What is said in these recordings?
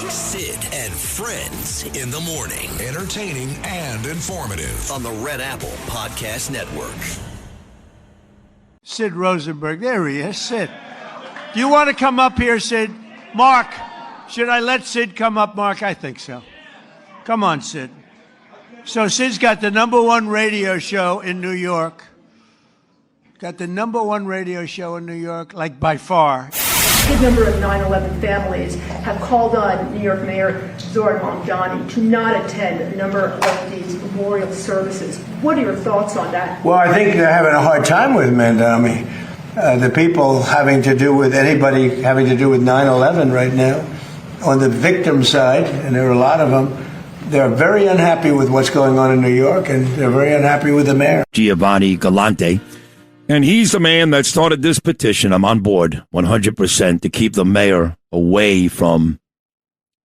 Sid and Friends in the morning. Entertaining and informative on the Red Apple Podcast Network. Sid Rosenberg. There he is. Sid. Do you want to come up here, Sid? Mark, should I let Sid come up, Mark? I think so. Come on, Sid. So Sid's got the #1 radio show in New York. Got the #1 radio show in New York, like by far. A good number of 9/11 families have called on New York Mayor Zohran Mamdani to not attend a number of these memorial services. What are your thoughts on that? Well, I think they're having a hard time with Mamdani. The people having to do with anybody having to do with 9/11 right now, on the victim side, and there are a lot of them, they're very unhappy with what's going on in New York, and they're very unhappy with the mayor. Giovanni Galante. And he's the man that started this petition. I'm on board 100% to keep the mayor away from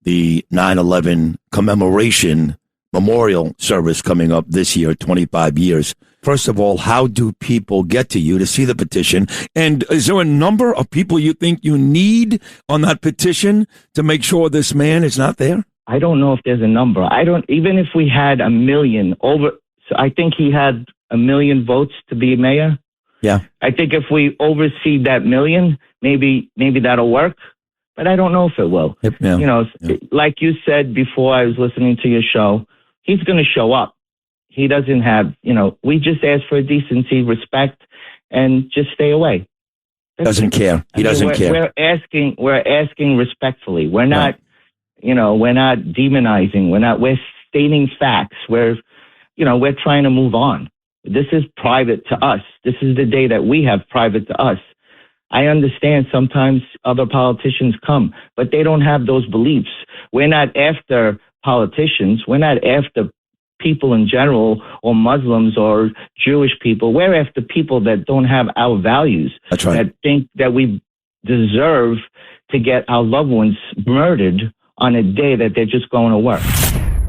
the 9/11 commemoration memorial service coming up this year, 25 years. First of all, how do people get to you to see the petition? And is there a number of people you think you need on that petition to make sure this man is not there? I don't know if there's a number. Even if we had 1 million so I think he had 1 million votes to be mayor. Yeah. I think if we oversee that 1 million, maybe that'll work, but I don't know if it will. Yeah. Like you said before I was listening to your show, he's going to show up. He doesn't have, we just ask for decency, respect, and just stay away. Doesn't care. He doesn't care. We're asking respectfully. We're not, we're not demonizing. We're stating facts. We're trying to move on. This is private to us. This is the day that we have private to us. I understand sometimes other politicians come, but they don't have those beliefs. We're not after politicians. We're not after people in general or Muslims or Jewish people. We're after people that don't have our values. That's right. That think that we deserve to get our loved ones murdered on a day that they're just going to work.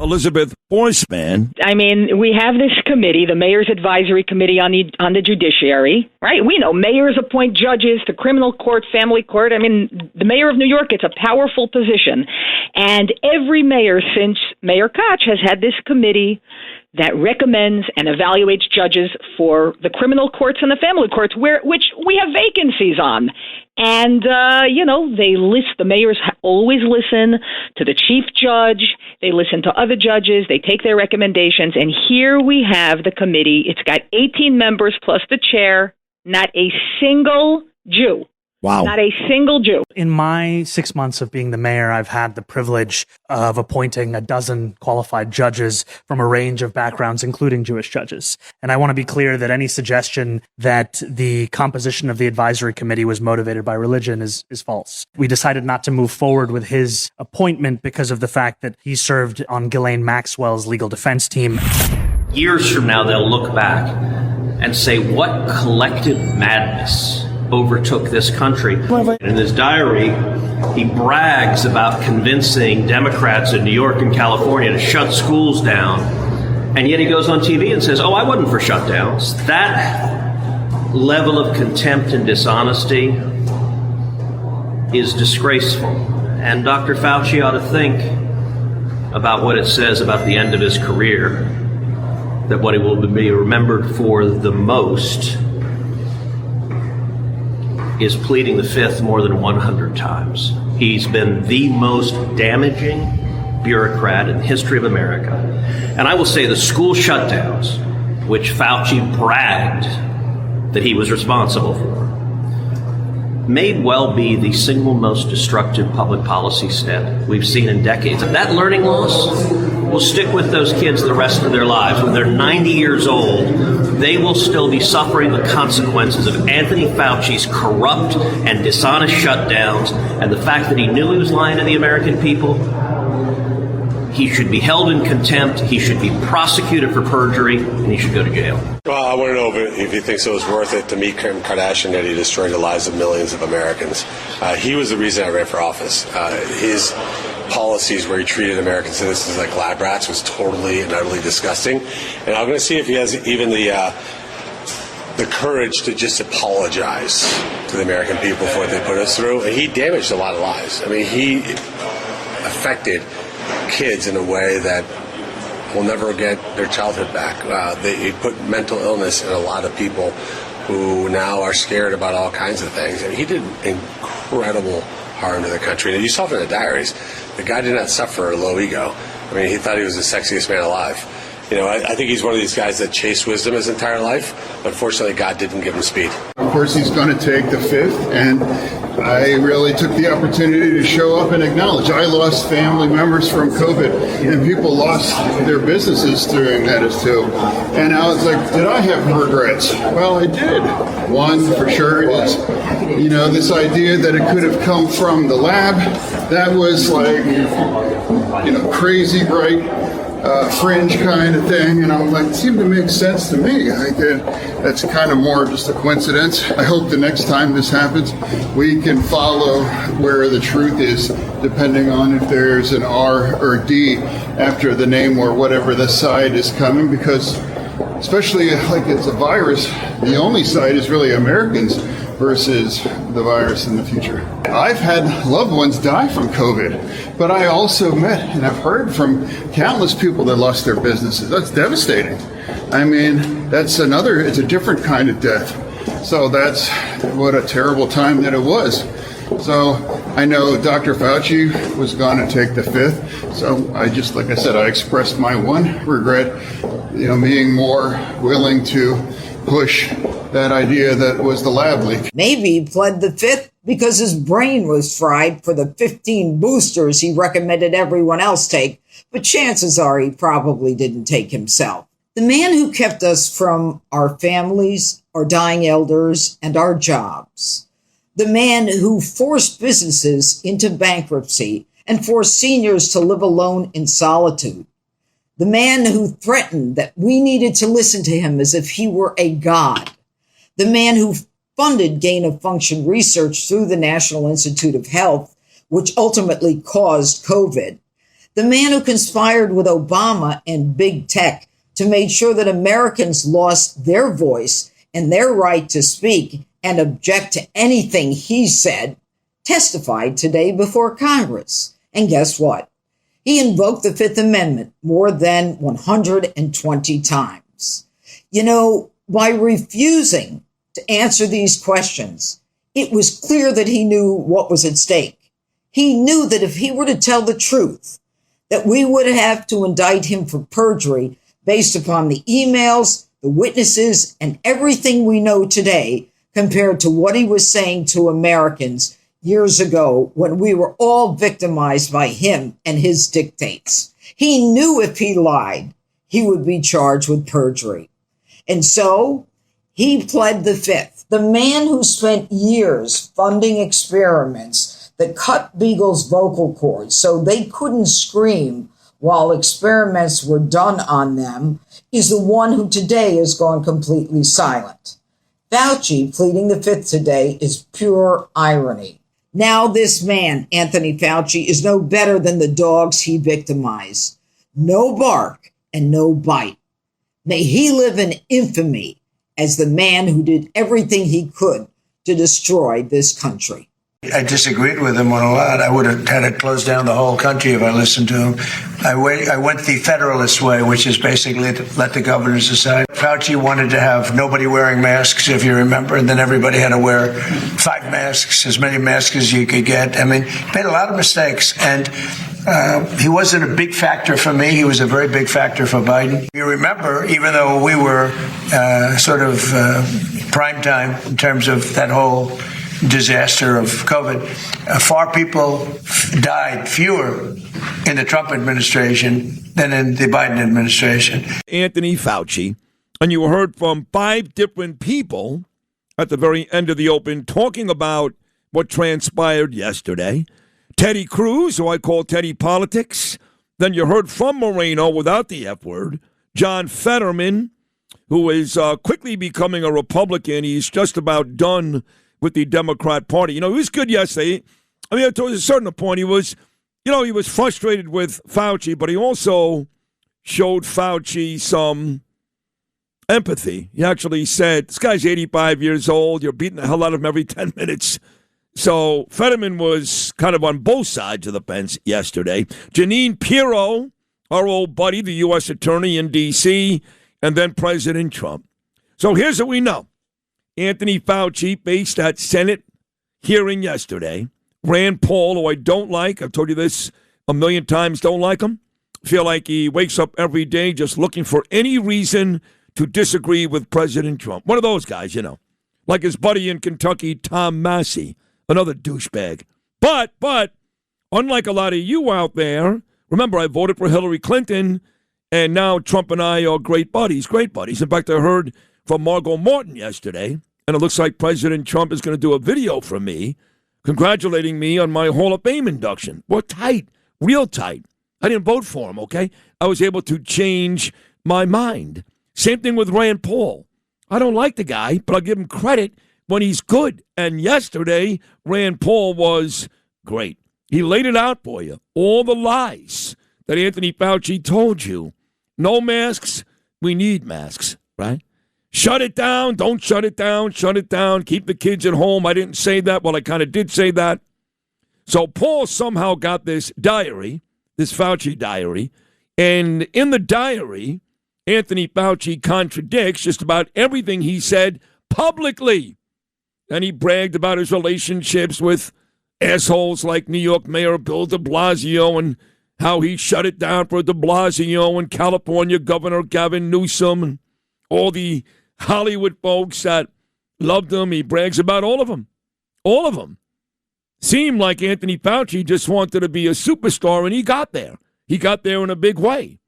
Elizabeth Boisman. I mean, we have this committee, the Mayor's Advisory Committee on the Judiciary, right? We know mayors appoint judges to criminal court, family court. I mean, the mayor of New York, it's a powerful position. And every mayor since Mayor Koch has had this committee that recommends and evaluates judges for the criminal courts and the family courts, which we have vacancies on. And, the mayors always listen to the chief judge. They listen to other judges. They take their recommendations. And here we have the committee. It's got 18 members plus the chair, not a single Jew. Wow. Not a single Jew. In my 6 months of being the mayor, I've had the privilege of appointing a dozen qualified judges from a range of backgrounds, including Jewish judges. And I want to be clear that any suggestion that the composition of the advisory committee was motivated by religion is false. We decided not to move forward with his appointment because of the fact that he served on Ghislaine Maxwell's legal defense team. Years from now, they'll look back and say, what collective madness overtook this country. In his diary, he brags about convincing Democrats in New York and California to shut schools down, and yet he goes on TV and says, I wasn't for shutdowns. That level of contempt and dishonesty is disgraceful, and Dr. Fauci ought to think about what it says about the end of his career, that what he will be remembered for the most is pleading the fifth more than 100 times. He's been the most damaging bureaucrat in the history of America. And I will say the school shutdowns, which Fauci bragged that he was responsible for, may well be the single most destructive public policy step we've seen in decades. And that learning loss will stick with those kids the rest of their lives. When they're 90 years old, they will still be suffering the consequences of Anthony Fauci's corrupt and dishonest shutdowns, and the fact that he knew he was lying to the American people. He should be held in contempt, he should be prosecuted for perjury, and he should go to jail. Well, I want to know if he thinks it was worth it to meet Kim Kardashian that he destroyed the lives of millions of Americans. He was the reason I ran for office. His policies where he treated American citizens like lab rats was totally and utterly disgusting. And I'm going to see if he has even the courage to just apologize to the American people for what they put us through. And he damaged a lot of lives. I mean, he affected kids in a way that will never get their childhood back. He put mental illness in a lot of people who now are scared about all kinds of things. And he did incredible harm to the country. And you saw it in the diaries. The guy did not suffer a low ego. I mean, he thought he was the sexiest man alive. You know, I think he's one of these guys that chased wisdom his entire life. Unfortunately, God didn't give him speed. Of course, he's going to take the fifth, and I really took the opportunity to show up and acknowledge. I lost family members from COVID, and people lost their businesses during that as too. And I was like, did I have regrets? Well, I did. One, for sure, is, this idea that it could have come from the lab. That was like, crazy bright. Fringe kind of thing, and I'm like, it seemed to make sense to me. That's kind of more just a coincidence. I hope the next time this happens, we can follow where the truth is, depending on if there's an R or D after the name or whatever the side is coming, because especially like it's a virus, the only side is really Americans versus the virus in the future. I've had loved ones die from COVID, but I also met and I've heard from countless people that lost their businesses. That's devastating. I mean, it's a different kind of death. So that's what a terrible time that it was. So I know Dr. Fauci was going to take the fifth. So I just, like I said, I expressed my one regret, being more willing to push that idea that was the lab leak. Maybe he pled the fifth because his brain was fried for the 15 boosters he recommended everyone else take, but chances are he probably didn't take himself. The man who kept us from our families, our dying elders, and our jobs. The man who forced businesses into bankruptcy and forced seniors to live alone in solitude. The man who threatened that we needed to listen to him as if he were a god. The man who funded gain-of-function research through the National Institute of Health, which ultimately caused COVID. The man who conspired with Obama and big tech to make sure that Americans lost their voice and their right to speak and object to anything he said, testified today before Congress. And guess what? He invoked the Fifth Amendment more than 120 times. By refusing to answer these questions, it was clear that he knew what was at stake. He knew that if he were to tell the truth, that we would have to indict him for perjury based upon the emails, the witnesses, and everything we know today compared to what he was saying to Americans years ago when we were all victimized by him and his dictates. He knew if he lied, he would be charged with perjury. And so he pled the fifth. The man who spent years funding experiments that cut Beagle's vocal cords so they couldn't scream while experiments were done on them is the one who today has gone completely silent. Fauci pleading the fifth today is pure irony. Now this man, Anthony Fauci, is no better than the dogs he victimized. No bark and no bite. May he live in infamy as the man who did everything he could to destroy this country. I disagreed with him on a lot. I would have had to close down the whole country if I listened to him. I went the Federalist way, which is basically to let the governors decide. Fauci wanted to have nobody wearing masks, if you remember, and then everybody had to wear 5 masks, as many masks as you could get. I mean, he made a lot of mistakes, and he wasn't a big factor for me. He was a very big factor for Biden. You remember, even though we were prime time in terms of that whole disaster of COVID, fewer in the Trump administration than in the Biden administration. Anthony Fauci, and you heard from 5 different people at the very end of the open talking about what transpired yesterday. Teddy Cruz, who I call Teddy Politics. Then you heard from Moreno without the F word. John Fetterman, who is quickly becoming a Republican. He's just about done with the Democrat Party. He was good yesterday. I mean, to a certain point, he was frustrated with Fauci, but he also showed Fauci some empathy. He actually said, this guy's 85 years old. You're beating the hell out of him every 10 minutes. So Fetterman was kind of on both sides of the fence yesterday. Janine Pirro, our old buddy, the U.S. attorney in D.C., and then President Trump. So here's what we know. Anthony Fauci faced that Senate hearing yesterday. Rand Paul, who I don't like, I've told you this a million times, don't like him. Feel like he wakes up every day just looking for any reason to disagree with President Trump. One of those guys, you know. Like his buddy in Kentucky, Tom Massey, another douchebag. But, unlike a lot of you out there, remember I voted for Hillary Clinton, and now Trump and I are great buddies. In fact, I heard from Margot Martin yesterday, and it looks like President Trump is going to do a video from me congratulating me on my Hall of Fame induction. We're tight, real tight. I didn't vote for him, okay? I was able to change my mind. Same thing with Rand Paul. I don't like the guy, but I'll give him credit when he's good. And yesterday, Rand Paul was great. He laid it out for you. All the lies that Anthony Fauci told you. No masks, we need masks, right? Shut it down, don't shut it down, shut it down. Keep the kids at home. I didn't say that. Well, I kind of did say that. So Paul somehow got this diary, this Fauci diary, and in the diary, Anthony Fauci contradicts just about everything he said publicly. And he bragged about his relationships with assholes like New York Mayor Bill de Blasio and how he shut it down for de Blasio and California Governor Gavin Newsom and all the Hollywood folks that loved him. He brags about all of them. All of them. Seemed like Anthony Fauci just wanted to be a superstar, and he got there. He got there in a big way.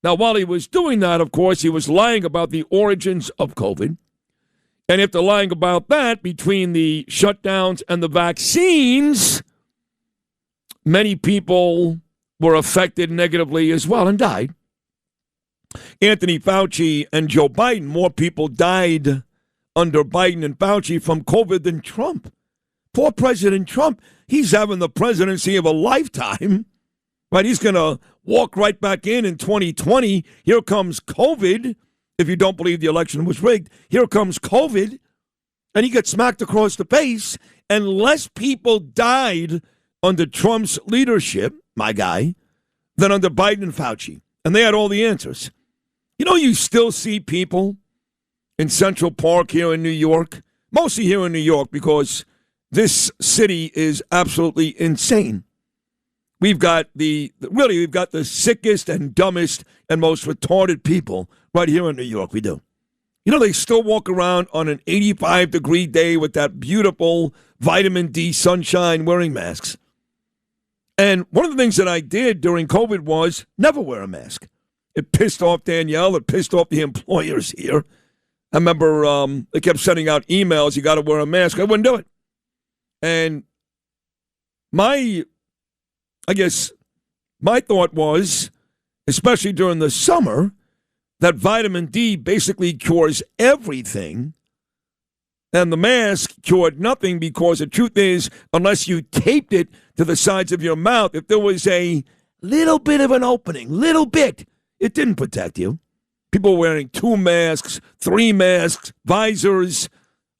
Now, while he was doing that, of course, he was lying about the origins of COVID. And if they're lying about that, between the shutdowns and the vaccines, many people were affected negatively as well and died. Anthony Fauci and Joe Biden, more people died under Biden and Fauci from COVID than Trump. Poor President Trump, he's having the presidency of a lifetime. Right, he's going to walk right back in 2020. Here comes COVID. If you don't believe the election was rigged, here comes COVID. And he gets smacked across the face. And less people died under Trump's leadership, my guy, than under Biden and Fauci. And they had all the answers. You know, you still see people in Central Park here in New York, mostly here in New York, because this city is absolutely insane. We've got the sickest and dumbest and most retarded people right here in New York. We do. You know, they still walk around on an 85-degree day with that beautiful vitamin D sunshine wearing masks. And one of the things that I did during COVID was never wear a mask. It pissed off Danielle. It pissed off the employers here. I remember they kept sending out emails, you got to wear a mask. I wouldn't do it. And my thought was, especially during the summer, that vitamin D basically cures everything, and the mask cured nothing, because the truth is, unless you taped it to the sides of your mouth, if there was a little bit of an opening, it didn't protect you. People were wearing 2 masks, 3 masks, visors.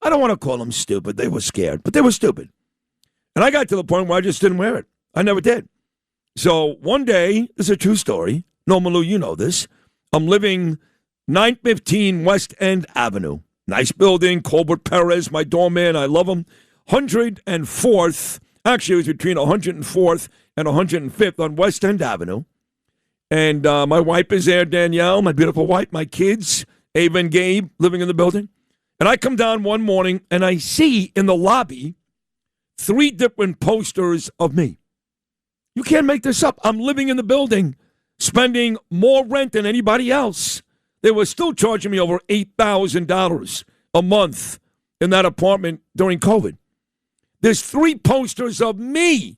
I don't want to call them stupid. They were scared, but they were stupid. And I got to the point where I just didn't wear it. I never did. So one day, this is a true story. Norma Lou, you know this. I'm living 915 West End Avenue. Nice building. Colbert Perez, my doorman. I love him. 104th. Actually, it was between 104th and 105th on West End Avenue. And my wife is there, Danielle, my beautiful wife, my kids, Ava and Gabe, living in the building. And I come down one morning, and I see in the lobby 3 different posters of me. You can't make this up. I'm living in the building, spending more rent than anybody else. They were still charging me over $8,000 a month in that apartment during COVID. There's 3 posters of me,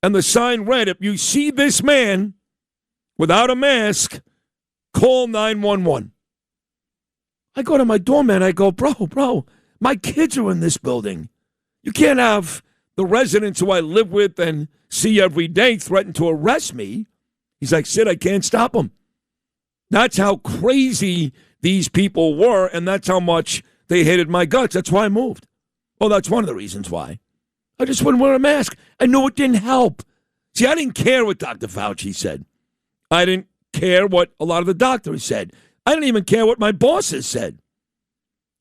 and the sign read, if you see this man without a mask, call 911. I go to my doorman, I go, bro, my kids are in this building. You can't have the residents who I live with and see every day threaten to arrest me. He's like, Sid, I can't stop them. That's how crazy these people were, and that's how much they hated my guts. That's why I moved. Well, that's one of the reasons why. I just wouldn't wear a mask. I knew it didn't help. See, I didn't care what Dr. Fauci said. I didn't care what a lot of the doctors said. I didn't even care what my bosses said.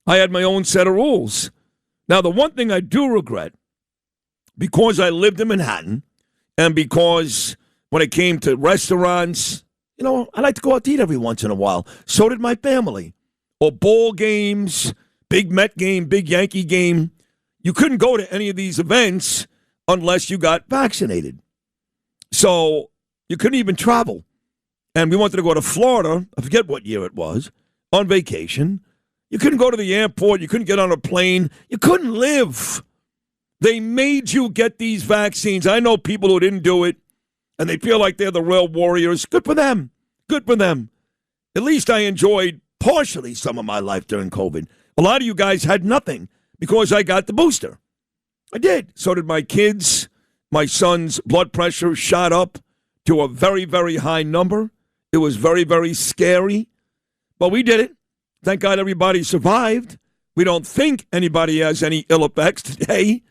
I had my own set of rules. Now, the one thing I do regret, because I lived in Manhattan and because when it came to restaurants, I like to go out to eat every once in a while. So did my family. Or ball games, big Met game, big Yankee game. You couldn't go to any of these events unless you got vaccinated. So you couldn't even travel. And we wanted to go to Florida, I forget what year it was, on vacation. You couldn't go to the airport. You couldn't get on a plane. You couldn't live. They made you get these vaccines. I know people who didn't do it, and they feel like they're the real warriors. Good for them. Good for them. At least I enjoyed partially some of my life during COVID. A lot of you guys had nothing because I got the booster. I did. So did my kids. My son's blood pressure shot up to a very, very high number. It was very, very scary. But we did it. Thank God everybody survived. We don't think anybody has any ill effects today.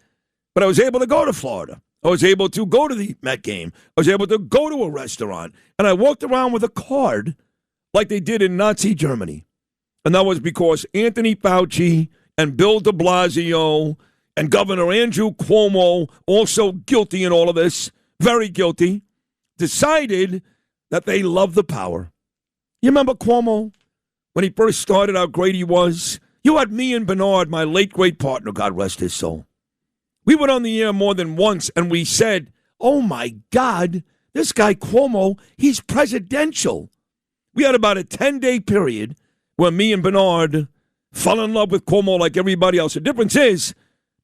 But I was able to go to Florida. I was able to go to the Met game. I was able to go to a restaurant. And I walked around with a card like they did in Nazi Germany. And that was because Anthony Fauci and Bill de Blasio and Governor Andrew Cuomo, also guilty in all of this, very guilty, decided that they love the power. You remember Cuomo? When he first started, how great he was? You had me and Bernard, my late great partner, God rest his soul. We went on the air more than once, and we said, oh, my God, this guy Cuomo, he's presidential. We had about a 10-day period where me and Bernard fell in love with Cuomo like everybody else. The difference is,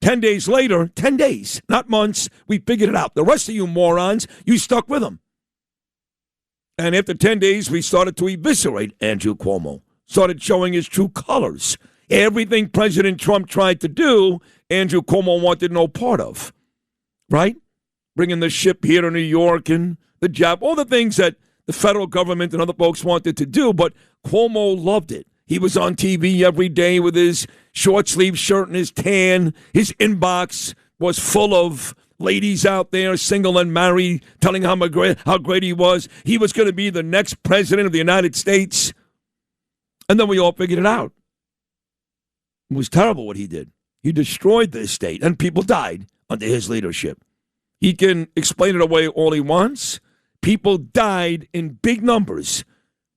10 days later, 10 days, not months, we figured it out. The rest of you morons, you stuck with him. And after 10 days, we started to eviscerate Andrew Cuomo, started showing his true colors. Everything President Trump tried to do, Andrew Cuomo wanted no part of, right? Bringing the ship here to New York and the job, all the things that the federal government and other folks wanted to do, but Cuomo loved it. He was on TV every day with his short-sleeve shirt and his tan. His inbox was full of ladies out there, single and married, telling how great he was. He was going to be the next president of the United States. And then we all figured it out. It was terrible what he did. He destroyed this state, and people died under his leadership. He can explain it away all he wants. People died in big numbers.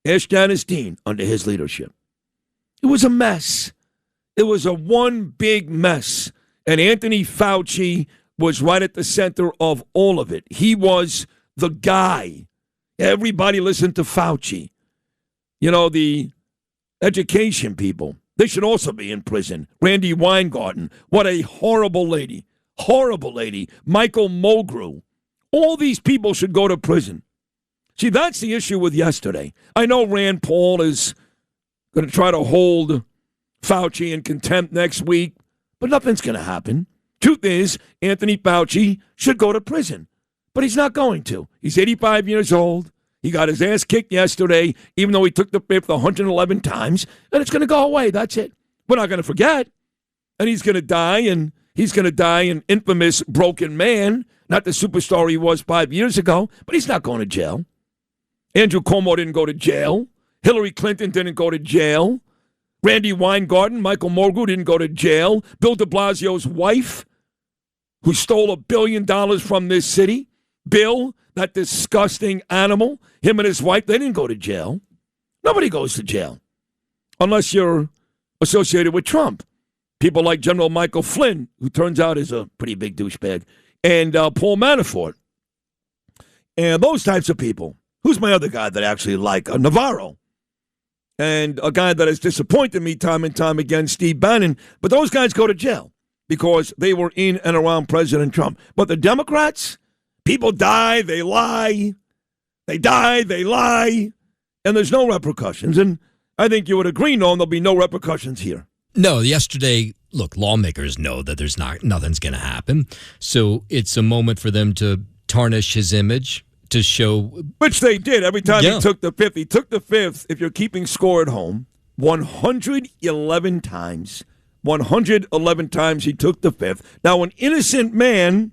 Ask Janice Dean under his leadership. It was a mess. It was a one big mess. And Anthony Fauci was right at the center of all of it. He was the guy. Everybody listened to Fauci. The education people, they should also be in prison. Randy Weingarten, what a horrible lady. Horrible lady. Michael Mulgrew. All these people should go to prison. See, that's the issue with yesterday. I know Rand Paul is going to try to hold Fauci in contempt next week, but nothing's going to happen. Truth is, Anthony Fauci should go to prison, but he's not going to. He's 85 years old. He got his ass kicked yesterday, even though he took the fifth 111 times, and it's going to go away. That's it. We're not going to forget. And he's going to die, and he's going to die an infamous broken man, not the superstar he was 5 years ago, but he's not going to jail. Andrew Cuomo didn't go to jail. Hillary Clinton didn't go to jail. Randy Weingarten, Michael Mulgrew didn't go to jail. Bill de Blasio's wife, who stole $1 billion from this city. Bill, that disgusting animal, him and his wife, they didn't go to jail. Nobody goes to jail unless you're associated with Trump. People like General Michael Flynn, who turns out is a pretty big douchebag, and Paul Manafort. And those types of people. Who's my other guy that I actually like? Navarro. And a guy that has disappointed me time and time again, Steve Bannon. But those guys go to jail because they were in and around President Trump. But the Democrats, people die, they lie. They die, they lie. And there's no repercussions. And I think you would agree, Norm, there'll be no repercussions here. No, yesterday, look, lawmakers know that there's nothing's going to happen. So it's a moment for them to tarnish his image, to show. Which they did every time he took the fifth. He took the fifth, if you're keeping score at home, 111 times. 111 times he took the fifth. Now, an innocent man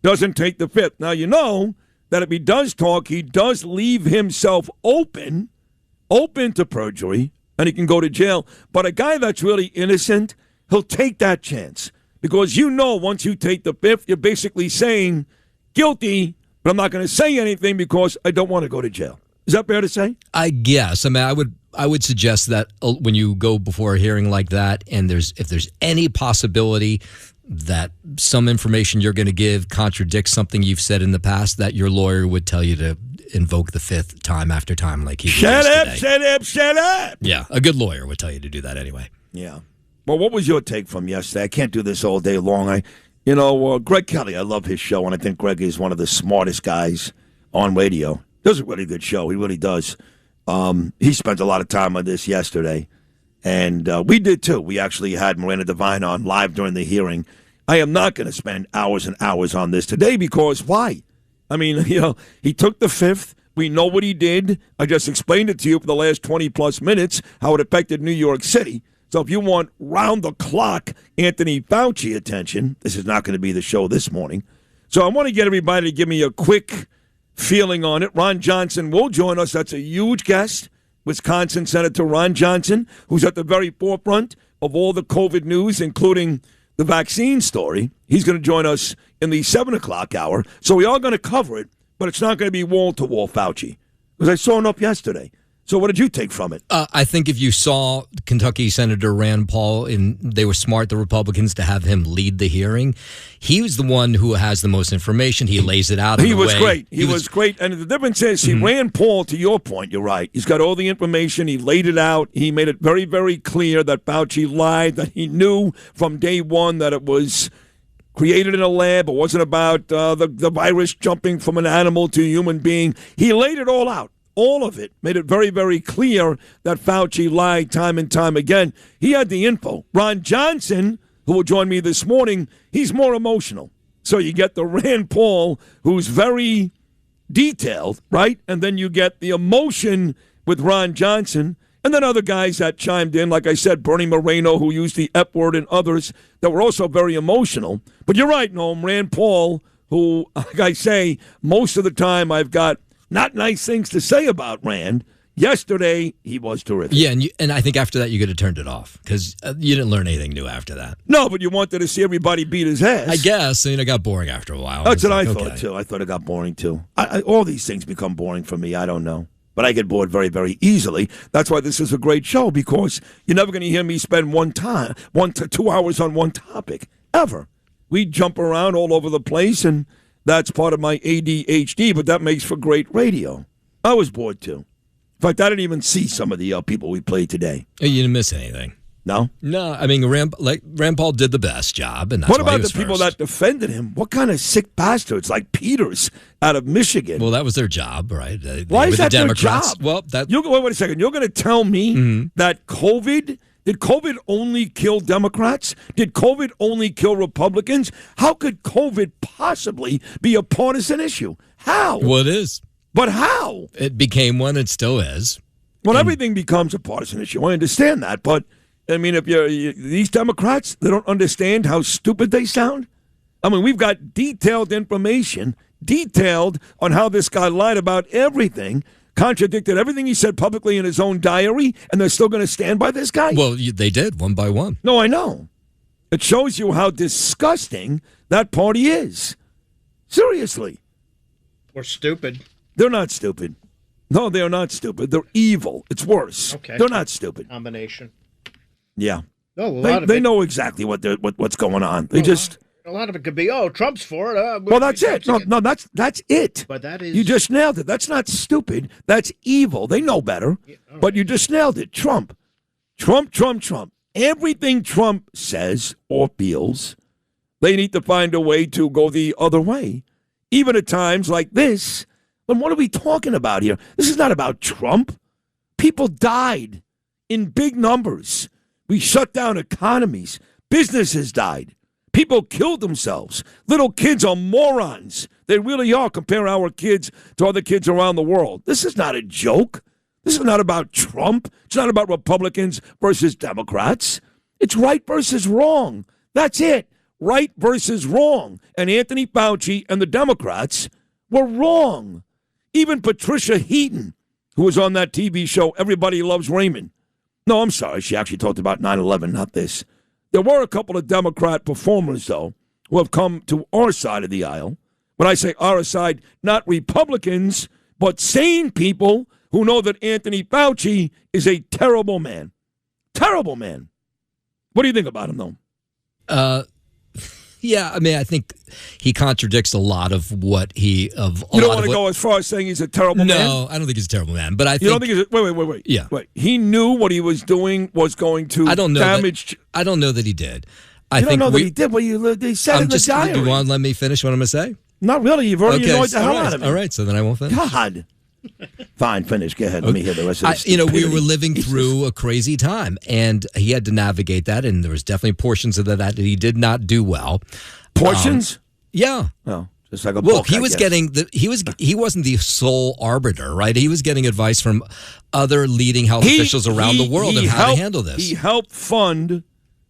doesn't take the fifth. Now, you know that if he does talk, he does leave himself open to perjury, and he can go to jail. But a guy that's really innocent, he'll take that chance. Because you know once you take the fifth, you're basically saying guilty, but I'm not going to say anything because I don't want to go to jail. Is that fair to say? I guess. I mean, I would suggest that when you go before a hearing like that, and if there's any possibility that some information you're going to give contradicts something you've said in the past, that your lawyer would tell you to invoke the fifth time after time, like he did yesterday. Shut up. Yeah, a good lawyer would tell you to do that anyway. Yeah. Well, what was your take from yesterday? I can't do this all day long. Greg Kelly, I love his show, and I think Greg is one of the smartest guys on radio. Does a really good show. He really does. He spent a lot of time on this yesterday, and we did too. We actually had Miranda Devine on live during the hearing. I am not going to spend hours and hours on this today because why? I mean, he took the fifth. We know what he did. I just explained it to you for the last 20-plus minutes, how it affected New York City. So if you want round-the-clock Anthony Fauci attention, this is not going to be the show this morning. So I want to get everybody to give me a quick feeling on it. Ron Johnson will join us. That's a huge guest. Wisconsin Senator Ron Johnson, who's at the very forefront of all the COVID news, including the vaccine story. He's going to join us in the 7 o'clock hour. So we are going to cover it, but it's not going to be wall-to-wall Fauci, because I saw enough yesterday. So what did you take from it? I think if you saw Kentucky Senator Rand Paul, and they were smart, the Republicans, to have him lead the hearing. He was the one who has the most information. He lays it out. He was great. He was great. And the difference is, Rand Paul, to your point, you're right. He's got all the information. He laid it out. He made it very, very clear that Fauci lied, that he knew from day one that it was created in a lab. It wasn't about the virus jumping from an animal to a human being. He laid it all out. All of it, made it very, very clear that Fauci lied time and time again. He had the info. Ron Johnson, who will join me this morning, he's more emotional. So you get the Rand Paul, who's very detailed, right? And then you get the emotion with Ron Johnson. And then other guys that chimed in, like I said, Bernie Moreno, who used the F word, and others that were also very emotional. But you're right, Noam, Rand Paul, who, like I say, most of the time I've got not nice things to say about Rand. Yesterday, he was terrific. Yeah, and I think after that, you could have turned it off because you didn't learn anything new after that. No, but you wanted to see everybody beat his ass. I guess. It got boring after a while. That's what I thought, too. I thought it got boring, too. All these things become boring for me. I don't know. But I get bored very, very easily. That's why this is a great show, because you're never going to hear me spend 1 to 2 hours on one topic, ever. We jump around all over the place, and that's part of my ADHD, but that makes for great radio. I was bored, too. In fact, I didn't even see some of the people we played today. You didn't miss anything. No? No, I mean, Rand Paul did the best job, and that's what why about he was the people first. that defended him? What kind of sick bastards, like Peters out of Michigan? Well, that was their job, right? Why is that the their Democrats. job? Well, wait a second. You're going to tell me that did COVID only kill Democrats? Did COVID only kill Republicans? How could COVID possibly be a partisan issue? How? Well, it is. But how? It became one. It still is. Well, everything becomes a partisan issue. I understand that. But, I mean, if these Democrats, they don't understand how stupid they sound. I mean, we've got detailed information, detailed on how this guy lied about everything, contradicted everything he said publicly in his own diary, and they're still going to stand by this guy? Well, they did, one by one. No, I know. It shows you how disgusting that party is. Seriously. Or stupid. They're not stupid. No, they're not stupid. They're evil. It's worse. Okay. They're not stupid. Combination. Yeah. No, they know exactly what's going on. They just... A lot of it could be, Trump's for it. Well, that's it. No, that's it. But that is... You just nailed it. That's not stupid. That's evil. They know better. Yeah, but you just nailed it. Trump. Everything Trump says or feels, they need to find a way to go the other way. Even at times like this. But what are we talking about here? This is not about Trump. People died in big numbers. We shut down economies. Businesses died. People killed themselves. Little kids are morons. They really are. Compare our kids to other kids around the world. This is not a joke. This is not about Trump. It's not about Republicans versus Democrats. It's right versus wrong. That's it. Right versus wrong. And Anthony Fauci and the Democrats were wrong. Even Patricia Heaton, who was on that TV show, Everybody Loves Raymond. No, I'm sorry. She actually talked about 9/11, not this. There were a couple of Democrat performers, though, who have come to our side of the aisle. When I say our side, not Republicans, but sane people who know that Anthony Fauci is a terrible man. Terrible man. What do you think about him, though? Yeah, I mean, I think he contradicts a lot of what he of. You don't want to go as far as saying he's a terrible man? No, I don't think he's a terrible man. But you don't think he's wait. Yeah, wait. He knew what he was doing was going to damage. I don't know that he did. I don't know that he did. Well, they said in the diary. Do you want to let me finish what I'm going to say? Not really. You've already annoyed the hell out of me. All right, so then I won't finish. God. Fine, finish. Go ahead. Let me hear the rest of this. We were living through a crazy time, and he had to navigate that, and there was definitely portions of that he did not do well. Portions? Yeah. Well, just like a book. Look, he was getting he wasn't the sole arbiter, right? He was getting advice from other leading health officials around the world on how to handle this. He helped fund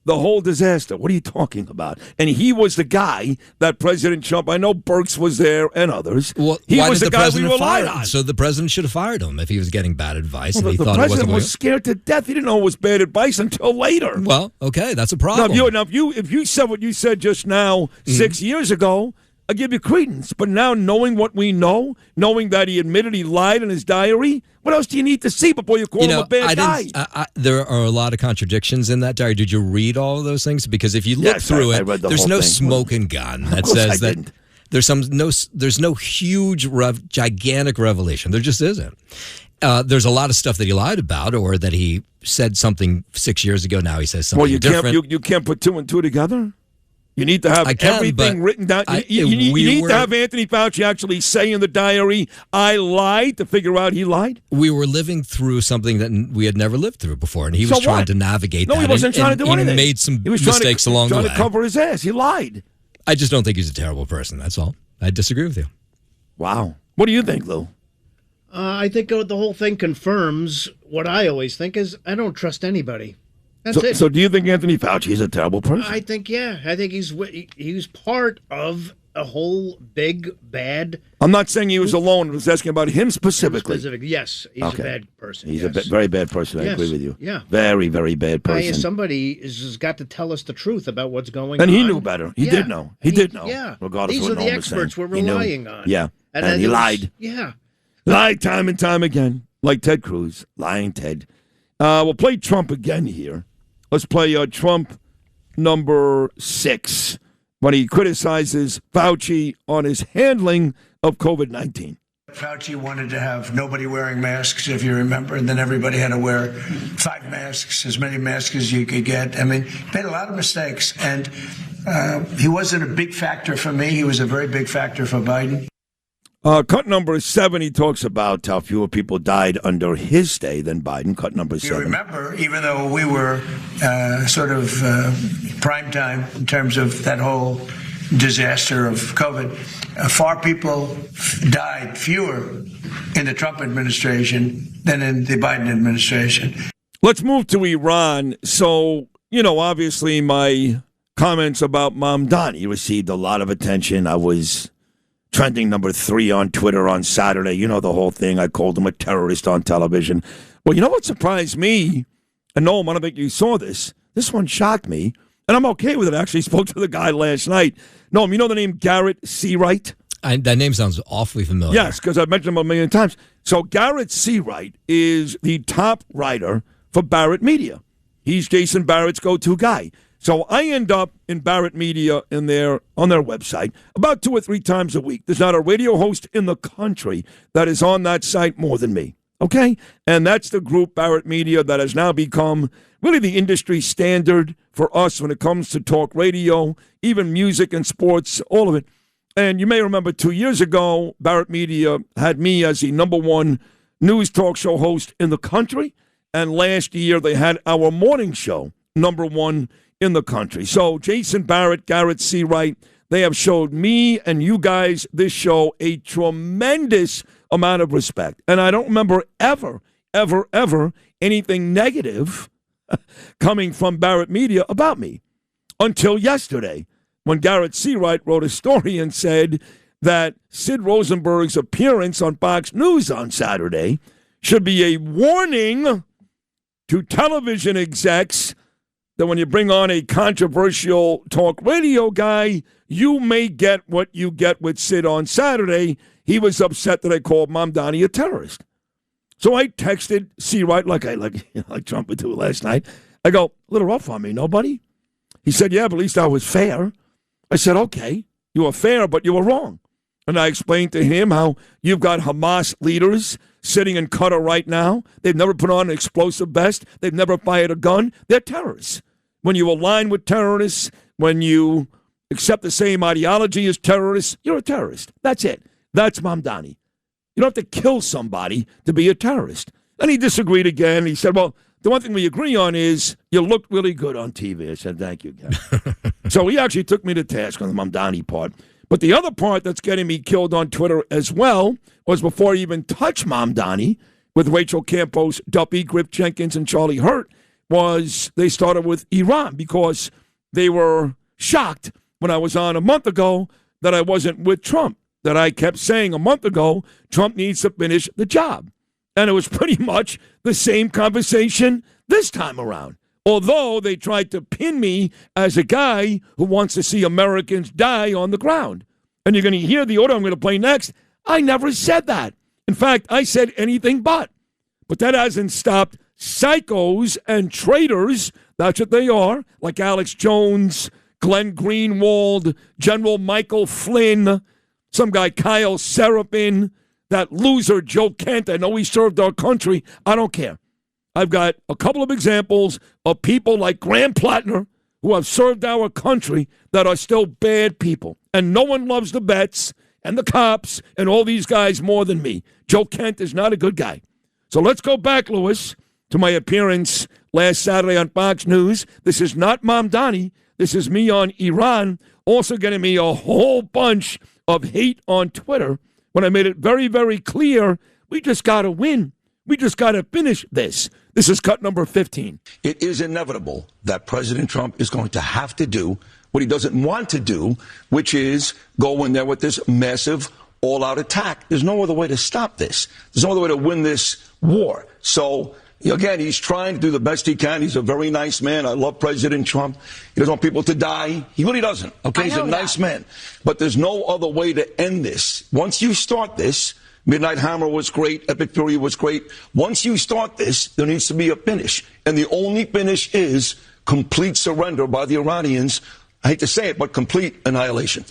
the whole disaster. What are you talking about? And he was the guy that President Trump, I know Birx was there and others. Well, he why was did the guy we relied on. So the president should have fired him if he was getting bad advice. Well, and he the thought it wasn't president was scared to death. He didn't know it was bad advice until later. Well, okay, that's a problem. If you said what you said just now 6 years ago, I give you credence. But now knowing what we know, knowing that he admitted he lied in his diary, what else do you need to see before you call him a bad guy? There are a lot of contradictions in that diary. Did you read all of those things? Because if you look through it, there's no smoking gun that says that there's no huge, gigantic revelation. There just isn't. There's a lot of stuff that he lied about, or that he said something 6 years ago. Now he says something different. You can't put two and two together? You need to have everything written down. You need to have Anthony Fauci actually say in the diary, I lied, to figure out he lied? We were living through something that we had never lived through before, and he was trying to navigate that. No, he wasn't trying to do anything. He made some mistakes along the way. He was trying to cover his ass. He lied. I just don't think he's a terrible person, that's all. I disagree with you. Wow. What do you think, Lou? I think the whole thing confirms what I always think is I don't trust anybody. That's it. So do you think Anthony Fauci is a terrible person? I think he's part of a whole big, bad... I'm not saying he was alone. I was asking about him specifically. Yes, he's a bad person. He's a very bad person. I agree with you. Yeah. Very, very bad person. Somebody has got to tell us the truth about what's going on. And he knew better. He did know. He did know. Yeah. Regardless These of are what the Norm was experts saying. we're relying on. Yeah. And he lied. Yeah. Lied time and time again. Like Ted Cruz. Lying Ted. We'll play Trump again here. Let's play Trump number 6 when he criticizes Fauci on his handling of COVID-19. Fauci wanted to have nobody wearing masks, if you remember, and then everybody had to wear 5 masks, as many masks as you could get. I mean, he made a lot of mistakes, and he wasn't a big factor for me. He was a very big factor for Biden. Cut number 7, he talks about how fewer people died under his stay than Biden. Cut number 7. You remember, even though we were sort of prime time in terms of that whole disaster of COVID, far people died, fewer in the Trump administration than in the Biden administration. Let's move to Iran. So, obviously my comments about Mamdani received a lot of attention. I was trending number 3 on Twitter on Saturday. You know the whole thing. I called him a terrorist on television. Well, you know what surprised me? And Noam, I don't think you saw this. This one shocked me. And I'm okay with it. I actually spoke to the guy last night. Noam, you know the name Garrett Seawright? That name sounds awfully familiar. Yes, because I've mentioned him a million times. So Garrett Seawright is the top writer for Barrett Media. He's Jason Barrett's go-to guy. So I end up in Barrett Media on their website about 2 or 3 times a week. There's not a radio host in the country that is on that site more than me. Okay? And that's the group, Barrett Media, that has now become really the industry standard for us when it comes to talk radio, even music and sports, all of it. And you may remember 2 years ago, Barrett Media had me as the number 1 news talk show host in the country. And last year, they had our morning show, number 1 in the country. So Jason Barrett, Garrett Seawright, they have showed me and you guys, this show, a tremendous amount of respect. And I don't remember ever anything negative coming from Barrett Media about me until yesterday when Garrett Seawright wrote a story and said that Sid Rosenberg's appearance on Fox News on Saturday should be a warning to television execs that when you bring on a controversial talk radio guy, you may get what you get with Sid on Saturday. He was upset that I called Mamdani a terrorist. So I texted Seawright like Trump would do last night. I go, a little rough on me, nobody? He said, yeah, but at least I was fair. I said, okay, you were fair, but you were wrong. And I explained to him how you've got Hamas leaders sitting in Qatar right now. They've never put on an explosive vest. They've never fired a gun. They're terrorists. When you align with terrorists, when you accept the same ideology as terrorists, you're a terrorist. That's it. That's Mamdani. You don't have to kill somebody to be a terrorist. And he disagreed again. He said, well, the one thing we agree on is you looked really good on TV. I said, thank you, Gary. So he actually took me to task on the Mamdani part. But the other part that's getting me killed on Twitter as well was before I even touched Mamdani with Rachel Campos, Duffy, Griff Jenkins, and Charlie Hurt, was they started with Iran because they were shocked when I was on a month ago that I wasn't with Trump, that I kept saying a month ago, Trump needs to finish the job. And it was pretty much the same conversation this time around. Although they tried to pin me as a guy who wants to see Americans die on the ground. And you're going to hear the order I'm going to play next. I never said that. In fact, I said anything but. But that hasn't stopped psychos and traitors, that's what they are, like Alex Jones, Glenn Greenwald, General Michael Flynn, some guy Kyle Seraphin, that loser Joe Kent. I know he served our country. I don't care. I've got a couple of examples of people like Graham Plattner who have served our country that are still bad people. And no one loves the vets and the cops and all these guys more than me. Joe Kent is not a good guy. So let's go back, Lewis, to my appearance last Saturday on Fox News. This is not Mamdani. This is me on Iran, also getting me a whole bunch of hate on Twitter when I made it very, very clear we just got to win. We just got to finish this. This is cut number 15. It is inevitable that President Trump is going to have to do what he doesn't want to do, which is go in there with this massive all-out attack. There's no other way to stop this. There's no other way to win this war. So, again, he's trying to do the best he can. He's a very nice man. I love President Trump. He doesn't want people to die. He really doesn't. Okay, he's a nice man. But there's no other way to end this. Once you start this, Midnight Hammer was great. Epic Fury was great. Once you start this, there needs to be a finish. And the only finish is complete surrender by the Iranians. I hate to say it, but complete annihilation.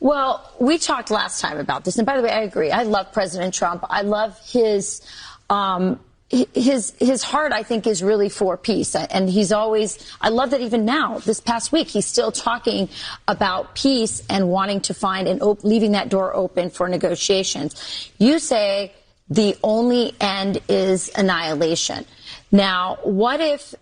Well, we talked last time about this. And by the way, I agree. I love President Trump. I love his heart, I think, is really for peace. And he's always, I love that even now, this past week, he's still talking about peace and wanting to find and leaving that door open for negotiations. You say the only end is annihilation. Now, what if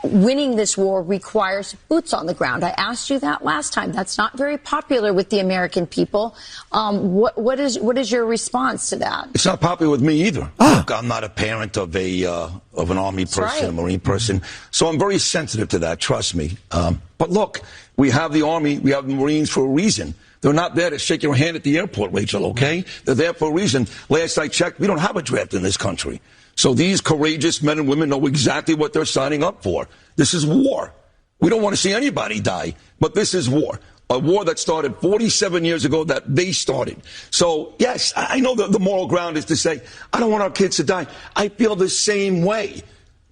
winning this war requires boots on the ground? I asked you that last time. That's not very popular with the American people. What is your response to that? It's not popular with me either. Look, I'm not a parent of an Army person, a Marine person, so I'm very sensitive to that. Trust me. But look, we have the Army, we have the Marines for a reason. They're not there to shake your hand at the airport, Rachel. Okay? They're there for a reason. Last I checked, we don't have a draft in this country. So these courageous men and women know exactly what they're signing up for. This is war. We don't want to see anybody die, but this is war. A war that started 47 years ago that they started. So, yes, I know the moral ground is to say, I don't want our kids to die. I feel the same way.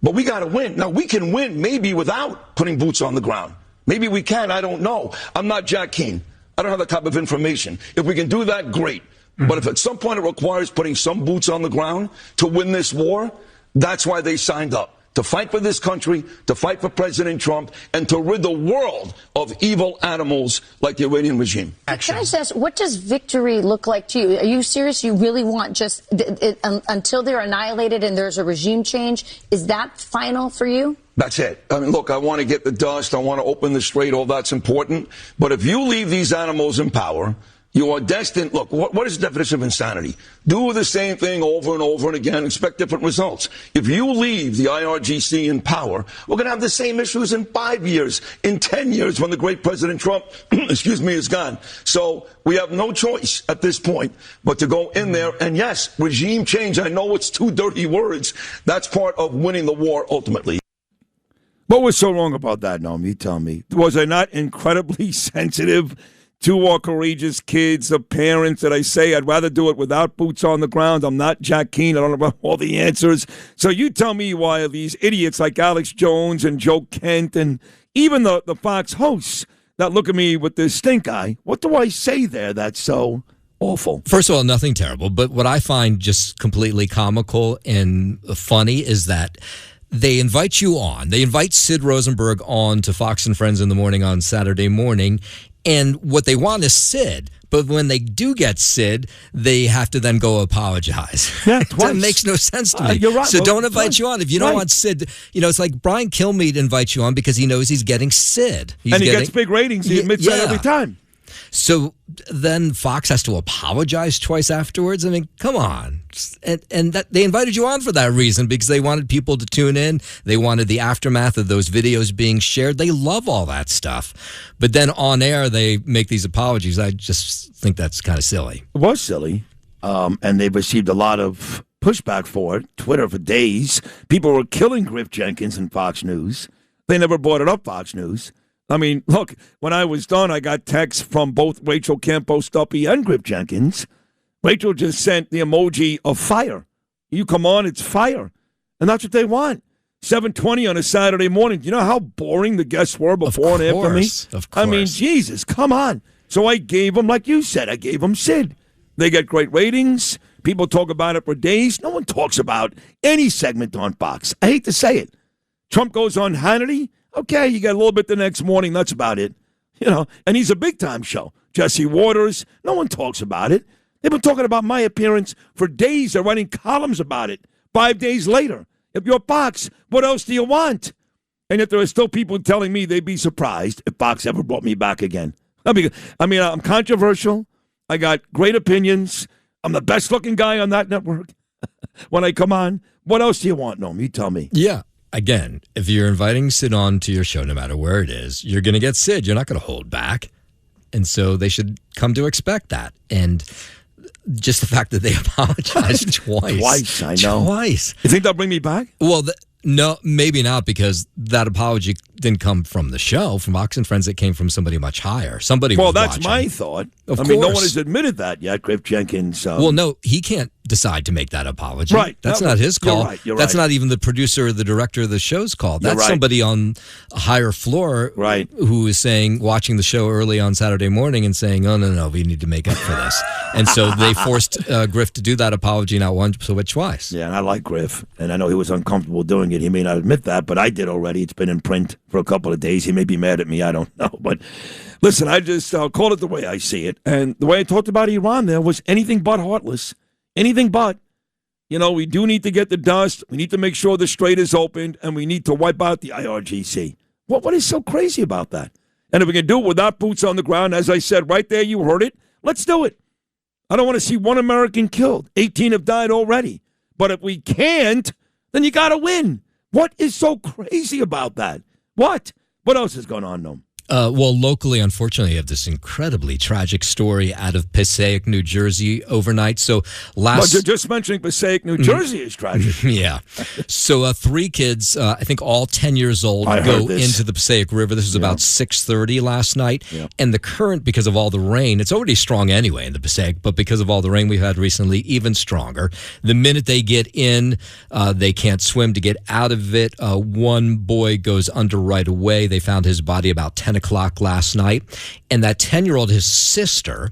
But we got to win. Now, we can win maybe without putting boots on the ground. Maybe we can. I don't know. I'm not Jack Keane. I don't have that type of information. If we can do that, great. But if at some point it requires putting some boots on the ground to win this war, that's why they signed up. To fight for this country, to fight for President Trump, and to rid the world of evil animals like the Iranian regime. Can I just ask, what does victory look like to you? Are you serious? You really want just until they're annihilated and there's a regime change? Is that final for you? That's it. I mean, look, I want to get the dust. I want to open the strait. All that's important. But if you leave these animals in power, You are destined. Look, what is the definition of insanity? Do the same thing over and over and again, expect different results. If you leave the IRGC in power, we're going to have the same issues in 5 years, in 10 years when the great President Trump, is gone. So we have no choice at this point but to go in there. And yes, regime change, I know it's two dirty words. That's part of winning the war ultimately. What was so wrong about that, Noam? You tell me. Was I not incredibly sensitive to our courageous kids, the parents that I say I'd rather do it without boots on the ground? I'm not Jack Keane. I don't know all the answers. So you tell me why these idiots like Alex Jones and Joe Kent and even the Fox hosts that look at me with this stink eye, what do I say there that's so awful? First of all, nothing terrible. But what I find just completely comical and funny is that they invite you on. They invite Sid Rosenberg on to Fox and Friends in the Morning on Saturday morning. And what they want is Sid. But when they do get Sid, they have to then go apologize. Yeah, That makes no sense to me. You're right. So Well, don't invite you on. If you don't right. want Sid, it's like Brian Kilmeade invites you on because he knows he's getting Sid. And he gets big ratings. He admits that every time. So then Fox has to apologize twice afterwards. I mean, come on. And that they invited you on for that reason, because they wanted people to tune in. They wanted the aftermath of those videos being shared. They love all that stuff. But then on air, they make these apologies. I just think that's kind of silly. It was silly. And they've received a lot of pushback for it. Twitter for days. People were killing Griff Jenkins and Fox News. They never brought it up, Fox News. I mean, look, when I was done, I got texts from both Rachel Campo-Stuppy and Griff Jenkins. Rachel just sent the emoji of fire. You come on, it's fire. And that's what they want. 7:20 on a Saturday morning. Do you know how boring the guests were before and after me? Of course. I mean, Jesus, come on. So I gave them, like you said, I gave them Sid. They get great ratings. People talk about it for days. No one talks about any segment on Fox. I hate to say it. Trump goes on Hannity. Okay, you get a little bit the next morning. That's about it. And he's a big-time show. Jesse Waters, no one talks about it. They've been talking about my appearance for days. They're writing columns about it 5 days later. If you're Fox, what else do you want? And yet there are still people telling me they'd be surprised if Fox ever brought me back again. I mean, I'm controversial. I got great opinions. I'm the best-looking guy on that network. When I come on, what else do you want, Noam? You tell me. Yeah. Again, if you're inviting Sid on to your show, no matter where it is, you're going to get Sid. You're not going to hold back. And so they should come to expect that. And just the fact that they apologized twice. Twice, I know. Twice. You think they'll bring me back? Well, no, maybe not, because that apology didn't come from the show, from Fox and Friends. It came from somebody much higher. Somebody was that's watching. my thought. Of I mean, no course. one has admitted that yet, Griff Jenkins. Well, no, he can't decide to make that apology. Right. That's not his call. You're That's right. not even the producer or the director of the show's call. That's right. somebody on a higher floor who is saying, watching the show early on Saturday morning and saying, oh, no, we need to make up for this. And so they forced Griff to do that apology not once, but twice. Yeah, and I like Griff, and I know he was uncomfortable doing it. He may not admit that, but I did already. It's been in print for a couple of days. He may be mad at me. I don't know. But listen, I just call it the way I see it. And the way I talked about Iran there was anything but heartless. Anything but. We do need to get the dust. We need to make sure the strait is opened, and we need to wipe out the IRGC. What is so crazy about that? And if we can do it without boots on the ground, as I said right there, you heard it, let's do it. I don't want to see one American killed. 18 have died already. But if we can't, then you got to win. What is so crazy about that? What? What else is going on, Noam? Well, locally, unfortunately, you have this incredibly tragic story out of Passaic, New Jersey overnight. So just mentioning Passaic, New Jersey is tragic. Yeah. So 3 kids, I think all 10 years old, go into the Passaic River. This was about 6:30 last night. Yeah. And the current, because of all the rain, it's already strong anyway in the Passaic, but because of all the rain we've had recently, even stronger. The minute they get in, they can't swim. To get out of it, one boy goes under right away. They found his body about 10 o'clock last night. And that 10-year-old, his sister,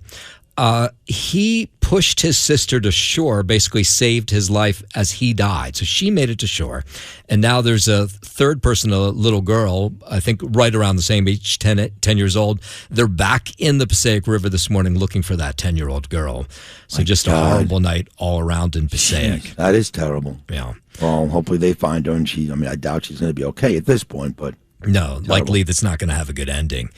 he pushed his sister to shore, basically saved his life as he died. So she made it to shore. And now there's a third person, a little girl, I think right around the same age, 10 years old. They're back in the Passaic River this morning looking for that 10-year-old girl. So just a horrible night all around in Passaic. That is terrible. Yeah. Well, hopefully they find her, and I doubt she's going to be okay at this point, but No, likely that's not going to have a good ending.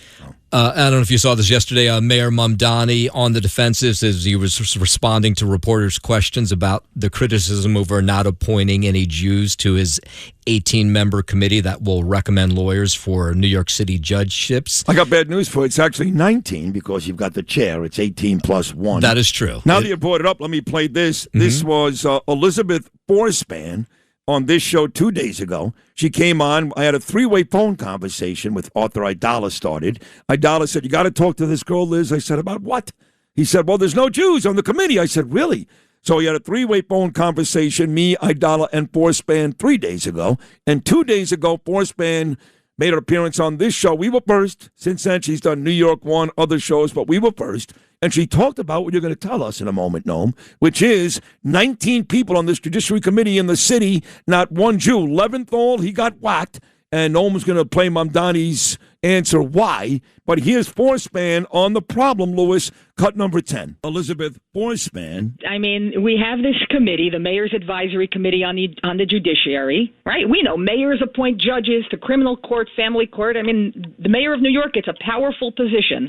I don't know if you saw this yesterday. Mayor Mamdani on the defensive as he was responding to reporters' questions about the criticism over not appointing any Jews to his 18-member committee that will recommend lawyers for New York City judgeships. I got bad news for you. It's actually 19 because you've got the chair. It's 18 plus 1. That is true. Now that you brought it up, let me play this. Mm-hmm. This was Elizabeth Forspan on this show 2 days ago. She came on. I had a 3-way phone conversation with Arthur Aidala started. Aidala said, you got to talk to this girl, Liz. I said, about what? He said, well, there's no Jews on the committee. I said, really? So he had a 3-way phone conversation, me, Aidala, and Forspan 3 days ago. And 2 days ago, Forspan made her appearance on this show. We were first. Since then, she's done New York One, other shows, but we were first. And she talked about what you're going to tell us in a moment, Noam, which is 19 people on this Judiciary Committee in the city, not one Jew. Leventhal, he got whacked, and Noam's going to play Mamdani's answer why. But here's Forspan on the problem, Lewis, cut number 10. Elizabeth Forspan. I mean, we have this committee, the Mayor's Advisory Committee on the Judiciary, right? We know mayors appoint judges to criminal court, family court. I mean, the mayor of New York, it's a powerful position.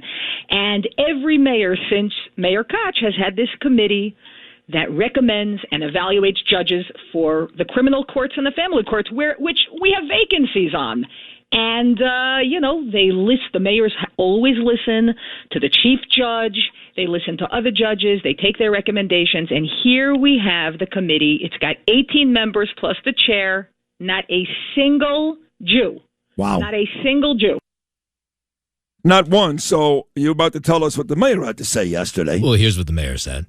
And every mayor since Mayor Koch has had this committee that recommends and evaluates judges for the criminal courts and the family courts, which we have vacancies on. And, the mayors always listen to the chief judge. They listen to other judges. They take their recommendations. And here we have the committee. It's got 18 members plus the chair, not a single Jew. Wow. Not a single Jew. Not one. So you're about to tell us what the mayor had to say yesterday. Well, here's what the mayor said.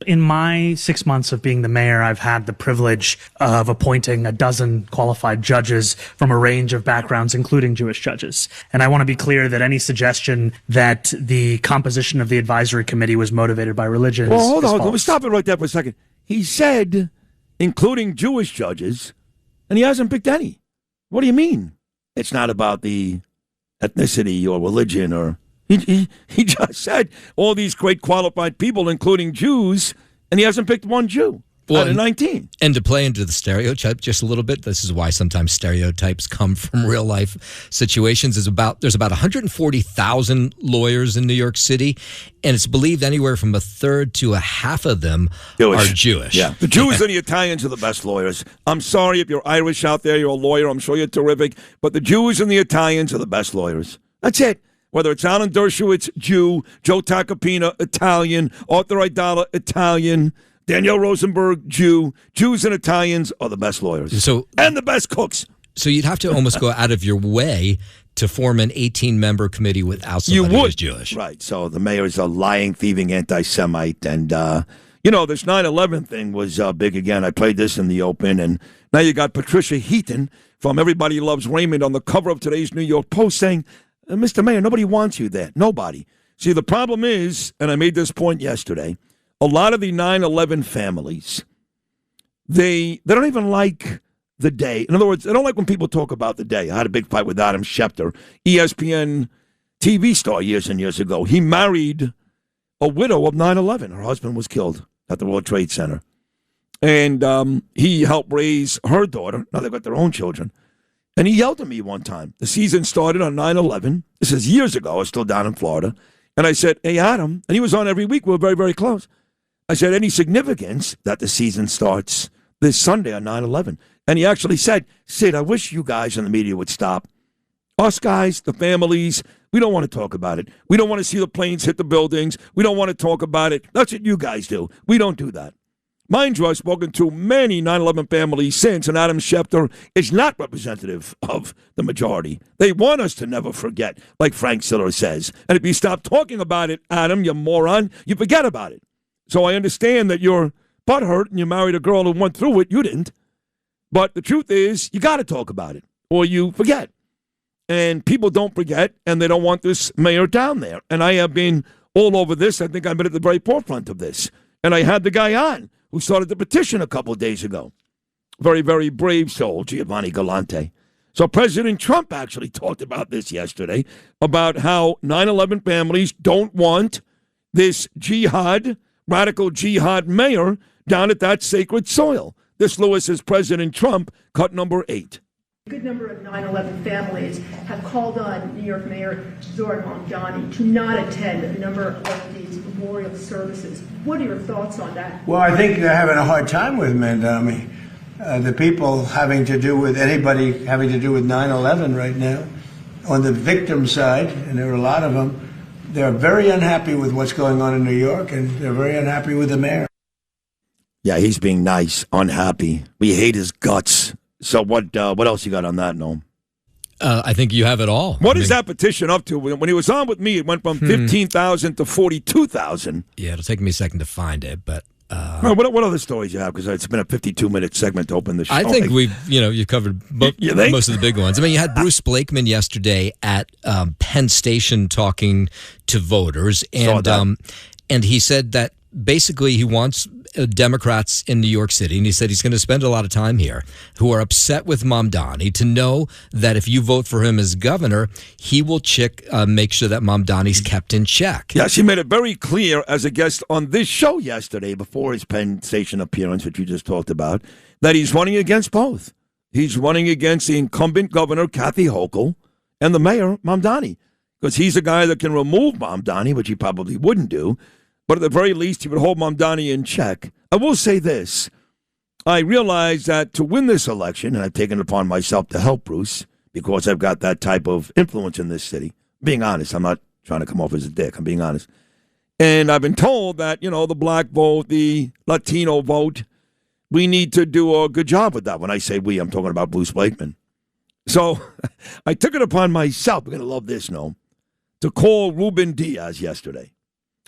In my 6 months of being the mayor, I've had the privilege of appointing a dozen qualified judges from a range of backgrounds, including Jewish judges. And I want to be clear that any suggestion that the composition of the advisory committee was motivated by religion well, is hold on. false. Let me stop it right there for a second. He said, including Jewish judges, and he hasn't picked any. What do you mean? It's not about the ethnicity or religion or... He just said all these great qualified people, including Jews, and he hasn't picked one Jew out of 19. And to play into the stereotype just a little bit, this is why sometimes stereotypes come from real life situations. There's about 140,000 lawyers in New York City, and it's believed anywhere from a third to a half of them are Jewish. Yeah, the Jews and the Italians are the best lawyers. I'm sorry if you're Irish out there, you're a lawyer, I'm sure you're terrific, but the Jews and the Italians are the best lawyers. That's it. Whether it's Alan Dershowitz, Jew, Joe Tacopina, Italian, Arthur Aidala, Italian, Danielle Rosenberg, Jew. Jews and Italians are the best lawyers. And the best cooks. So you'd have to almost go out of your way to form an 18-member committee without somebody who's Jewish. Right. So the mayor's a lying, thieving anti-Semite. And, this 9/11 thing was big again. I played this in the open. And now you got Patricia Heaton from Everybody Loves Raymond on the cover of today's New York Post saying, Mr. Mayor, nobody wants you there. Nobody. See, the problem is, and I made this point yesterday, a lot of the 9/11 families, they don't even like the day. In other words, they don't like when people talk about the day. I had a big fight with Adam Schefter, ESPN TV star years and years ago. He married a widow of 9/11. Her husband was killed at the World Trade Center. And he helped raise her daughter. Now they've got their own children. And he yelled at me one time. The season started on 9/11. This is years ago. I was still down in Florida. And I said, hey, Adam, and he was on every week. We were very, very close. I said, any significance that the season starts this Sunday on 9/11? And he actually said, Sid, I wish you guys in the media would stop. Us guys, the families, we don't want to talk about it. We don't want to see the planes hit the buildings. We don't want to talk about it. That's what you guys do. We don't do that. Mind you, I've spoken to many 9/11 families since, and Adam Schefter is not representative of the majority. They want us to never forget, like Frank Siller says. And if you stop talking about it, Adam, you moron, you forget about it. So I understand that you're butthurt and you married a girl who went through it. You didn't. But the truth is, you got to talk about it, or you forget. And people don't forget, and they don't want this mayor down there. And I have been all over this. I think I've been at the very forefront of this. And I had the guy on who started the petition a couple of days ago. Very, very brave soul, Giovanni Galante. So President Trump actually talked about this yesterday, about how 9/11 families don't want this jihad, radical jihad mayor down at that sacred soil. This, Lewis, is President Trump, cut number 8. A good number of 9/11 families have called on New York Mayor Zohran Mamdani to not attend a number of these memorial services. What are your thoughts on that? Well, I think they're having a hard time with Mamdani. The people having to do with anybody having to do with 9/11 right now, on the victim side, and there are a lot of them, they're very unhappy with what's going on in New York, and they're very unhappy with the mayor. Yeah, he's being nice, unhappy. We hate his guts. So what else you got on that, Noam? I think you have it all. What is that petition up to? When he was on with me, it went from 15,000 to 42,000. Yeah, it'll take me a second to find it, but... what other stories you have? Because it's been a 52-minute segment to open the show. I think you've covered most of the big ones. I mean, you had Bruce Blakeman yesterday at Penn Station talking to voters, and he said that basically he wants Democrats in New York City, and he said he's going to spend a lot of time here, who are upset with Mamdani, to know that if you vote for him as governor, he will make sure that Mamdani's kept in check. Yes, he made it very clear as a guest on this show yesterday, before his Penn Station appearance, which you just talked about, that he's running against both. He's running against the incumbent governor, Kathy Hochul, and the mayor, Mamdani, because he's a guy that can remove Mamdani, which he probably wouldn't do. But at the very least, he would hold Mamdani in check. I will say this. I realize that to win this election, and I've taken it upon myself to help Bruce, because I've got that type of influence in this city. Being honest, I'm not trying to come off as a dick. I'm being honest. And I've been told that, the black vote, the Latino vote, we need to do a good job with that. When I say we, I'm talking about Bruce Blakeman. So I took it upon myself, we're going to love this, Noam, to call Ruben Diaz yesterday.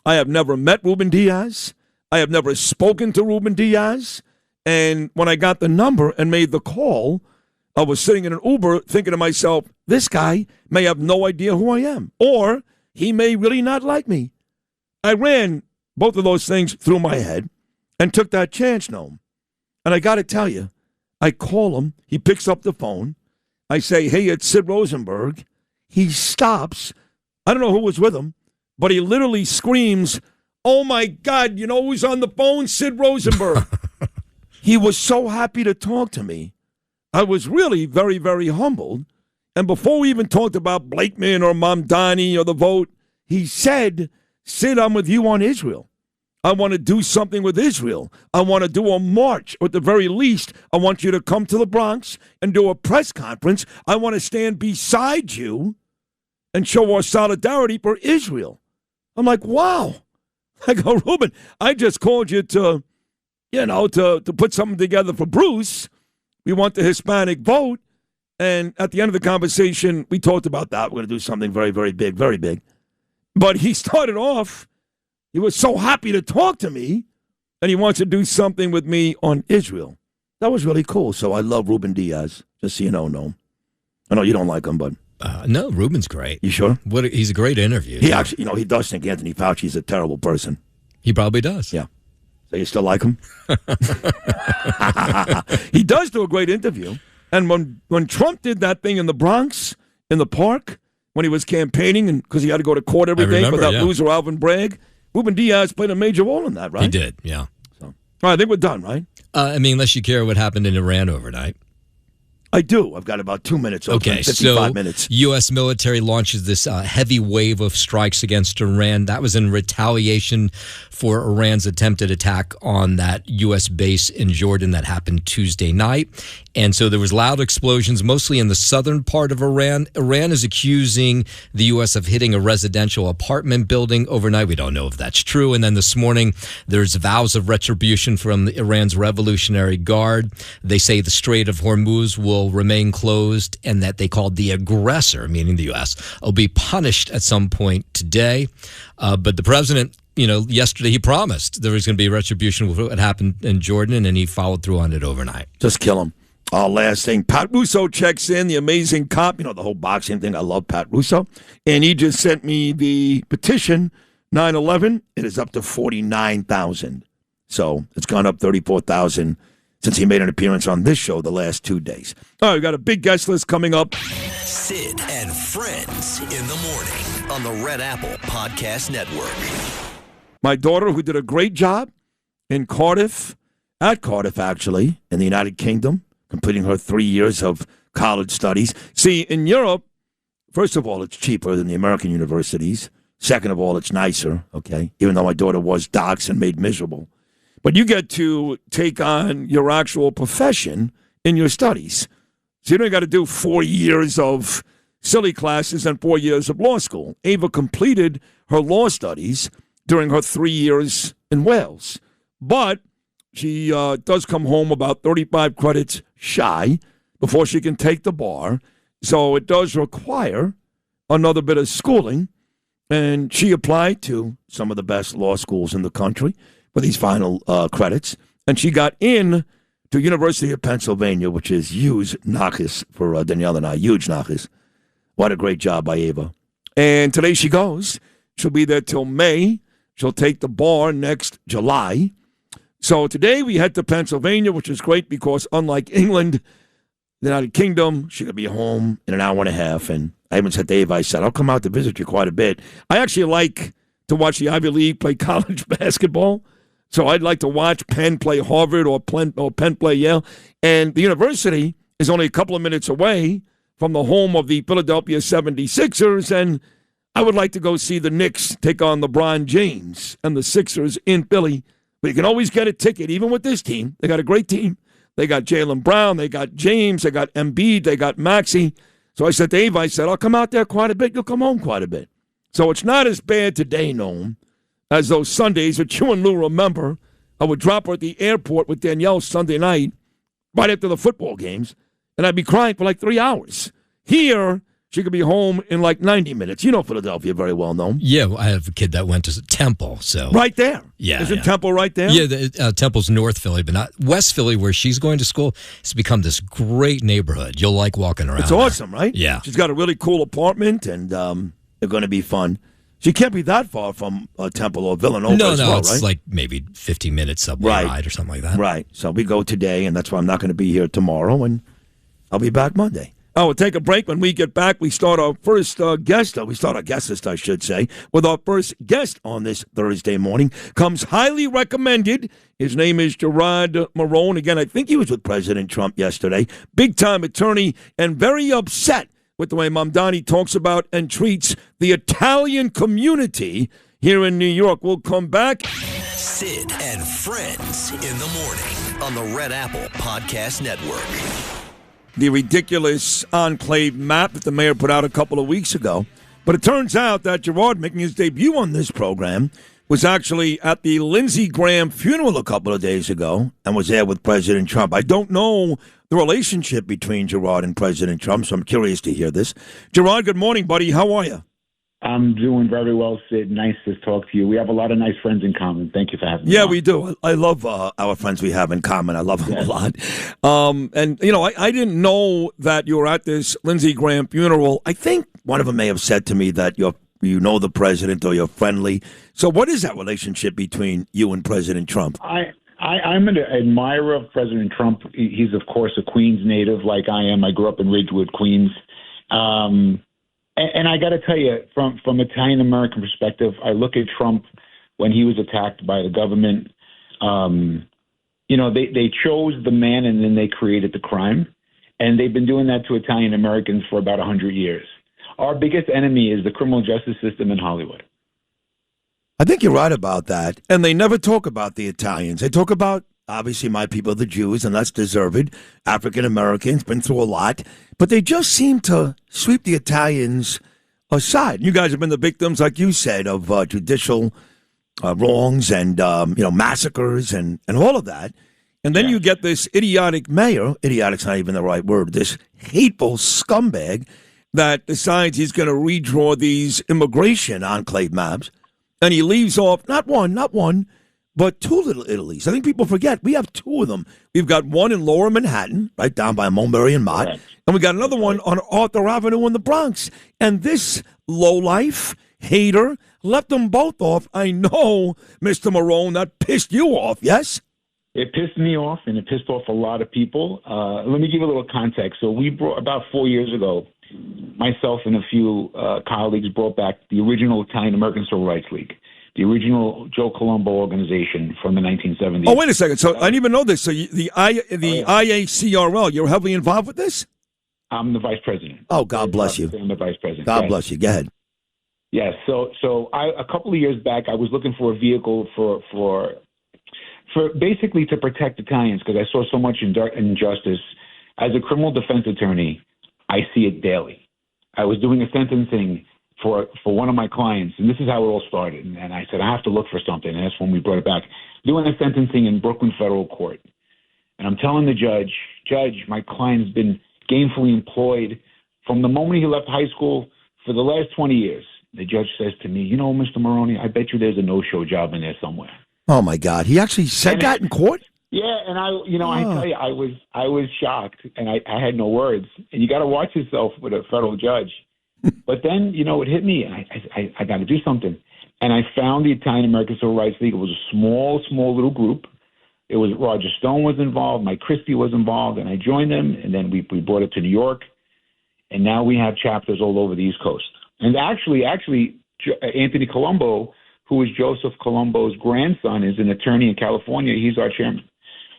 I have never met Ruben Diaz. I have never spoken to Ruben Diaz. And when I got the number and made the call, I was sitting in an Uber thinking to myself, this guy may have no idea who I am, or he may really not like me. I ran both of those things through my head and took that chance, Noam. And I got to tell you, I call him. He picks up the phone. I say, hey, it's Sid Rosenberg. He stops. I don't know who was with him. But he literally screams, oh, my God, who's on the phone? Sid Rosenberg. He was so happy to talk to me. I was really very, very humbled. And before we even talked about Blakeman or Mamdani or the vote, he said, Sid, I'm with you on Israel. I want to do something with Israel. I want to do a march. Or at the very least, I want you to come to the Bronx and do a press conference. I want to stand beside you and show our solidarity for Israel. I'm like, wow. I go, Ruben, I just called you to put something together for Bruce. We want the Hispanic vote. And at the end of the conversation, we talked about that. We're going to do something very, very big, very big. But he started off, he was so happy to talk to me, and he wants to do something with me on Israel. That was really cool. So I love Ruben Diaz, just so you know, Noam. I know you don't like him, but... No, Ruben's great. You sure? He's a great interview. He actually, he does think Anthony Fauci is a terrible person. He probably does. Yeah. So you still like him? He does do a great interview. And when Trump did that thing in the Bronx, in the park, when he was campaigning, and because he had to go to court every day for that loser Alvin Bragg, Ruben Diaz played a major role in that, right? He did, yeah. So, all right, I think we're done, right? Unless you care what happened in Iran overnight. I do. I've got about 2 minutes. Okay, 55 minutes. U.S. military launches this heavy wave of strikes against Iran. That was in retaliation for Iran's attempted attack on that U.S. base in Jordan that happened Tuesday night. And so there was loud explosions, mostly in the southern part of Iran. Iran is accusing the U.S. of hitting a residential apartment building overnight. We don't know if that's true. And then this morning, there's vows of retribution from Iran's Revolutionary Guard. They say the Strait of Hormuz will remain closed and that they called the aggressor, meaning the U.S., will be punished at some point today. But the president, yesterday he promised there was going to be retribution for what happened in Jordan, and he followed through on it overnight. Just kill him. Last thing, Pat Russo checks in, the amazing cop, the whole boxing thing. I love Pat Russo. And he just sent me the petition, 9/11. It is up to 49,000. So it's gone up 34,000 since he made an appearance on this show the last 2 days. All right, we've got a big guest list coming up. Sid and Friends in the morning on the Red Apple Podcast Network. My daughter, who did a great job in Cardiff, actually, in the United Kingdom, completing her 3 years of college studies. See, in Europe, first of all, it's cheaper than the American universities. Second of all, it's nicer, okay, even though my daughter was doxxed and made miserable. But you get to take on your actual profession in your studies. So you don't got to do 4 years of silly classes and 4 years of law school. Ava completed her law studies during her 3 years in Wales. But she does come home about 35 credits shy before she can take the bar. So it does require another bit of schooling. And she applied to some of the best law schools in the country for these final credits. And she got in to University of Pennsylvania, which is huge nachas for Danielle and I. Huge nachas. What a great job by Ava. And today she goes. She'll be there till May. She'll take the bar next July. So today we head to Pennsylvania, which is great because unlike England, the United Kingdom, she could be home in an hour and a half. And I even said to Ava, I said, I'll come out to visit you quite a bit. I actually like to watch the Ivy League play college basketball. So I'd like to watch Penn play Harvard or Penn play Yale. And the university is only a couple of minutes away from the home of the Philadelphia 76ers. And I would like to go see the Knicks take on LeBron James and the Sixers in Philly. But you can always get a ticket, even with this team. They got a great team. They got Jaylen Brown. They got James. They got Embiid. They got Maxey. So I said to Ava, I said, I'll come out there quite a bit. You'll come home quite a bit. So it's not as bad today, Noam, as those Sundays that you and Lou remember. I would drop her at the airport with Danielle Sunday night, right after the football games, and I'd be crying for like 3 hours. Here, she could be home in like 90 minutes. You know Philadelphia very well, Noam. Yeah, I have a kid that went to Temple, so right there. Yeah, isn't Temple right there? Yeah, Temple's North Philly, but not West Philly, where she's going to school. It's become this great neighborhood. You'll like walking around. It's awesome, right? Yeah, she's got a really cool apartment, and they're going to be fun. She can't be that far from Temple or Villanova. No, as well, it's right? like maybe 15 minutes subway ride or something like that. Right. So we go today, and that's why I'm not going to be here tomorrow, and I'll be back Monday. Oh, we'll take a break. When we get back, we start our first guest. We start our guest list, I should say, with our first guest on this Thursday morning. Comes highly recommended. His name is Gerard Marone. Again, I think he was with President Trump yesterday. Big-time attorney and very upset with the way Mamdani talks about and treats the Italian community here in New York. We'll come back. Sid and Friends in the morning on the Red Apple Podcast Network. The ridiculous enclave map that the mayor put out a couple of weeks ago. But it turns out that Gerard, making his debut on this program, was actually at the Lindsey Graham funeral a couple of days ago and was there with President Trump. I don't know the relationship between Gerard and President Trump, so I'm curious to hear this. Gerard, good morning, buddy. How are you? I'm doing very well, Sid. Nice to talk to you. We have a lot of nice friends in common. Thank you for having me. Yeah, we do. I love our friends we have in common. I love them a lot. And, you know, I didn't know that you were at this Lindsey Graham funeral. I think one of them may have said to me that you know the president or you're friendly. So what is that relationship between you and President Trump? I'm an admirer of President Trump. He's, of course, a Queens native like I am. I grew up in Ridgewood, Queens. And I got to tell you, from Italian-American perspective, I look at Trump when he was attacked by the government. You know, they chose the man and then they created the crime. And they've been doing that to Italian-Americans for about 100 years. Our biggest enemy is the criminal justice system in Hollywood. I think you're right about that. And they never talk about the Italians. They talk about, obviously, my people, the Jews, and that's deserved. African-Americans, been through a lot. But they just seem to sweep the Italians aside. You guys have been the victims, like you said, of judicial wrongs and, massacres and all of that. And then you get this idiotic mayor, idiotic's not even the right word, this hateful scumbag that decides he's going to redraw these immigration enclave maps. And he leaves off not one, but two little Italies. I think people forget we have two of them. We've got one in Lower Manhattan, right down by Mulberry and Mott, and we got another one on Arthur Avenue in the Bronx. And this lowlife hater left them both off. I know, Mr. Marone, that pissed you off, yes? It pissed me off, and it pissed off a lot of people. Let me give you a little context. So we brought, about 4 years ago, myself and a few colleagues brought back the original Italian-American Civil Rights League, the original Joe Colombo organization from the 1970s. Oh, wait a second. So I didn't even know this. So the IACRL, you're heavily involved with this? I'm the vice president. Oh, God bless you. I'm the vice president. God bless you. Go ahead. Yes. So a couple of years back, I was looking for a vehicle for basically to protect Italians because I saw so much injustice. As a criminal defense attorney, I see it daily. I was doing a sentencing for one of my clients, and this is how it all started. And I said, I have to look for something. And that's when we brought it back. Doing a sentencing in Brooklyn Federal Court. And I'm telling the judge, my client's been gainfully employed from the moment he left high school for the last 20 years. The judge says to me, Mr. Maroney, I bet you there's a no-show job in there somewhere. Oh, my God. He actually said that in court? Yeah, and I tell you, I was shocked, and I had no words. And you got to watch yourself with a federal judge. But then, it hit me, and I got to do something. And I found the Italian American Civil Rights League. It was a small little group. It was Roger Stone was involved, Mike Christie was involved, and I joined them. And then we brought it to New York, and now we have chapters all over the East Coast. And actually, Anthony Colombo, who is Joseph Colombo's grandson, is an attorney in California. He's our chairman.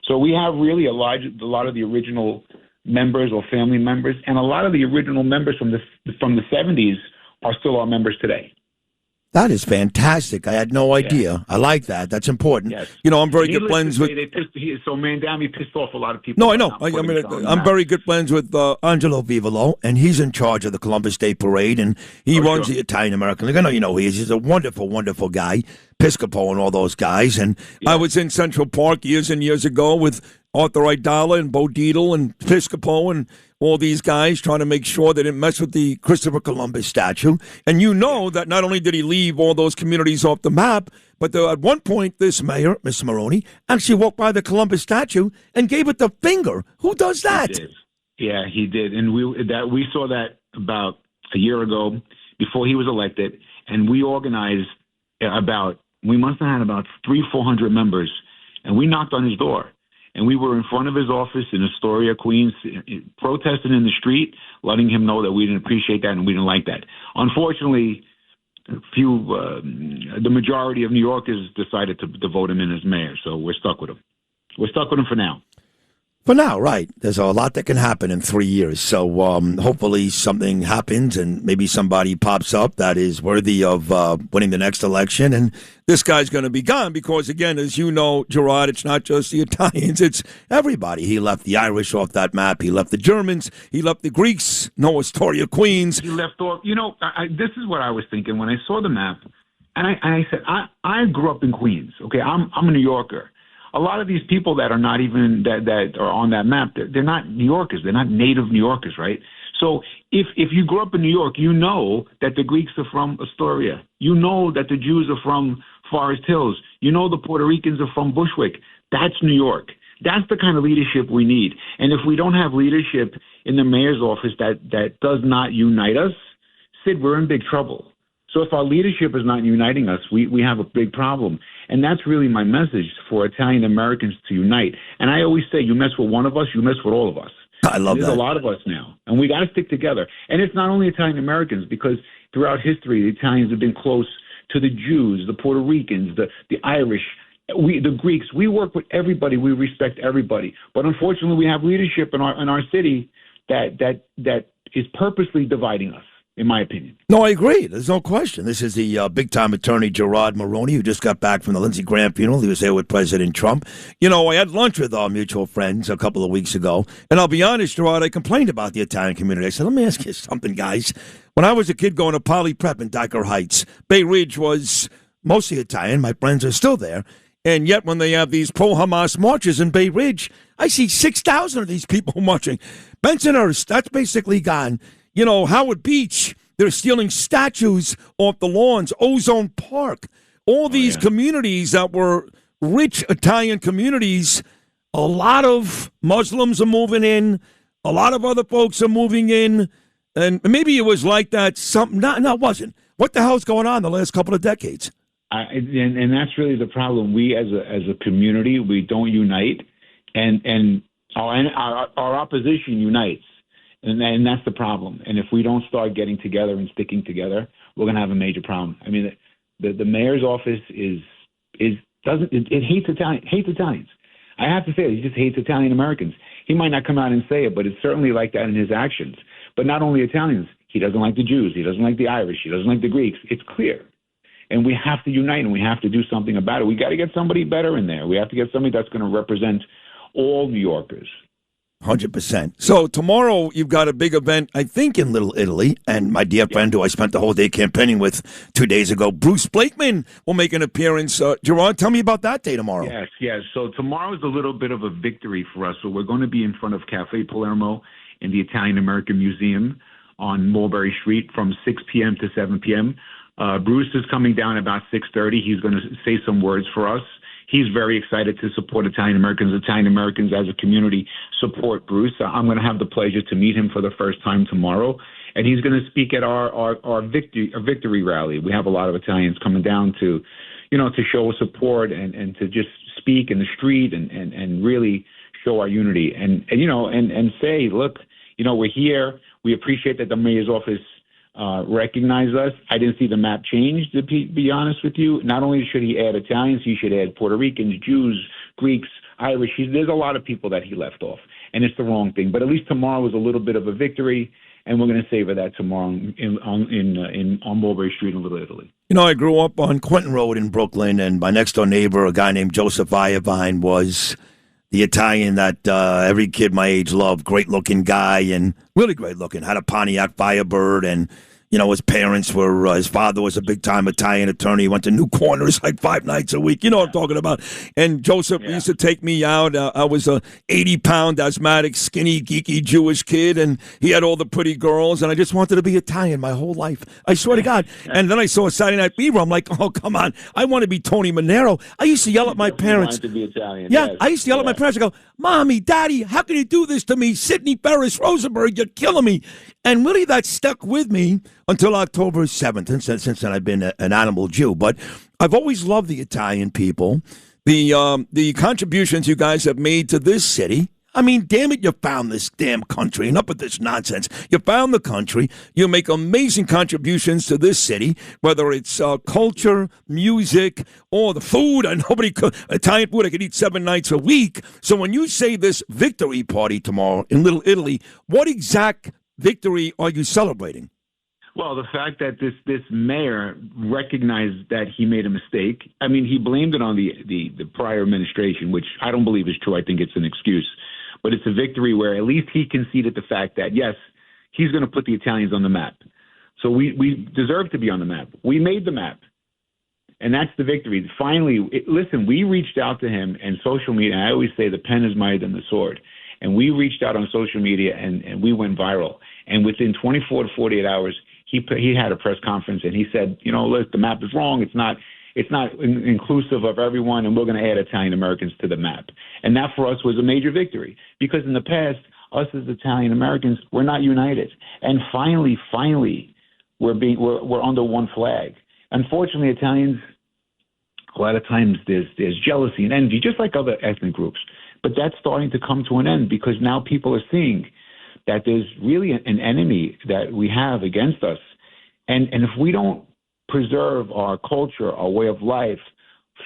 So we have really a lot of the original members or family members, and a lot of the original members from the 70s are still our members today. That is fantastic. I had no idea. Yeah. I like that. That's important. Yes. I'm very good friends with. So Mandami pissed off a lot of people. No, I know. I'm very good friends with Angelo Vivolo, and he's in charge of the Columbus Day Parade, and he runs the Italian American League. I know you know he is. He's a wonderful, wonderful guy. Piscopo and all those guys. And I was in Central Park years and years ago with Arthur Aidala and Bo Dietl and Piscopo and all these guys trying to make sure they didn't mess with the Christopher Columbus statue. And that not only did he leave all those communities off the map, but at one point this mayor, Mr. Maroney, actually walked by the Columbus statue and gave it the finger. Who does that? He did. Yeah, he did. And we saw that about a year ago before he was elected, and we organized we must have had about 300-400 members, and we knocked on his door. And we were in front of his office in Astoria, Queens, protesting in the street, letting him know that we didn't appreciate that and we didn't like that. Unfortunately, the majority of New Yorkers decided to vote him in as mayor, so we're stuck with him. We're stuck with him for now. For now, right. There's a lot that can happen in 3 years. So hopefully something happens and maybe somebody pops up that is worthy of winning the next election. And this guy's going to be gone because, again, as you know, Gerard, it's not just the Italians. It's everybody. He left the Irish off that map. He left the Germans. He left the Greeks. No Astoria, Queens. He left off. This is what I was thinking when I saw the map. And I said, I grew up in Queens. Okay, I'm a New Yorker. A lot of these people that are not even that are on that map, they're not New Yorkers. They're not native New Yorkers, right? So if you grew up in New York, you know that the Greeks are from Astoria. You know that the Jews are from Forest Hills. You know the Puerto Ricans are from Bushwick. That's New York. That's the kind of leadership we need. And if we don't have leadership in the mayor's office that does not unite us, Sid, we're in big trouble. So if our leadership is not uniting us, we have a big problem. And that's really my message for Italian Americans to unite. And I always say, you mess with one of us, you mess with all of us. I love that. There's a lot of us now, and we got to stick together. And it's not only Italian Americans, because throughout history, the Italians have been close to the Jews, the Puerto Ricans, the Irish, the Greeks. We work with everybody. We respect everybody. But unfortunately, we have leadership in our city that is purposely dividing us, in my opinion. No, I agree. There's no question. This is the big-time attorney, Gerard Maroney, who just got back from the Lindsey Graham funeral. He was there with President Trump. I had lunch with our mutual friends a couple of weeks ago, and I'll be honest, Gerard, I complained about the Italian community. I said, let me ask you something, guys. When I was a kid going to Poly Prep in Dyker Heights, Bay Ridge was mostly Italian. My friends are still there. And yet when they have these pro-Hamas marches in Bay Ridge, I see 6,000 of these people marching. Bensonhurst, that's basically gone. Howard Beach, they're stealing statues off the lawns. Ozone Park, all these communities that were rich Italian communities, a lot of Muslims are moving in. A lot of other folks are moving in. And maybe it was like that. No, it wasn't. What the hell's going on the last couple of decades? And that's really the problem. We as a community, we don't unite, and our opposition unites. And that's the problem. And if we don't start getting together and sticking together, we're going to have a major problem. I mean, the mayor's office it hates Italians. I have to say it. He just hates Italian Americans. He might not come out and say it, but it's certainly like that in his actions. But not only Italians. He doesn't like the Jews. He doesn't like the Irish. He doesn't like the Greeks. It's clear. And we have to unite, and we have to do something about it. We got to get somebody better in there. We have to get somebody that's going to represent all New Yorkers. 100%. So tomorrow you've got a big event, I think, in Little Italy. And my dear friend who I spent the whole day campaigning with 2 days ago, Bruce Blakeman, will make an appearance. Gerard, tell me about that day tomorrow. Yes. So tomorrow is a little bit of a victory for us. So we're going to be in front of Cafe Palermo in the Italian-American Museum on Mulberry Street from 6 p.m. to 7 p.m. Bruce is coming down about 6:30. He's going to say some words for us. He's very excited to support Italian Americans. Italian Americans as a community support Bruce. I'm going to have the pleasure to meet him for the first time tomorrow, and he's going to speak at our victory rally. We have a lot of Italians coming down to show support and to just speak in the street and really show our unity and say, look, we're here. We appreciate that the mayor's office recognize us. I didn't see the map change, to be honest with you. Not only should he add Italians, he should add Puerto Ricans, Jews, Greeks, Irish. There's a lot of people that he left off, and it's the wrong thing. But at least tomorrow was a little bit of a victory, and we're going to savor that tomorrow on Mulberry Street in Little Italy. I grew up on Quentin Road in Brooklyn, and my next-door neighbor, a guy named Joseph Iovine, was the Italian that every kid my age loved. Great-looking guy and really great-looking. Had a Pontiac Firebird, and his parents were, his father was a big-time Italian attorney. He went to New Corners like 5 nights a week. You know what I'm talking about. And Joseph used to take me out. I was a 80-pound, asthmatic, skinny, geeky Jewish kid, and he had all the pretty girls, and I just wanted to be Italian my whole life. I swear to God. And then I saw Saturday Night Fever. I'm like, oh, come on. I want to be Tony Manero. I used to yell at my parents. To be Italian. Yeah, yes. I used to yell at my parents. I go, Mommy, Daddy, how can you do this to me? Sidney Ferris Rosenberg, you're killing me. And really that stuck with me until October 7th. And since then I've been an animal Jew. But I've always loved the Italian people, the contributions you guys have made to this city. I mean, damn it, you found this damn country. Enough with this nonsense. You found the country. You make amazing contributions to this city, whether it's culture, music, or the food. Italian food I could eat 7 nights a week. So when you say this victory party tomorrow in Little Italy, what exact victory are you celebrating? Well, the fact that this mayor recognized that he made a mistake. I mean, he blamed it on the prior administration, which I don't believe is true. I think it's an excuse. But it's a victory where at least he conceded the fact that, yes, he's going to put the Italians on the map. So we deserve to be on the map. We made the map. And that's the victory. Finally, listen, we reached out to him and social media. And I always say the pen is mightier than the sword. And we reached out on social media and we went viral. And within 24 to 48 hours, he had a press conference and he said, look, the map is wrong. It's not inclusive of everyone, and we're going to add Italian Americans to the map. And that for us was a major victory because in the past, us as Italian Americans, we're not united. And finally, we're under one flag. Unfortunately, Italians, a lot of times there's jealousy and envy, just like other ethnic groups. But that's starting to come to an end because now people are seeing that there's really an enemy that we have against us. And if we don't preserve our culture, our way of life,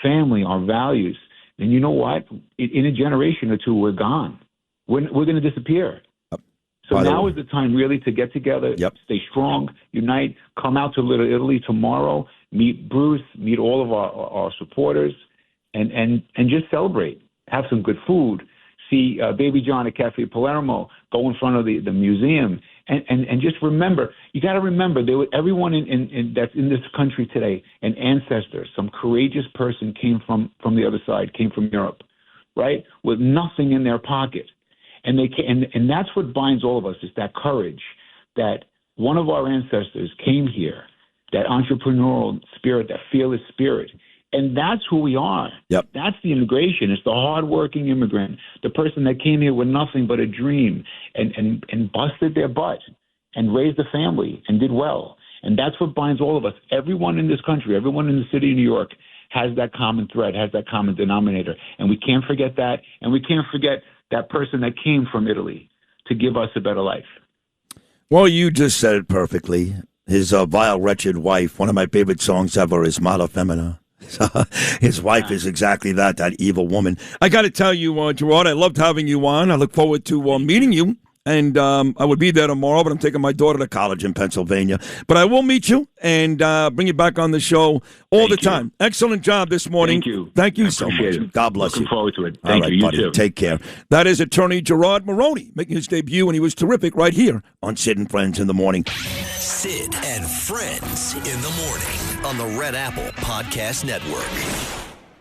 family, our values, then you know what? In a generation or two, we're gone. We're going to disappear. So now is the time really to get together, stay strong, unite, come out to Little Italy tomorrow, meet Bruce, meet all of our supporters, and just celebrate. Have some good food. See Baby John at Cafe Palermo, go in front of the museum, and just remember, you got to remember, everyone that's in this country today, an ancestor, some courageous person came from the other side, came from Europe, right, with nothing in their pocket. And and that's what binds all of us, is that courage, that one of our ancestors came here, that entrepreneurial spirit, that fearless spirit. And that's who we are. Yep. That's the immigration. It's the hardworking immigrant, the person that came here with nothing but a dream and busted their butt and raised a family and did well. And that's what binds all of us. Everyone in this country, everyone in the city of New York has that common thread, has that common denominator. And we can't forget that. And we can't forget that person that came from Italy to give us a better life. Well, you just said it perfectly. His vile, wretched wife, one of my favorite songs ever is Mala Femina. His wife is exactly that evil woman. I got to tell you, Gerard, I loved having you on. I look forward to meeting you. And I would be there tomorrow, but I'm taking my daughter to college in Pennsylvania. But I will meet you and bring you back on the show all the time. Excellent job this morning. Thank you. Thank you so much. It. God bless you. Looking forward to it. All Thank right, you. You buddy. too. Take care. That is attorney Gerard Maroney making his debut, and he was terrific right here on Sid and Friends in the Morning. Sid and Friends in the Morning on the Red Apple Podcast Network.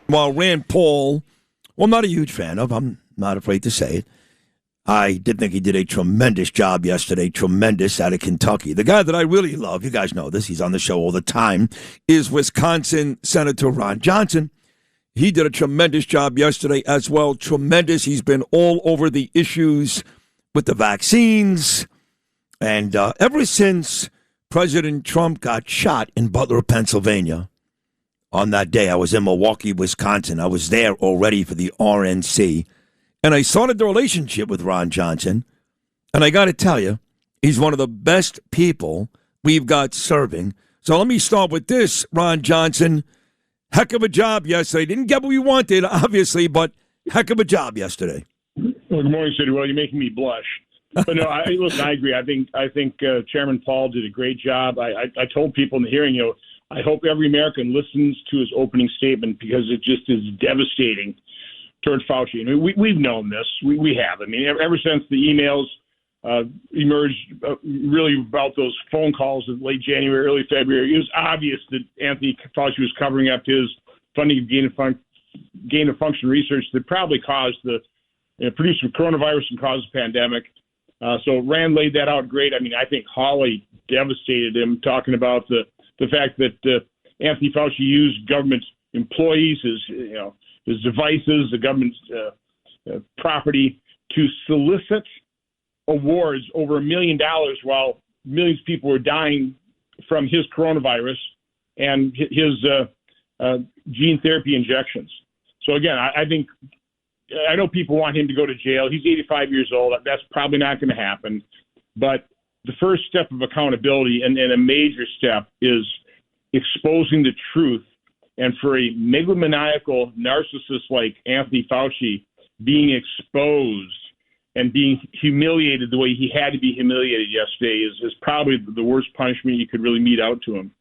While Rand Paul, well, I'm not a huge fan of, I'm not afraid to say it, I did think he did a tremendous job yesterday, tremendous, out of Kentucky. The guy that I really love, you guys know this, he's on the show all the time, is Wisconsin Senator Ron Johnson. He did a tremendous job yesterday as well, tremendous. He's been all over the issues with the vaccines. And ever since President Trump got shot in Butler, Pennsylvania, on that day, I was in Milwaukee, Wisconsin. I was there already for the RNC. And I started the relationship with Ron Johnson, and I got to tell you, he's one of the best people we've got serving. So let me start with this, Ron Johnson. Heck of a job yesterday. Didn't get what we wanted, obviously, but heck of a job yesterday. Well, good morning, City. Well, you're making me blush. But no, listen, I agree. I think Chairman Paul did a great job. I told people in the hearing, I hope every American listens to his opening statement because it just is devastating towards Fauci. I mean, we've known this. We have. I mean, ever since the emails emerged really about those phone calls in late January, early February, it was obvious that Anthony Fauci was covering up his funding of gain of function research that probably caused produced the coronavirus and caused the pandemic. So Rand laid that out great. I mean, I think Hawley devastated him, talking about the fact that Anthony Fauci used government employees, his devices, the government's property, to solicit awards over $1 million while millions of people were dying from his coronavirus and his gene therapy injections. So again, I know people want him to go to jail. He's 85 years old. That's probably not going to happen. But the first step of accountability and a major step is exposing the truth. And for a megalomaniacal narcissist like Anthony Fauci being exposed and being humiliated the way he had to be humiliated yesterday is probably the worst punishment you could really mete out to him.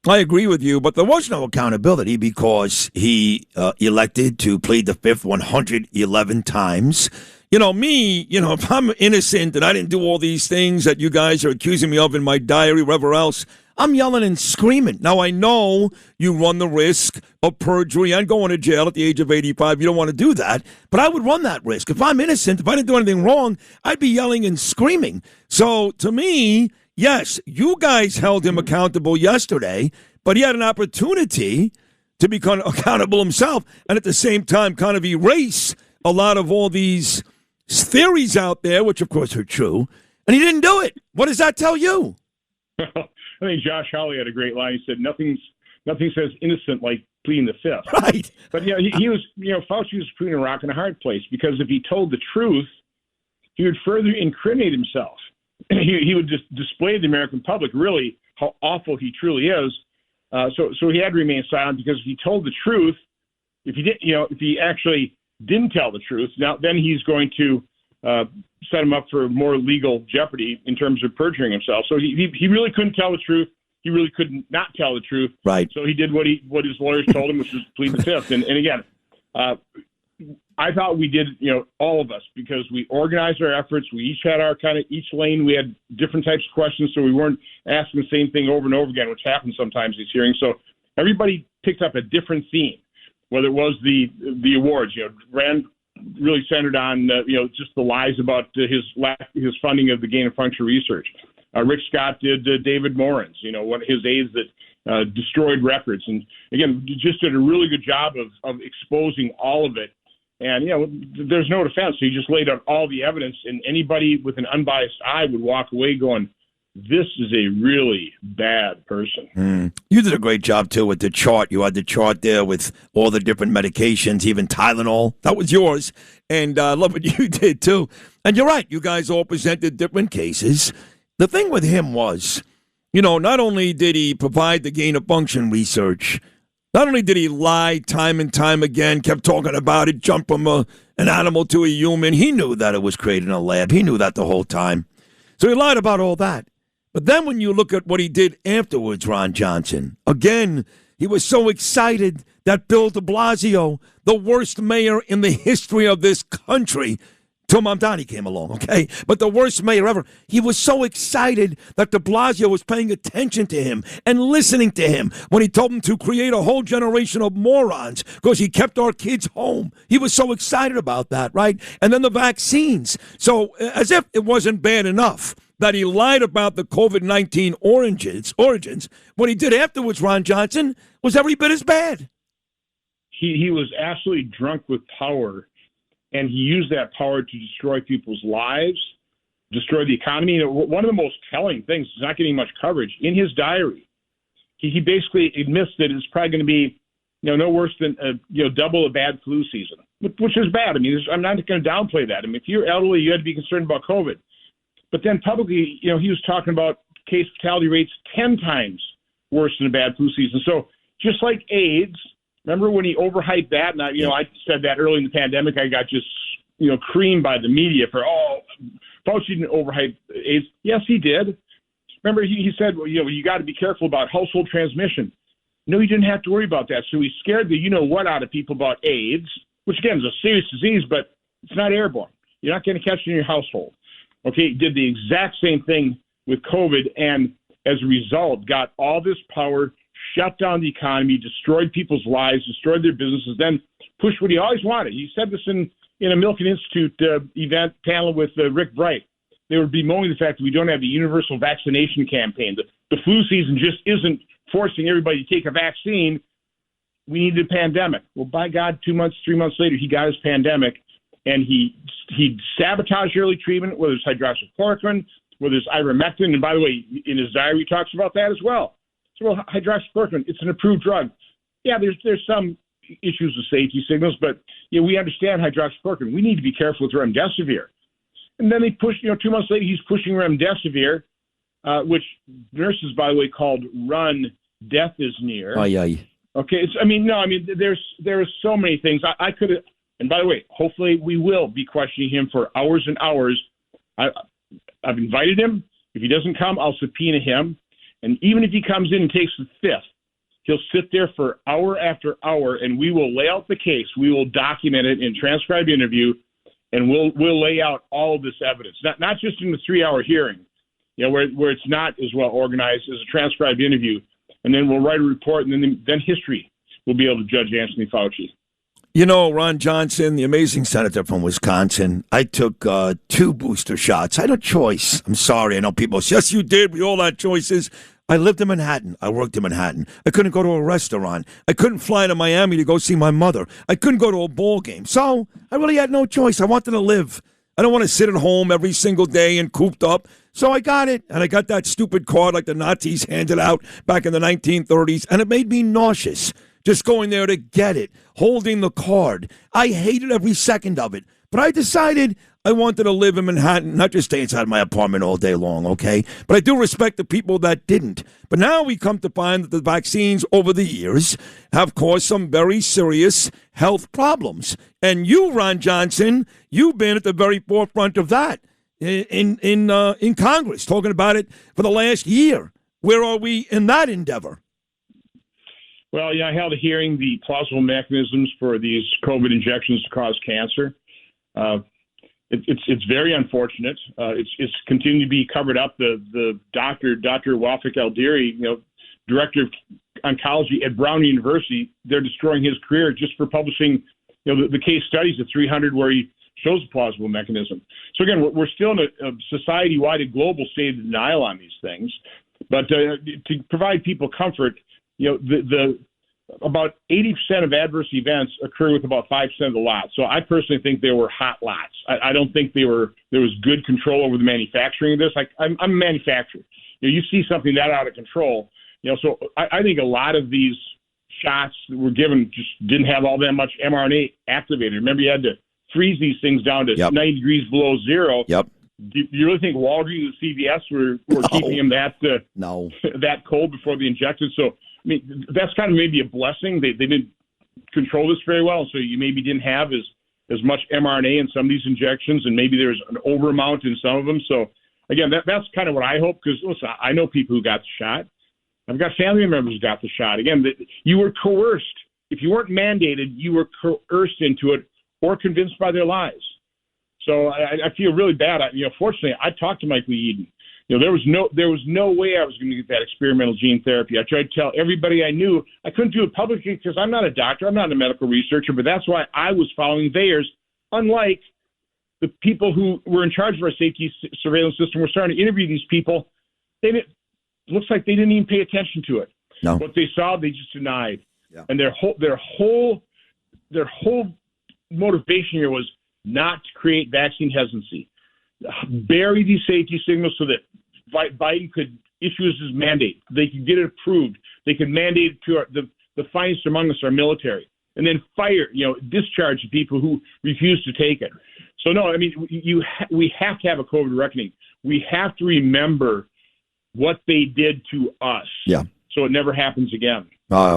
I agree with you, but there was no accountability because he elected to plead the fifth 111 times. If I'm innocent and I didn't do all these things that you guys are accusing me of in my diary, wherever else, I'm yelling and screaming. Now, I know you run the risk of perjury and going to jail at the age of 85. You don't want to do that, but I would run that risk. If I'm innocent, if I didn't do anything wrong, I'd be yelling and screaming. So to me, yes, you guys held him accountable yesterday, but he had an opportunity to become accountable himself and at the same time kind of erase a lot of all these theories out there, which of course are true, and he didn't do it. What does that tell you? I think Josh Hawley had a great line. He said, nothing says innocent like pleading the fifth. Right. But, he was, Fauci was between a rock and a hard place because if he told the truth, he would further incriminate himself. He would just display to the American public really how awful he truly is. So he had to remain silent because if he told the truth, if he actually didn't tell the truth, then he's going to set him up for more legal jeopardy in terms of perjuring himself. So he really couldn't tell the truth. He really could not tell the truth. Right. So he did what his lawyers told him, which was plead the fifth. And again, I thought we did, all of us, because we organized our efforts. We each had our each lane. We had different types of questions, so we weren't asking the same thing over and over again, which happens sometimes in these hearings. So everybody picked up a different theme, whether it was the awards. Rand really centered on just the lies about his funding of the gain of function research. Rick Scott did David Morin's, one of his aides that destroyed records, and again just did a really good job of exposing all of it. And there's no defense. So he just laid out all the evidence, and anybody with an unbiased eye would walk away going, this is a really bad person. You did a great job, too, with the chart. You had the chart there with all the different medications, even Tylenol. That was yours. And I love what you did, too. And you're right. You guys all presented different cases. The thing with him was, not only did he provide the gain of function research, Not only did he lie time and time again, kept talking about it, jump from an animal to a human. He knew that it was created in a lab. He knew that the whole time. So he lied about all that. But then when you look at what he did afterwards, Ron Johnson, again, he was so excited that Bill de Blasio, the worst mayor in the history of this country, till Mamdani came along, okay? But the worst mayor ever. He was so excited that de Blasio was paying attention to him and listening to him when he told him to create a whole generation of morons because he kept our kids home. He was so excited about that, right? And then the vaccines. So as if it wasn't bad enough that he lied about the COVID-19 origins, what he did afterwards, Ron Johnson, was every bit as bad. He was absolutely drunk with power. And he used that power to destroy people's lives, destroy the economy. You know, one of the most telling things is not getting much coverage. In his diary, he basically admits that it's probably going to be, no worse than double a bad flu season, which is bad. I mean, I'm not going to downplay that. I mean, if you're elderly, you had to be concerned about COVID. But then publicly, he was talking about case fatality rates 10 times worse than a bad flu season. So just like AIDS. Remember when he overhyped that? And I said that early in the pandemic. I got just, creamed by the media for, Fauci didn't overhype AIDS. Yes, he did. Remember, he said, you got to be careful about household transmission. No, he didn't have to worry about that. So he scared the you-know-what out of people about AIDS, which, again, is a serious disease, but it's not airborne. You're not going to catch it in your household. Okay, he did the exact same thing with COVID, and as a result, got all this power, shut down the economy, destroyed people's lives, destroyed their businesses, then pushed what he always wanted. He said this in a Milken Institute event panel with Rick Bright. They were bemoaning the fact that we don't have a universal vaccination campaign. The flu season just isn't forcing everybody to take a vaccine. We need a pandemic. Well, by God, 2 months, 3 months later, he got his pandemic, and he sabotaged early treatment, whether it's hydroxychloroquine, whether it's ivermectin. And by the way, in his diary, he talks about that as well. So, well, hydroxychloroquine, it's an approved drug. Yeah, there's some issues with safety signals, but we understand hydroxychloroquine. We need to be careful with remdesivir. And then they push, 2 months later, he's pushing remdesivir, which nurses, by the way, called run, death is near. Aye, aye. Okay, there's so many things. I could have, and by the way, hopefully we will be questioning him for hours and hours. I've invited him. If he doesn't come, I'll subpoena him. And even if he comes in and takes the fifth, he'll sit there for hour after hour, and we will lay out the case. We will document it in transcribed interview, and we'll lay out all of this evidence. Not just in the 3-hour hearing, where it's not as well organized as a transcribed interview, and then we'll write a report, and then history will be able to judge Anthony Fauci. Ron Johnson, the amazing senator from Wisconsin, I took 2 booster shots. I had no choice. I'm sorry. I know people say, yes, you did. We all had choices. I lived in Manhattan. I worked in Manhattan. I couldn't go to a restaurant. I couldn't fly to Miami to go see my mother. I couldn't go to a ball game. So I really had no choice. I wanted to live. I don't want to sit at home every single day and cooped up. So I got it. And I got that stupid card like the Nazis handed out back in the 1930s. And it made me nauseous. Just going there to get it, holding the card. I hated every second of it. But I decided I wanted to live in Manhattan, not just stay inside my apartment all day long, okay? But I do respect the people that didn't. But now we come to find that the vaccines over the years have caused some very serious health problems. And you, Ron Johnson, you've been at the very forefront of that in Congress, talking about it for the last year. Where are we in that endeavor? Well, I held a hearing, the plausible mechanisms for these COVID injections to cause cancer. It's very unfortunate. It's continuing to be covered up. The Dr. Wafik Eldiri, director of oncology at Brown University, they're destroying his career just for publishing, the case studies of 300 where he shows a plausible mechanism. So again, we're still in a society-wide and global state of denial on these things. But to provide people comfort, about 80% of adverse events occur with about 5% of the lots. So I personally think they were hot lots. I don't think there was good control over the manufacturing of this. I'm a manufacturer. You see something that out of control. So I think a lot of these shots that were given just didn't have all that much mRNA activated. Remember, you had to freeze these things down to 90 degrees below zero. Yep. Do you really think Walgreens and CVS were keeping them that cold before they injected? So I mean, that's kind of maybe a blessing. They didn't control this very well, so you maybe didn't have as much mRNA in some of these injections, and maybe there's an over amount in some of them. So, again, that's kind of what I hope, because, listen, I know people who got the shot. I've got family members who got the shot. Again, you were coerced. If you weren't mandated, you were coerced into it or convinced by their lies. So I feel really bad. Fortunately, I talked to Michael Eden. There was no way I was going to get that experimental gene therapy. I tried to tell everybody I knew. I couldn't do it publicly because I'm not a doctor. I'm not a medical researcher, but that's why I was following theirs, unlike the people who were in charge of our safety surveillance system. We're starting to interview these people. It looks like they didn't even pay attention to it. No. What they saw, they just denied. Yeah. And their whole motivation here was not to create vaccine hesitancy. Bury these safety signals so that Biden could issue his mandate. They could get it approved. They could mandate it to the finest among us, our military, and then discharge the people who refuse to take it. So, no, I mean, we have to have a COVID reckoning. We have to remember what they did to us. Yeah. So it never happens again.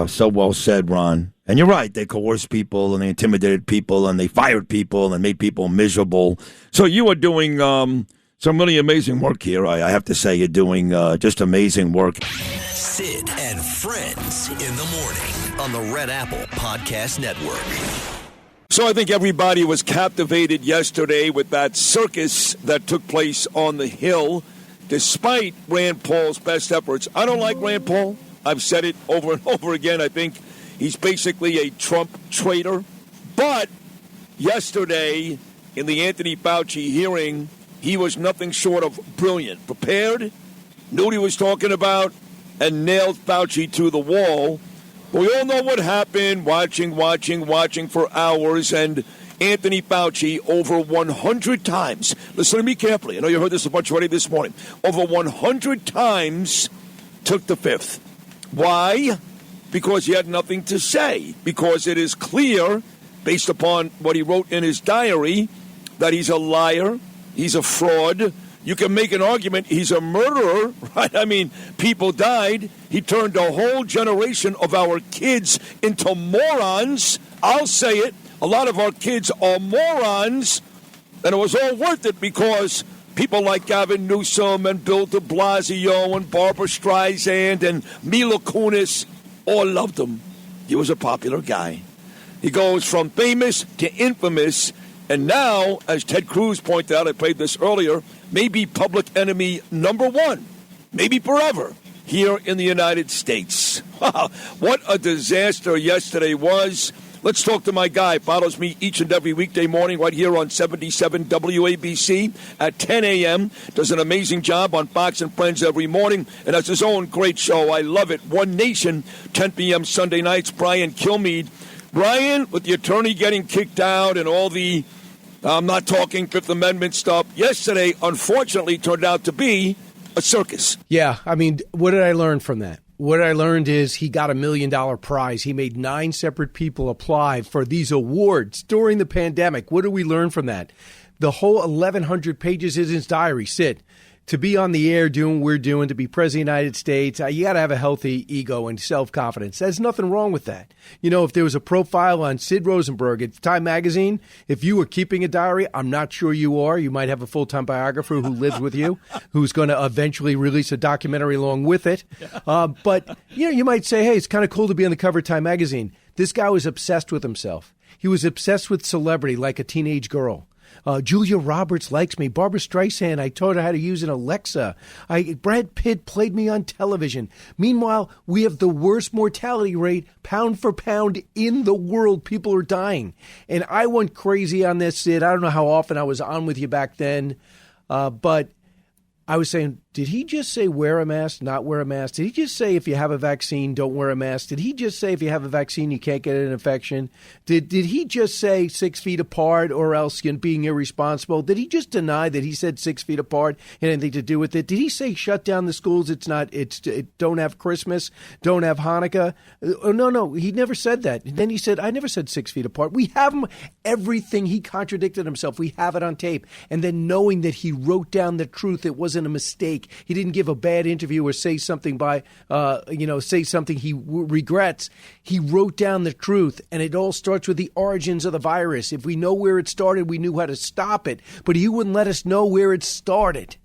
So well said, Ron. And you're right. They coerced people and they intimidated people and they fired people and made people miserable. So you are doing some really amazing work here. I have to say you're doing just amazing work. Sid and Friends in the morning on the Red Apple Podcast Network. So I think everybody was captivated yesterday with that circus that took place on the Hill, despite Rand Paul's best efforts. I don't like Rand Paul. I've said it over and over again. I think he's basically a Trump traitor. But yesterday, in the Anthony Fauci hearing, he was nothing short of brilliant. Prepared, knew what he was talking about, and nailed Fauci to the wall. But we all know what happened, watching for hours, and Anthony Fauci over 100 times. Listen to me carefully. I know you heard this a bunch already this morning. Over 100 times took the fifth. Why? Because he had nothing to say. Because it is clear, based upon what he wrote in his diary, that he's a liar, he's a fraud. You can make an argument he's a murderer, right? I mean, people died. He turned a whole generation of our kids into morons. I'll say it. A lot of our kids are morons. And it was all worth it because people like Gavin Newsom and Bill de Blasio and Barbara Streisand and Mila Kunis all loved him. He was a popular guy. He goes from famous to infamous, and now, as Ted Cruz pointed out, I played this earlier, maybe public enemy number one, maybe forever, here in the United States. What a disaster yesterday was. Let's talk to my guy. Follows me each and every weekday morning right here on 77 WABC at 10 a.m. Does an amazing job on Fox and Friends every morning and has his own great show. I love it. One Nation, 10 p.m. Sunday nights. Brian Kilmeade. Brian, with the attorney getting kicked out and all the, I'm not talking Fifth Amendment stuff, yesterday, unfortunately, turned out to be a circus. Yeah, I mean, what did I learn from that? What I learned is he got $1 million prize. He made 9 separate people apply for these awards during the pandemic. What did we learn from that? The whole 1,100 pages is his diary. Sid, to be on the air doing what we're doing, to be president of the United States, you got to have a healthy ego and self-confidence. There's nothing wrong with that. You know, if there was a profile on Sid Rosenberg at Time Magazine, if you were keeping a diary, I'm not sure you are. You might have a full-time biographer who lives with you, who's going to eventually release a documentary along with it. But, you know, you might say, hey, it's kind of cool to be on the cover of Time Magazine. This guy was obsessed with himself. He was obsessed with celebrity like a teenage girl. Julia Roberts likes me. Barbara Streisand, I taught her how to use an Alexa. Brad Pitt played me on television. Meanwhile, we have the worst mortality rate, pound for pound, in the world. People are dying. And I went crazy on this, Sid. I don't know how often I was on with you back then, but I was saying, did he just say wear a mask, not wear a mask? Did he just say if you have a vaccine, don't wear a mask? Did he just say if you have a vaccine, you can't get an infection? Did he just say 6 feet apart or else being irresponsible? Did he just deny that he said 6 feet apart had anything to do with it? Did he say shut down the schools? Don't have Christmas, don't have Hanukkah? No, he never said that. And then he said, I never said 6 feet apart. We have everything. He contradicted himself. We have it on tape. And then knowing that he wrote down the truth, it wasn't a mistake. week. He didn't give a bad interview or say something say something he regrets. He wrote down the truth, and it all starts with the origins of the virus. If we know where it started, we knew how to stop it. But he wouldn't let us know where it started.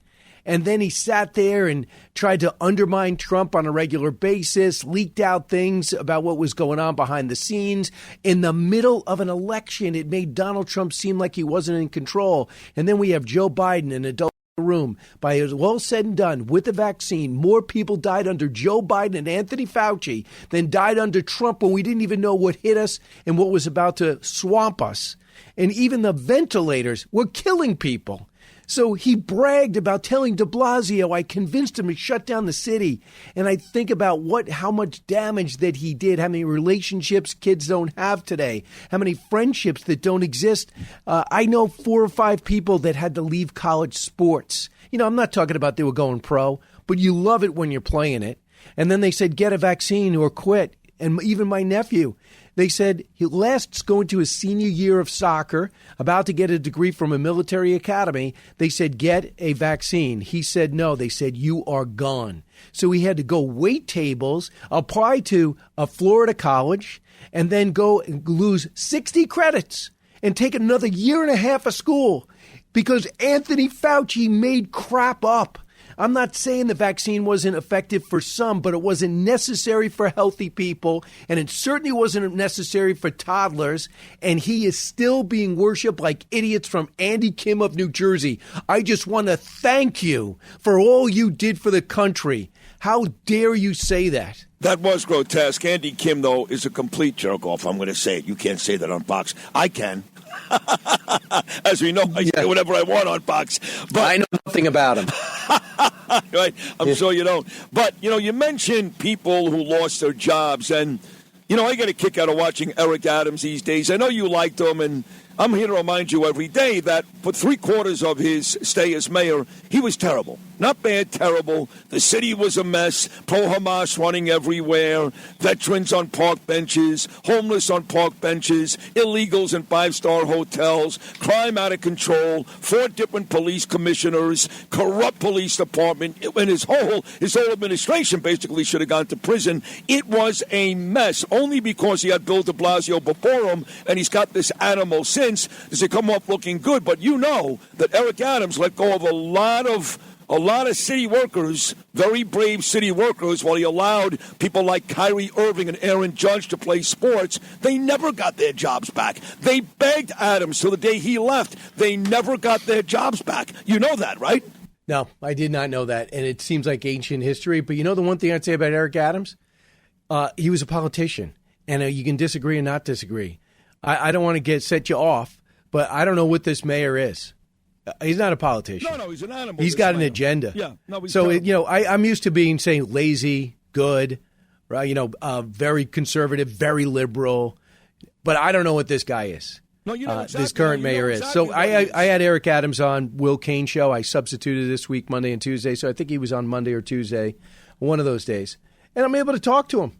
And then he sat there and tried to undermine Trump on a regular basis, leaked out things about what was going on behind the scenes. In the middle of an election, it made Donald Trump seem like he wasn't in control. And then we have Joe Biden, an adult in the room. By it all said and done, with the vaccine, more people died under Joe Biden and Anthony Fauci than died under Trump when we didn't even know what hit us and what was about to swamp us. And even the ventilators were killing people. So he bragged about telling de Blasio, I convinced him to shut down the city. And I think about how much damage that he did, how many relationships kids don't have today, how many friendships that don't exist. I know 4 or 5 people that had to leave college sports. I'm not talking about they were going pro, but you love it when you're playing it. And then they said, get a vaccine or quit. And even my nephew, they said he last's going to his senior year of soccer, about to get a degree from a military academy. They said, get a vaccine. He said no. They said, you are gone. So he had to go wait tables, apply to a Florida college, and then go and lose 60 credits and take another year and a half of school because Anthony Fauci made crap up. I'm not saying the vaccine wasn't effective for some, but it wasn't necessary for healthy people, and it certainly wasn't necessary for toddlers, and he is still being worshipped like idiots from Andy Kim of New Jersey. I just want to thank you for all you did for the country. How dare you say that? That was grotesque. Andy Kim, though, is a complete jerk-off. I'm going to say it. You can't say that on Fox. I can. As we know, I say whatever I want on Fox. But I know nothing about him. Right? I'm sure you don't. But, you mentioned people who lost their jobs. And, I get a kick out of watching Eric Adams these days. I know you liked him, and I'm here to remind you every day that for 3/4 of his stay as mayor, he was terrible. Not bad, terrible. The city was a mess. Pro-Hamas running everywhere. Veterans on park benches. Homeless on park benches. Illegals in 5-star hotels. Crime out of control. 4 different police commissioners. Corrupt police department. And his whole administration basically should have gone to prison. It was a mess. Only because he had Bill de Blasio before him, and he's got this animal since, does he come off looking good. But you know that Eric Adams let go of a lot of city workers, very brave city workers, while he allowed people like Kyrie Irving and Aaron Judge to play sports. They never got their jobs back. They begged Adams till the day he left. They never got their jobs back. You know that, right? No, I did not know that. And it seems like ancient history. But the one thing I'd say about Eric Adams? He was a politician. And you can disagree and not disagree. I don't want to set you off, but I don't know what this mayor is. He's not a politician. No, he's an animal. He's got an agenda. Yeah, no, he's so I'm used to saying lazy, good, right? Very conservative, very liberal, but I don't know what this guy is. No, exactly, this current mayor is. So I had Eric Adams on Will Cain show. I substituted this week, Monday and Tuesday. So I think he was on Monday or Tuesday, one of those days, and I'm able to talk to him.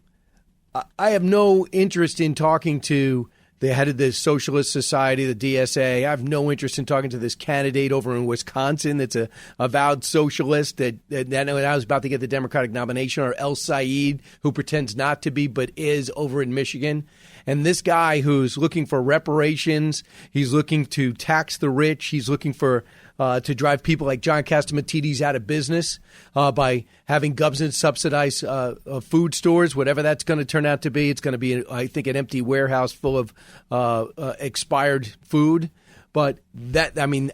I have no interest in talking to the head of the Socialist Society, the DSA. I have no interest in talking to this candidate over in Wisconsin that's a avowed socialist that I was about to get the Democratic nomination, or El Said, who pretends not to be but is over in Michigan. And this guy who's looking for reparations, he's looking to tax the rich, he's looking for to drive people like John Catsimatidis out of business by having government subsidize food stores, whatever that's going to turn out to be. It's going to be, I think, an empty warehouse full of expired food. But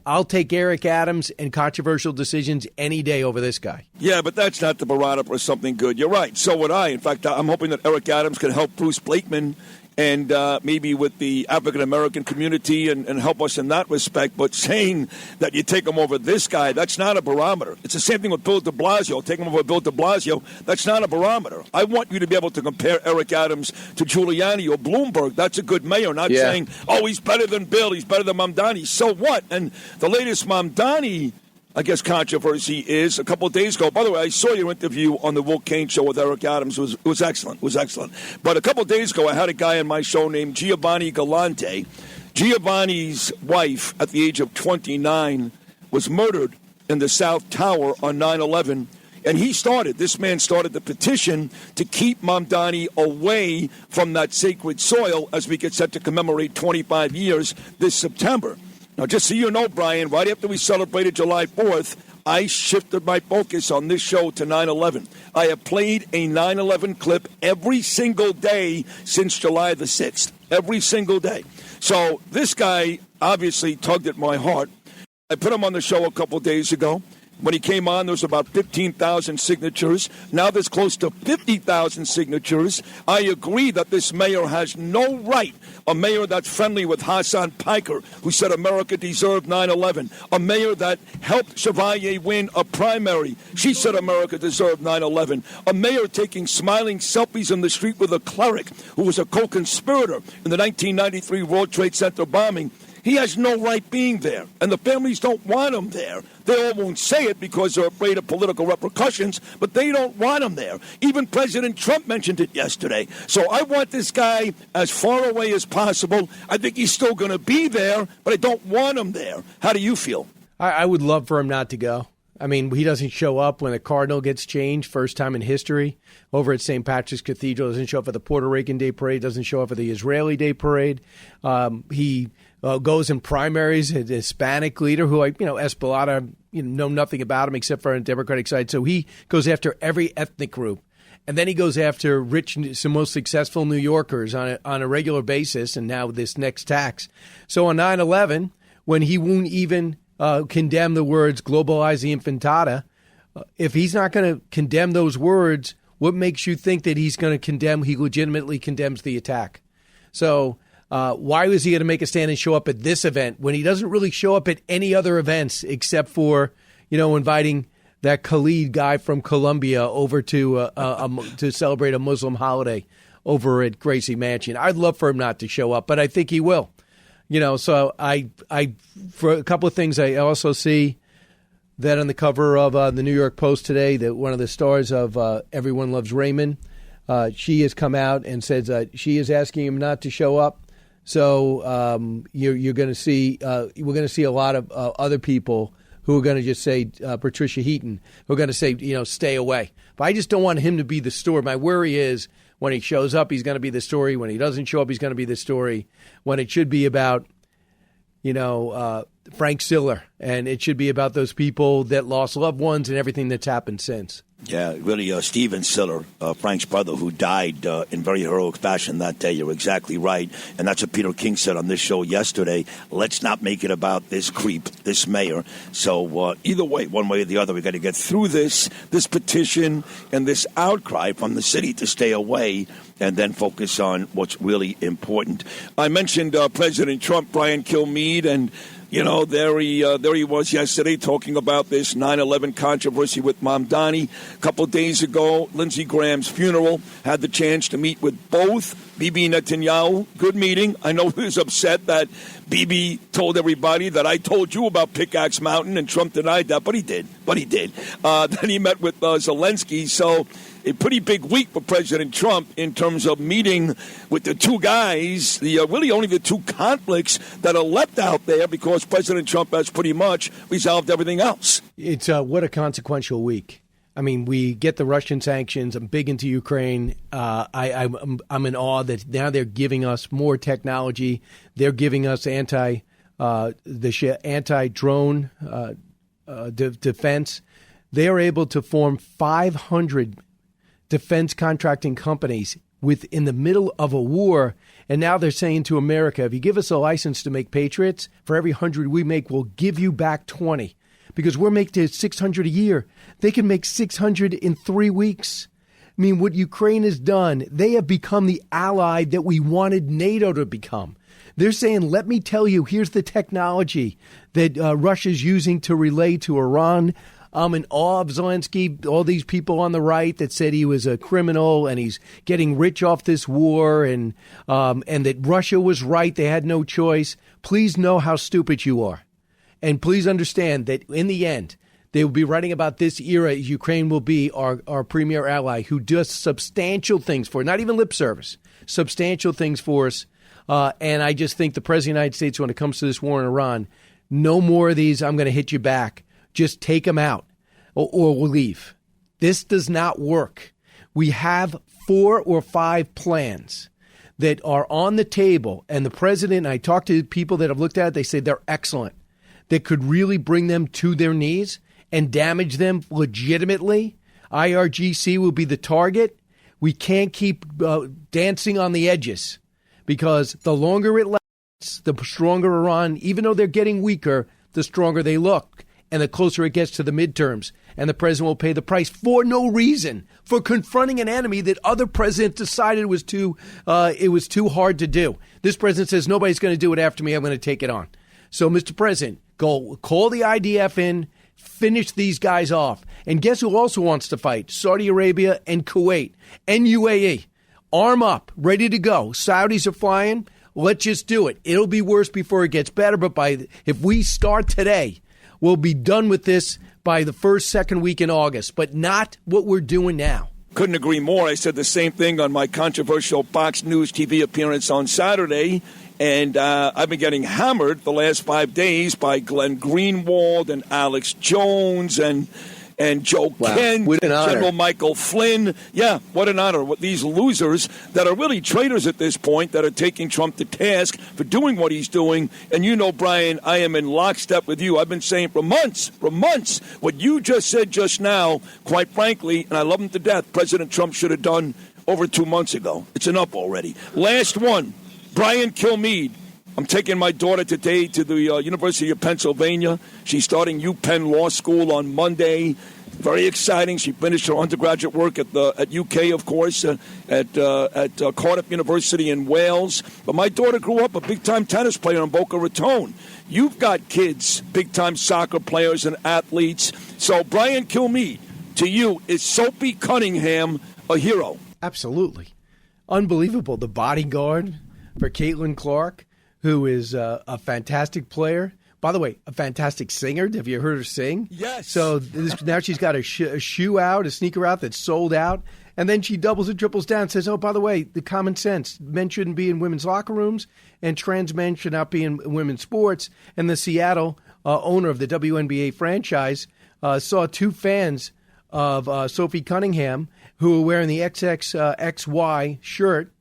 I'll take Eric Adams and controversial decisions any day over this guy. Yeah, but that's not the barometer for something good. You're right. So would I. In fact, I'm hoping that Eric Adams can help Bruce Blakeman and maybe with the African-American community and help us in that respect. But saying that you take him over this guy, that's not a barometer. It's the same thing with Bill de Blasio. Take him over Bill de Blasio, that's not a barometer. I want you to be able to compare Eric Adams to Giuliani or Bloomberg. That's a good mayor, not saying, oh, he's better than Bill, he's better than Mamdani. So what? And the latest Mamdani, I guess, controversy is a couple of days ago. By the way, I saw your interview on the Will Cain show with Eric Adams. It was excellent. It was excellent. But a couple of days ago, I had a guy on my show named Giovanni Galante. Giovanni's wife, at the age of 29, was murdered in the South Tower on 9/11. And this man started the petition to keep Mamdani away from that sacred soil as we get set to commemorate 25 years this September. Now, just so you know, Brian, right after we celebrated July 4th, I shifted my focus on this show to 9/11. I have played a 9/11 clip every single day since July the 6th, every single day. So this guy obviously tugged at my heart. I put him on the show a couple days ago. When he came on, there was about 15,000 signatures. Now there's close to 50,000 signatures. I agree that this mayor has no right. A mayor that's friendly with Hassan Piker, who said America deserved 9/11. A mayor that helped Chevalier win a primary. She said America deserved 9/11. A mayor taking smiling selfies in the street with a cleric who was a co-conspirator in the 1993 World Trade Center bombing. He has no right being there, and the families don't want him there. They all won't say it because they're afraid of political repercussions, but they don't want him there. Even President Trump mentioned it yesterday. So I want this guy as far away as possible. I think he's still going to be there, but I don't want him there. How do you feel? I would love for him not to go. I mean, he doesn't show up when the Cardinal gets changed, first time in history, over at St. Patrick's Cathedral. Doesn't show up at the Puerto Rican Day Parade. Doesn't show up at the Israeli Day Parade. He goes in primaries, a Hispanic leader who, Espeleta, know nothing about him except for on the Democratic side. So he goes after every ethnic group. And then he goes after rich, some most successful New Yorkers on a regular basis, and now this next tax. So on 9/11, when he won't even condemn the words globalize the infantata, if he's not going to condemn those words, what makes you think that he legitimately condemns the attack? So why was he going to make a stand and show up at this event when he doesn't really show up at any other events except for, inviting that Khalid guy from Colombia over to celebrate a Muslim holiday over at Gracie Mansion? I'd love for him not to show up, but I think he will. So I for a couple of things, I also see that on the cover of the New York Post today, that one of the stars of Everyone Loves Raymond, she has come out and says she is asking him not to show up. So you're going to see we're going to see a lot of other people who are going to just say Patricia Heaton, who are going to say stay away. But I just don't want him to be the story. My worry is when he shows up, he's going to be the story. When he doesn't show up, he's going to be the story. When it should be about Frank Siller, and it should be about those people that lost loved ones and everything that's happened since. Yeah, really, Steven Siller, Frank's brother, who died in very heroic fashion that day. You're exactly right. And that's what Peter King said on this show yesterday. Let's not make it about this creep, this mayor. So either way, one way or the other, we got to get through this petition and this outcry from the city to stay away and then focus on what's really important. I mentioned President Trump, Brian Kilmeade, and there he was yesterday talking about this 9/11 controversy with Mamdani. A couple of days ago, Lindsey Graham's funeral, had the chance to meet with both Bibi Netanyahu. Good meeting. I know he was upset that Bibi told everybody that I told you about Pickaxe Mountain, and Trump denied that, but he did. Then he met with Zelensky, so a pretty big week for President Trump in terms of meeting with the two guys, really only the two conflicts that are left out there because President Trump has pretty much resolved everything else. It's what a consequential week. I mean, we get the Russian sanctions. I'm big into Ukraine. I'm in awe that now they're giving us more technology. They're giving us anti-drone defense. They are able to form 500 defense contracting companies within the middle of a war. And now they're saying to America, if you give us a license to make Patriots, for every 100 we make, we'll give you back 20. Because we're making 600 a year. They can make 600 in 3 weeks. I mean, what Ukraine has done, they have become the ally that we wanted NATO to become. They're saying, let me tell you, here's the technology that Russia's using to relay to Iran. I'm in awe of Zelensky, all these people on the right that said he was a criminal and he's getting rich off this war and that Russia was right. They had no choice. Please know how stupid you are. And please understand that in the end, they will be writing about this era. Ukraine will be our premier ally who does substantial things for, not even lip service, substantial things for us. And I just think the President of the United States, when it comes to this war in Iran, no more of these, I'm going to hit you back. just take them out or we'll leave. This does not work. We have 4 or 5 plans that are on the table, and the president, I talked to people that have looked at it, they say they're excellent, that could really bring them to their knees and damage them legitimately. IRGC will be the target. We can't keep dancing on the edges, because the longer it lasts, the stronger Iran, even though they're getting weaker, the stronger they look, and the closer it gets to the midterms. And the president will pay the price for no reason, for confronting an enemy that other presidents decided it was too hard to do. This president says, nobody's going to do it after me. I'm going to take it on. So, Mr. President, go call the IDF in, finish these guys off. And guess who also wants to fight? Saudi Arabia and Kuwait and UAE. Arm up, ready to go. Saudis are flying. Let's just do it. It'll be worse before it gets better. But if we start today, we'll be done with this by the second week in August, but not what we're doing now. Couldn't agree more. I said the same thing on my controversial Fox News TV appearance on Saturday, and I've been getting hammered the last 5 days by Glenn Greenwald and Alex Jones and Joe Kent, General Michael Flynn. Yeah, what an honor. These losers that are really traitors at this point that are taking Trump to task for doing what he's doing. And you know, Brian, I am in lockstep with you. I've been saying for months, what you just said just now, quite frankly, and I love him to death, President Trump should have done over 2 months ago. It's enough already. Last one, Brian Kilmeade. I'm taking my daughter today to the University of Pennsylvania. She's starting UPenn Law School on Monday. Very exciting. She finished her undergraduate work at UK, of course, at Cardiff University in Wales. But my daughter grew up a big-time tennis player in Boca Raton. You've got kids, big-time soccer players and athletes. So, Brian Kilmeade, to you, is Sophie Cunningham a hero? Absolutely. Unbelievable. The bodyguard for Caitlin Clark, who is a fantastic player. By the way, a fantastic singer. Have you heard her sing? Yes. So now she's got a shoe out, a sneaker out that's sold out. And then she doubles and triples down and says, oh, by the way, the common sense. Men shouldn't be in women's locker rooms and trans men should not be in women's sports. And the Seattle owner of the WNBA franchise saw 2 fans of Sophie Cunningham who were wearing the XXXY shirt,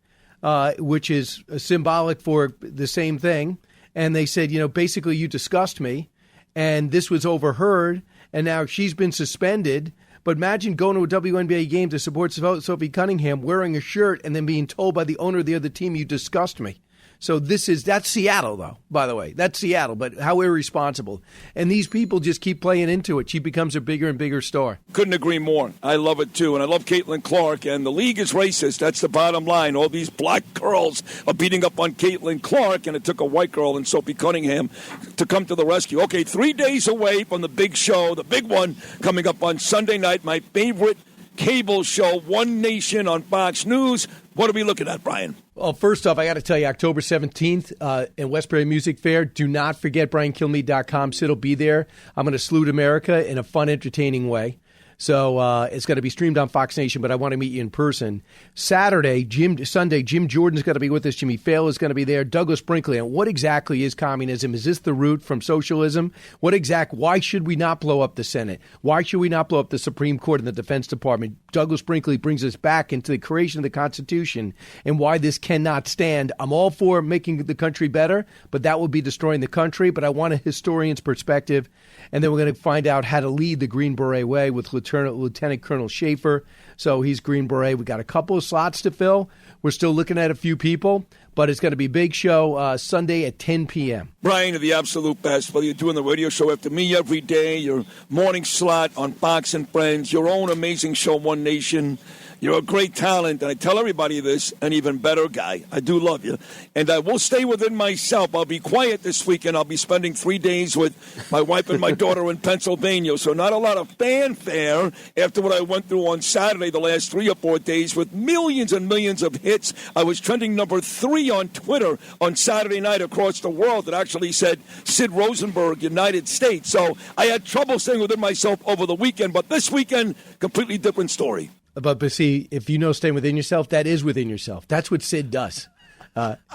which is symbolic for the same thing. And they said, basically you disgust me. And this was overheard. And now she's been suspended. But imagine going to a WNBA game to support Sophie Cunningham wearing a shirt and then being told by the owner of the other team, you disgust me. So that's Seattle, though, by the way. That's Seattle, but how irresponsible. And these people just keep playing into it. She becomes a bigger and bigger star. Couldn't agree more. I love it, too. And I love Caitlin Clark. And the league is racist. That's the bottom line. All these black girls are beating up on Caitlin Clark, and it took a white girl and Sophie Cunningham to come to the rescue. Okay, 3 days away from the big show, the big one coming up on Sunday night, my favorite cable show, One Nation on Fox News. What are we looking at, Brian? Well, first off, I got to tell you, October 17th in Westbury Music Fair. Do not forget BrianKilmeade.com. Sid will be there. I'm going to salute America in a fun, entertaining way. So it's going to be streamed on Fox Nation, but I want to meet you in person. Sunday, Jim Jordan's going to be with us. Jimmy Fail is going to be there. Douglas Brinkley. And what exactly is communism? Is this the root from socialism? Why should we not blow up the Senate? Why should we not blow up the Supreme Court and the Defense Department? Douglas Brinkley brings us back into the creation of the Constitution and why this cannot stand. I'm all for making the country better, but that will be destroying the country. But I want a historian's perspective. And then we're going to find out how to lead the Green Beret way with Lieutenant Colonel Schaefer. So he's Green Beret. We got a couple of slots to fill. We're still looking at a few people, but it's going to be a big show Sunday at 10 p.m. Brian, you're the absolute best. Whether you're doing the radio show after me every day, your morning slot on Fox and Friends, your own amazing show, One Nation. You're a great talent, and I tell everybody this, an even better guy. I do love you. And I will stay within myself. I'll be quiet this weekend. I'll be spending 3 days with my wife and my daughter in Pennsylvania, so not a lot of fanfare after what I went through on Saturday the last 3 or 4 days with millions and millions of hits. I was trending number 3 on Twitter on Saturday night across the world that actually said Sid Rosenberg, United States. So I had trouble staying within myself over the weekend, but this weekend, completely different story. But see, if you know staying within yourself, that is within yourself. That's what Sid does.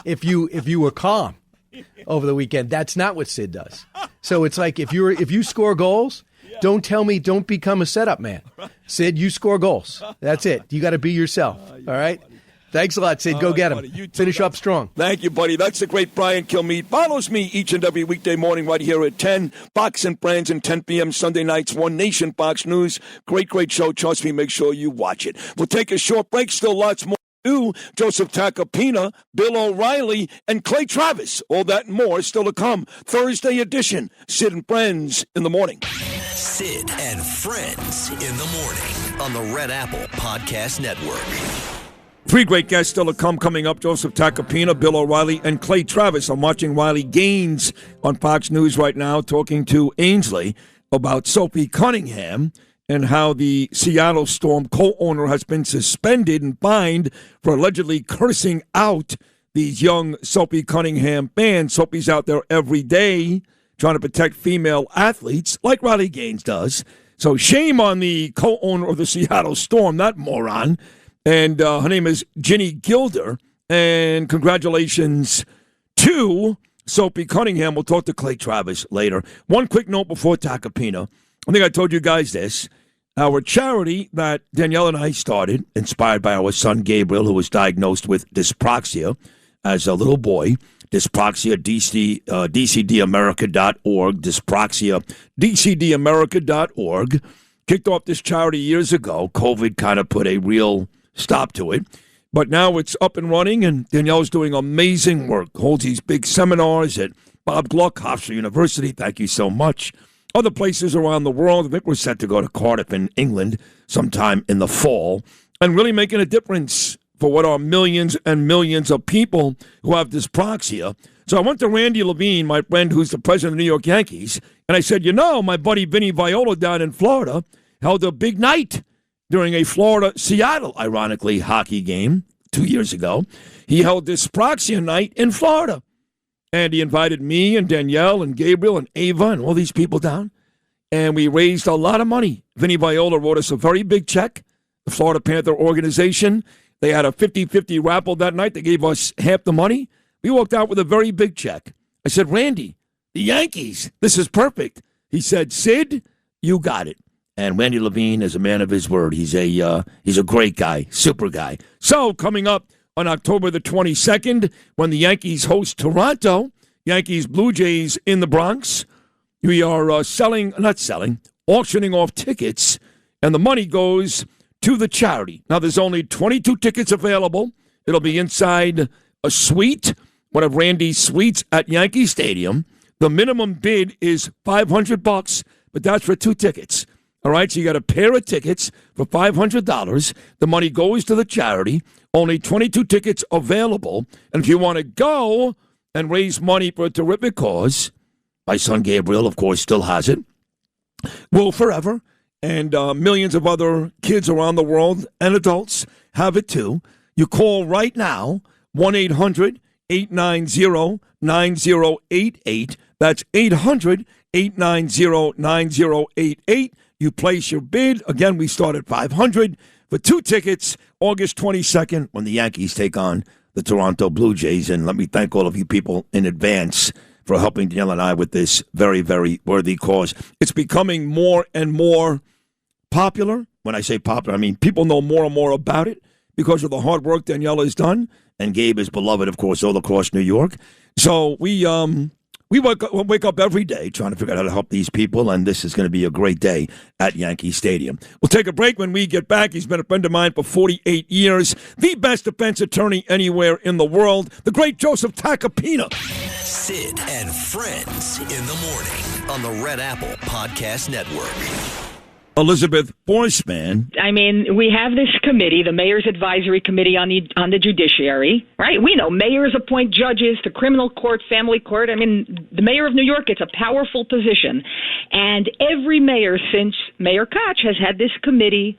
If you were calm over the weekend, that's not what Sid does. So it's like if you score goals Don't tell me don't become a setup man. Sid, you score goals. That's it. You got to be yourself. All right? Thanks a lot, Sid. Go get him. Finish up strong. Thank you, buddy. That's the great Brian Kilmeade. Follows me each and every weekday morning right here at 10. Fox and Friends and 10 p.m. Sunday nights. One Nation Fox News. Great, great show. Trust me, make sure you watch it. We'll take a short break. Still lots more to do. Joseph Tacopina, Bill O'Reilly, and Clay Travis. All that and more still to come. Thursday edition. Sid and Friends in the morning. Sid and Friends in the morning on the Red Apple Podcast Network. Three great guests still to come. Coming up, Joseph Tacopina, Bill O'Reilly, and Clay Travis. I'm watching Riley Gaines on Fox News right now talking to Ainsley about Sophie Cunningham and how the Seattle Storm co-owner has been suspended and fined for allegedly cursing out these young Sophie Cunningham fans. Sophie's out there every day trying to protect female athletes like Riley Gaines does. So shame on the co-owner of the Seattle Storm, that moron. And her name is Ginny Gilder. And congratulations to Sophie Cunningham. We'll talk to Clay Travis later. One quick note before Tacopina. I think I told you guys this. Our charity that Danielle and I started, inspired by our son Gabriel, who was diagnosed with dyspraxia as a little boy. Dyspraxia, DCDamerica.org. Dyspraxia, DCDamerica.org. Kicked off this charity years ago. COVID kind of put a real stop to it. But now it's up and running, and Danielle's doing amazing work. Holds these big seminars at Bob Gluck, Hofstra University. Thank you so much. Other places around the world. I think we're set to go to Cardiff in England sometime in the fall. And really making a difference for what are millions and millions of people who have dyspraxia. So I went to Randy Levine, my friend who's the president of the New York Yankees, and I said, my buddy Vinny Viola down in Florida held a big night during a Florida-Seattle, ironically, hockey game 2 years ago. He held dyspraxia night in Florida. And he invited me and Danielle and Gabriel and Ava and all these people down. And we raised a lot of money. Vinny Viola wrote us a very big check, the Florida Panther organization. They had a 50-50 raffle that night. They gave us half the money. We walked out with a very big check. I said, Randy, the Yankees, this is perfect. He said, Sid, you got it. And Randy Levine is a man of his word. He's a great guy, super guy. So coming up on October the 22nd, when the Yankees host Toronto, Yankees Blue Jays in the Bronx, we are auctioning off tickets, and the money goes to the charity. Now, there's only 22 tickets available. It'll be inside a suite, one of Randy's suites at Yankee Stadium. The minimum bid is $500, but that's for 2 tickets. All right, so you got a pair of tickets for $500. The money goes to the charity. Only 22 tickets available. And if you want to go and raise money for a terrific cause, my son Gabriel, of course, still has it. Will Forever. And millions of other kids around the world and adults have it too. You call right now, 1-800-890-9088. That's 800-890-9088. You place your bid. Again, we start at $500 for 2 tickets, August 22nd, when the Yankees take on the Toronto Blue Jays. And let me thank all of you people in advance for helping Danielle and I with this very, very worthy cause. It's becoming more and more popular. When I say popular, I mean people know more and more about it because of the hard work Danielle has done, and Gabe is beloved, of course, all across New York. So we wake up every day trying to figure out how to help these people, and this is going to be a great day at Yankee Stadium. We'll take a break. When we get back, he's been a friend of mine for 48 years, the best defense attorney anywhere in the world, the great Joseph Tacopina. Sid and Friends in the morning on the Red Apple Podcast Network. Elizabeth Borsman. I mean, we have this committee, the Mayor's Advisory Committee on the Judiciary, right? We know mayors appoint judges to criminal court, family court. I mean, the mayor of New York, it's a powerful position. And every mayor since Mayor Koch has had this committee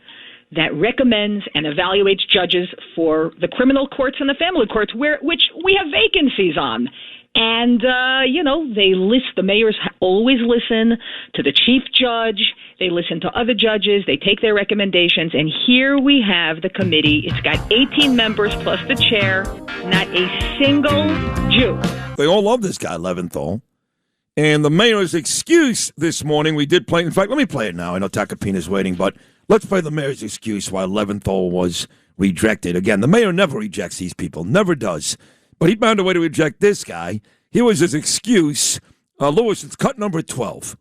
that recommends and evaluates judges for the criminal courts and the family courts, which we have vacancies on. And, the mayors always listen to the chief judge. They listen to other judges. They take their recommendations. And here we have the committee. It's got 18 members plus the chair, not a single Jew. They all love this guy, Leventhal. And the mayor's excuse this morning, we did play. In fact, let me play it now. I know Tacopina's waiting, but let's play the mayor's excuse why Leventhal was rejected. Again, the mayor never rejects these people, never does. But he found a way to reject this guy. Here was his excuse. Lewis, it's cut number 12.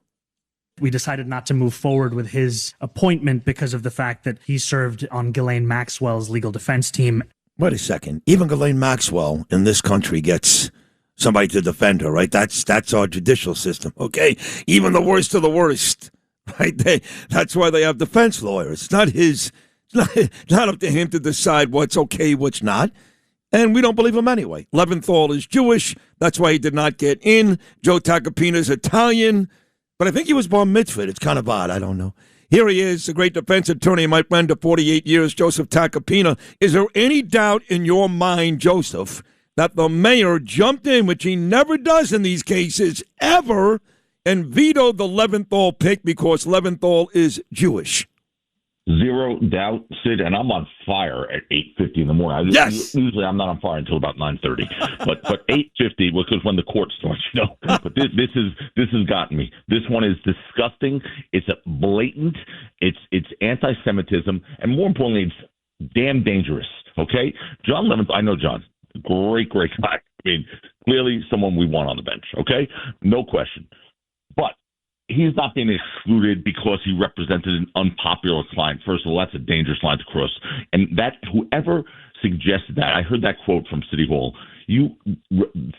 We decided not to move forward with his appointment because of the fact that he served on Ghislaine Maxwell's legal defense team. Wait a second. Even Ghislaine Maxwell in this country gets somebody to defend her, right? That's our judicial system, okay? Even the worst of the worst, right? That's why they have defense lawyers. It's not his. It's not up to him to decide what's okay, what's not. And we don't believe him anyway. Leventhal is Jewish. That's why he did not get in. Joe Tacopina's Italian. But I think he was bar mitzvahed. It's kind of odd. I don't know. Here he is, the great defense attorney, my friend of 48 years, Joseph Tacopina. Is there any doubt in your mind, Joseph, that the mayor jumped in, which he never does in these cases, ever, and vetoed the Leventhal pick because Leventhal is Jewish? Zero doubt, Sid, and I'm on fire at 8:50 in the morning. Yes. Usually I'm not on fire until about 9:30, but 8:50 because when the court starts, But this has gotten me. This one is disgusting. It's a blatant. It's anti-Semitism, and more importantly, it's damn dangerous. Okay, John Leventhal. I know John, great guy. I mean, clearly someone we want on the bench. Okay, no question, but he's not being excluded because he represented an unpopular client. First of all, that's a dangerous line to cross. And that whoever suggested that, I heard that quote from City Hall.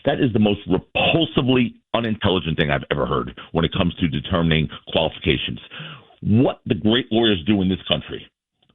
That is the most repulsively unintelligent thing I've ever heard when it comes to determining qualifications. What the great lawyers do in this country,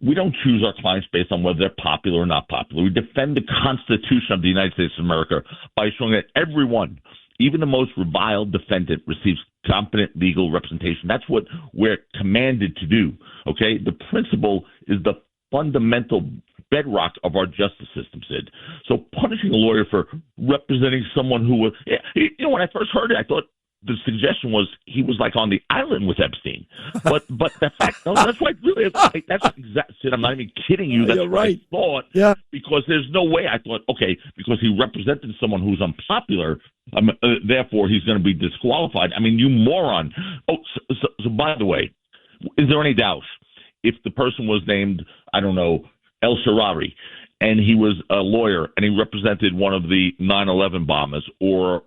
we don't choose our clients based on whether they're popular or not popular. We defend the Constitution of the United States of America by showing that everyone, even the most reviled defendant, receives competent legal representation. That's what we're commanded to do, okay? The principle is the fundamental bedrock of our justice system, Sid. So punishing a lawyer for representing someone who was, when I first heard it, I thought the suggestion was he was like on the island with Epstein. But the fact, no, that's why really, that's exactly, Sid, I'm not even kidding you. That's what I thought. Yeah. Because there's no way I thought, okay, because he represented someone who's unpopular, therefore he's going to be disqualified. I mean, you moron. Oh, so by the way, is there any doubt if the person was named, I don't know, El Sharari, and he was a lawyer and he represented one of the 9/11 bombers or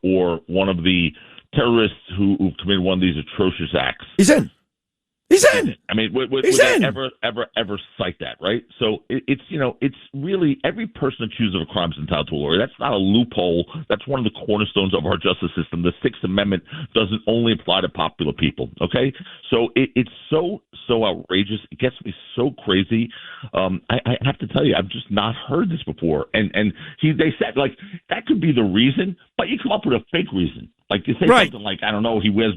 one of the terrorists who committed one of these atrocious acts? He's in. He's in. I mean, would they ever cite that, right? So it's really every person accused of a crime is entitled to a lawyer. That's not a loophole. That's one of the cornerstones of our justice system. The Sixth Amendment doesn't only apply to popular people, okay? So it's so outrageous. It gets me so crazy. I have to tell you, I've just not heard this before. And they said, like, that could be the reason, but you come up with a fake reason. Like, you say something like, I don't know, he wears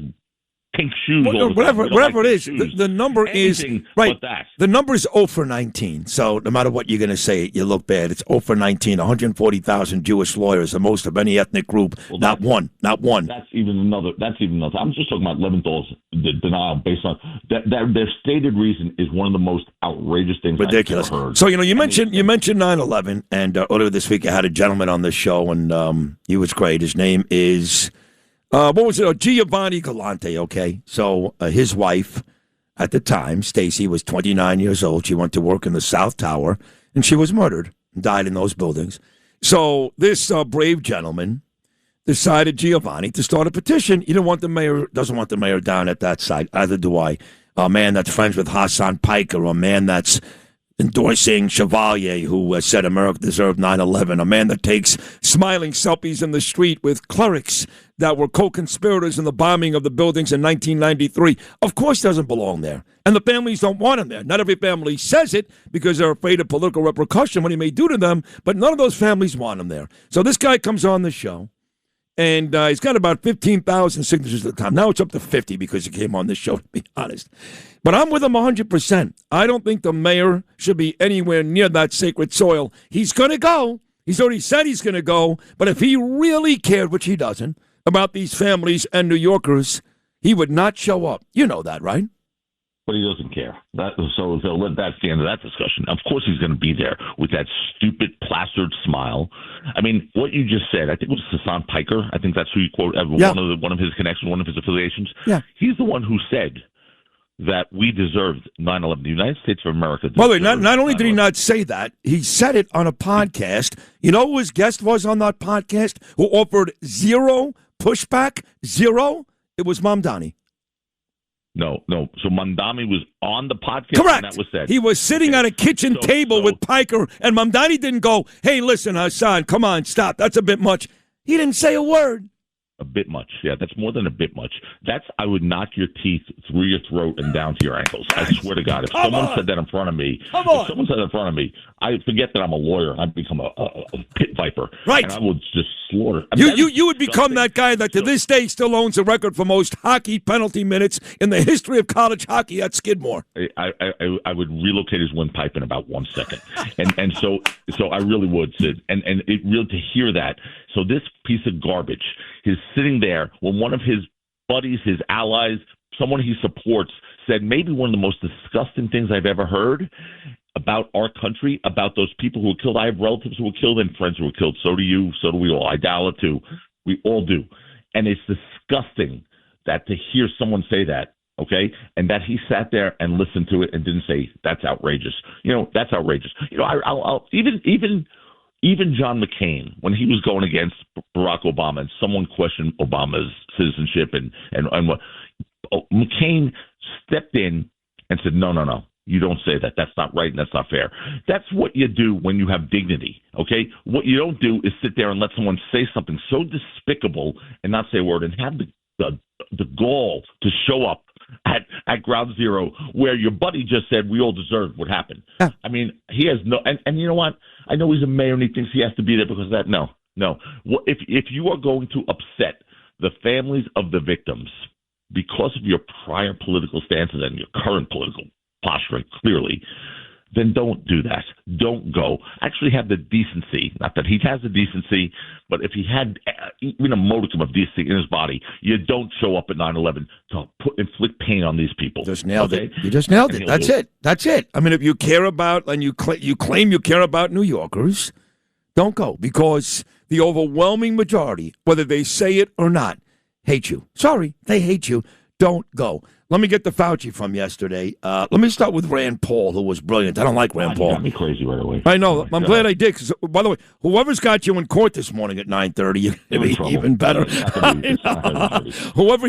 pink shoes. Whatever it is, the number is right. The number is 0 for 19. So no matter what you're going to say, you look bad. It's 0 for 19. 140,000 Jewish lawyers, the most of any ethnic group. Well, not one. That's even another. I'm just talking about Leventhal's denial based on their stated reason is one of the most outrageous things ridiculous. I've ever heard. So you mentioned 9/11, and earlier this week I had a gentleman on this show, and he was great. His name is. What was it? Giovanni Galante, okay? So his wife at the time, Stacy, was 29 years old. She went to work in the South Tower, and she was murdered and died in those buildings. So this brave gentleman decided, Giovanni, to start a petition. He doesn't want the mayor down at that side. Either do I. A man that's friends with Hassan Pike, or a man that's endorsing Chevalier, who said America deserved 9/11, a man that takes smiling selfies in the street with clerics that were co-conspirators in the bombing of the buildings in 1993, of course doesn't belong there. And the families don't want him there. Not every family says it because they're afraid of political repercussion, what he may do to them, but none of those families want him there. So this guy comes on the show, and he's got about 15,000 signatures at the time. Now it's up to 50 because he came on this show, to be honest. But I'm with him 100%. I don't think the mayor should be anywhere near that sacred soil. He's going to go. He's already said he's going to go. But if he really cared, which he doesn't, about these families and New Yorkers, he would not show up. You know that, right? but he doesn't care. So that's the end of that discussion. Of course he's going to be there with that stupid plastered smile. I mean, what you just said, I think it was Hassan Piker. I think that's who you quote, one of his connections, one of his affiliations. Yeah. He's the one who said that we deserved 9/11. The United States of America. By the way, not only did he not say that, he said it on a podcast. You know who his guest was on that podcast who offered zero pushback? Zero? It was Mamdani. No. So Mamdani was on the podcast. Correct. And that was said. He was sitting on a kitchen table with Piker, and Mamdani didn't go, hey, listen, Hassan, come on, stop. That's a bit much. He didn't say a word. A bit much. Yeah, that's more than a bit much. I would knock your teeth through your throat and down to your ankles. I swear to God. If someone said that in front of me, I forget that I'm a lawyer. I'd become a pit viper. Right. And I would just slaughter. You would become that guy that to this day still owns a record for most hockey penalty minutes in the history of college hockey at Skidmore. I would relocate his windpipe in about 1 second. and so I really would, Sid. And it really to hear that. So this piece of garbage is sitting there when one of his buddies, his allies, someone he supports said maybe one of the most disgusting things I've ever heard about our country, about those people who were killed. I have relatives who were killed and friends who were killed. So do you. So do we all. I dial it too. We all do. And it's disgusting that to hear someone say that, okay, and that he sat there and listened to it and didn't say, that's outrageous. That's outrageous. I'll even John McCain, when he was going against Barack Obama and someone questioned Obama's citizenship and what, McCain stepped in and said, no, you don't say that. That's not right and that's not fair. That's what you do when you have dignity, okay? What you don't do is sit there and let someone say something so despicable and not say a word and have the gall to show up at ground zero where your buddy just said we all deserve what happened. Yeah. I mean, he has no, and you know what? I know he's a mayor and he thinks he has to be there because of that. No. Well, if you are going to upset the families of the victims because of your prior political stances and your current political posturing, clearly, then don't do that. Don't go. Actually have the decency, not that he has the decency, but if he had even a modicum of decency in his body, you don't show up at 9/11 to inflict pain on these people. Just nailed it. You just nailed it. That's it. I mean, if you care about, and you claim you care about New Yorkers, don't go, because the overwhelming majority, whether they say it or not, hate you. Sorry, they hate you. Don't go. Let me get the Fauci from yesterday. Let me start with Rand Paul, who was brilliant. I don't like Rand Paul. You got me crazy right away. I know. I'm glad I did. Because, by the way, whoever's got you in court this morning at 9:30, it'll be even better. Whoever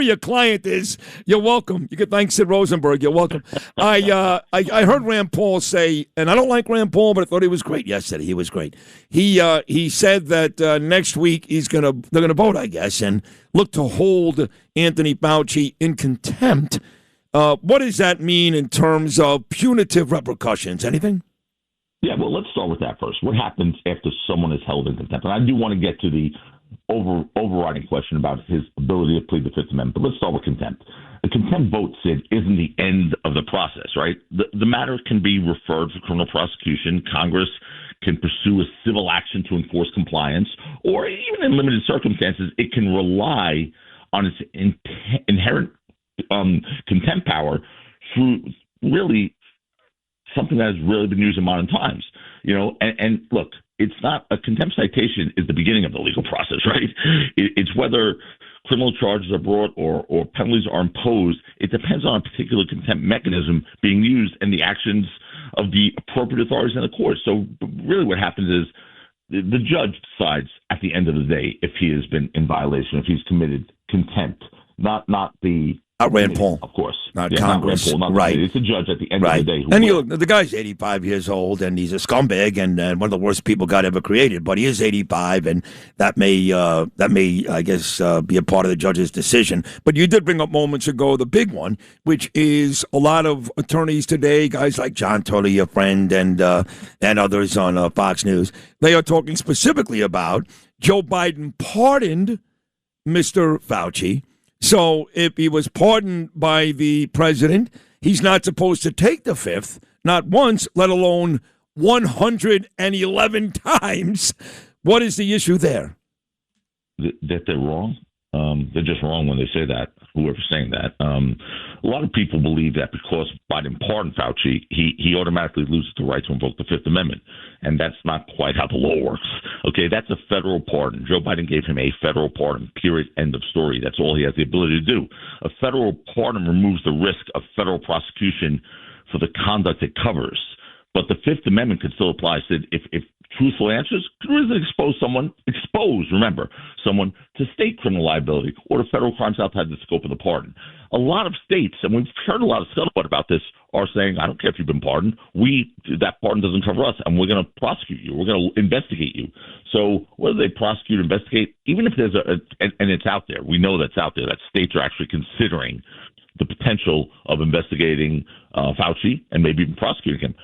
your client is, you're welcome. You can thank Sid Rosenberg. You're welcome. I heard Rand Paul say, and I don't like Rand Paul, but I thought he was great yesterday. He was great. He said that next week they're gonna vote, I guess, and look to hold Anthony Fauci in contempt. What does that mean in terms of punitive repercussions? Anything? Yeah, well, let's start with that first. What happens after someone is held in contempt? And I do want to get to the overriding question about his ability to plead the Fifth Amendment, but let's start with contempt. A contempt vote, Sid, isn't the end of the process, right? The matter can be referred for criminal prosecution. Congress can pursue a civil action to enforce compliance, or even in limited circumstances, it can rely on its inherent contempt power through really something that has really been used in modern times. And look, it's not a contempt citation is the beginning of the legal process, right? It's whether criminal charges are brought or penalties are imposed. It depends on a particular contempt mechanism being used and the actions of the appropriate authorities in the court. So really what happens is the judge decides at the end of the day if he has been in violation, if he's committed contempt, not Rand Paul, of course, not Congress, not Rand Paul, right? It's a judge at the end of the day. And the guy's 85 years old, and he's a scumbag, and one of the worst people God ever created. But he is 85, and that may, I guess, be a part of the judge's decision. But you did bring up moments ago the big one, which is a lot of attorneys today, guys like John Turley, your friend, and others on Fox News. They are talking specifically about Joe Biden pardoned Mr. Fauci. So if he was pardoned by the president, he's not supposed to take the fifth, not once, let alone 111 times. What is the issue there? That they're wrong. They're just wrong when they say that. whoever's saying that. A lot of people believe that because Biden pardoned Fauci, he automatically loses the right to invoke the Fifth Amendment. And that's not quite how the law works. Okay, that's a federal pardon. Joe Biden gave him a federal pardon, period, end of story. That's all he has the ability to do. A federal pardon removes the risk of federal prosecution for the conduct it covers. But the Fifth Amendment could still apply. Sid, if truthful answers could really expose someone to state criminal liability or to federal crimes outside the scope of the pardon. A lot of states, and we've heard a lot of scuttlebutt about this, are saying, I don't care if you've been pardoned. That pardon doesn't cover us, and we're going to prosecute you. We're going to investigate you. So whether they prosecute or investigate, even if there's and it's out there, we know that's out there, that states are actually considering the potential of investigating Fauci and maybe even prosecuting him.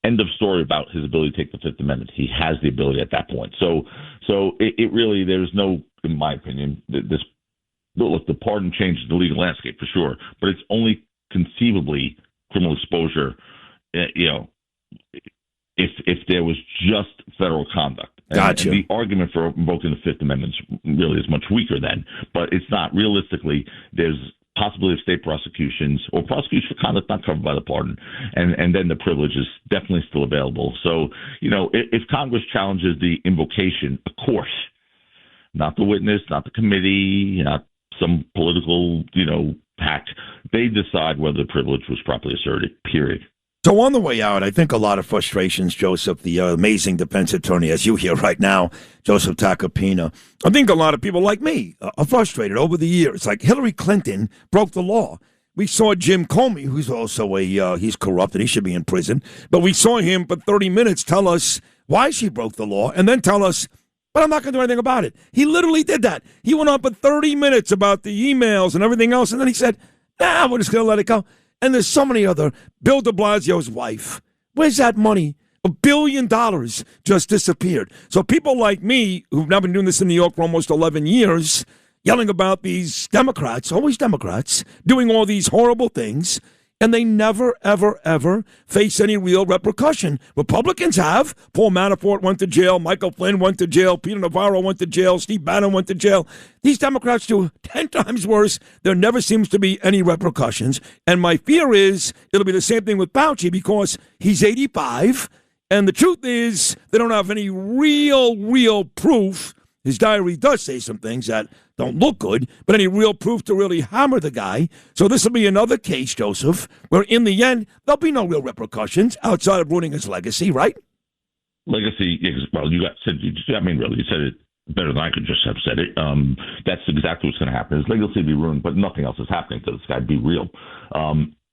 End of story about his ability to take the Fifth Amendment. He has the ability at that point. So it really, there's no, in my opinion, look, the pardon changes the legal landscape for sure, but it's only conceivably criminal exposure, if there was just federal conduct. Gotcha. And the argument for invoking the Fifth Amendment really is much weaker then, but it's not. Realistically, there's possibility of state prosecutions or prosecution for conduct not covered by the pardon, and then the privilege is definitely still available. So, if Congress challenges the invocation, of course, not the witness, not the committee, not some political, pact, they decide whether the privilege was properly asserted, period. So on the way out, I think a lot of frustrations, Joseph, the amazing defense attorney, as you hear right now, Joseph Tacopina. I think a lot of people like me are frustrated over the years. Like Hillary Clinton broke the law. We saw Jim Comey, who's also he's corrupt and he should be in prison. But we saw him for 30 minutes tell us why she broke the law and then tell us, but I'm not going to do anything about it. He literally did that. He went on for 30 minutes about the emails and everything else. And then he said, we're just going to let it go. And there's so many other. Bill de Blasio's wife. Where's that money? $1 billion just disappeared. So people like me, who've now been doing this in New York for almost 11 years, yelling about these Democrats, always Democrats, doing all these horrible things, and they never, ever, ever face any real repercussion. Republicans have. Paul Manafort went to jail. Michael Flynn went to jail. Peter Navarro went to jail. Steve Bannon went to jail. These Democrats do 10 times worse. There never seems to be any repercussions. And my fear is it'll be the same thing with Fauci because he's 85. And the truth is they don't have any real proof. His diary does say some things that don't look good, but any real proof to really hammer the guy. So this will be another case, Joseph, where in the end, there'll be no real repercussions outside of ruining his legacy, right? Legacy, well, you said it better than I could just have said it. That's exactly what's going to happen. His legacy will be ruined, but nothing else is happening to this guy. Be real.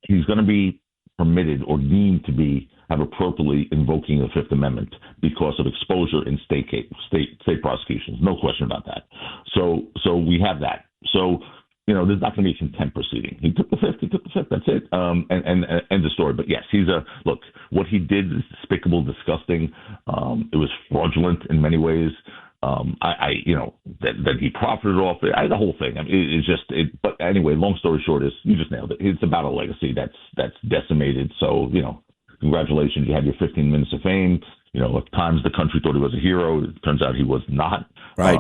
He's going to be permitted or deemed to have appropriately invoking the Fifth Amendment because of exposure in state prosecutions. No question about that. So we have that. So, there's not going to be a contempt proceeding. He took the fifth. That's it. And end the story. But yes, look, what he did is despicable, disgusting. It was fraudulent in many ways. That he profited off it. The whole thing. I mean, but anyway, long story short is you just nailed it. It's about a legacy that's decimated. So, congratulations, you had your 15 minutes of fame. At times the country thought he was a hero. It turns out he was not. Right.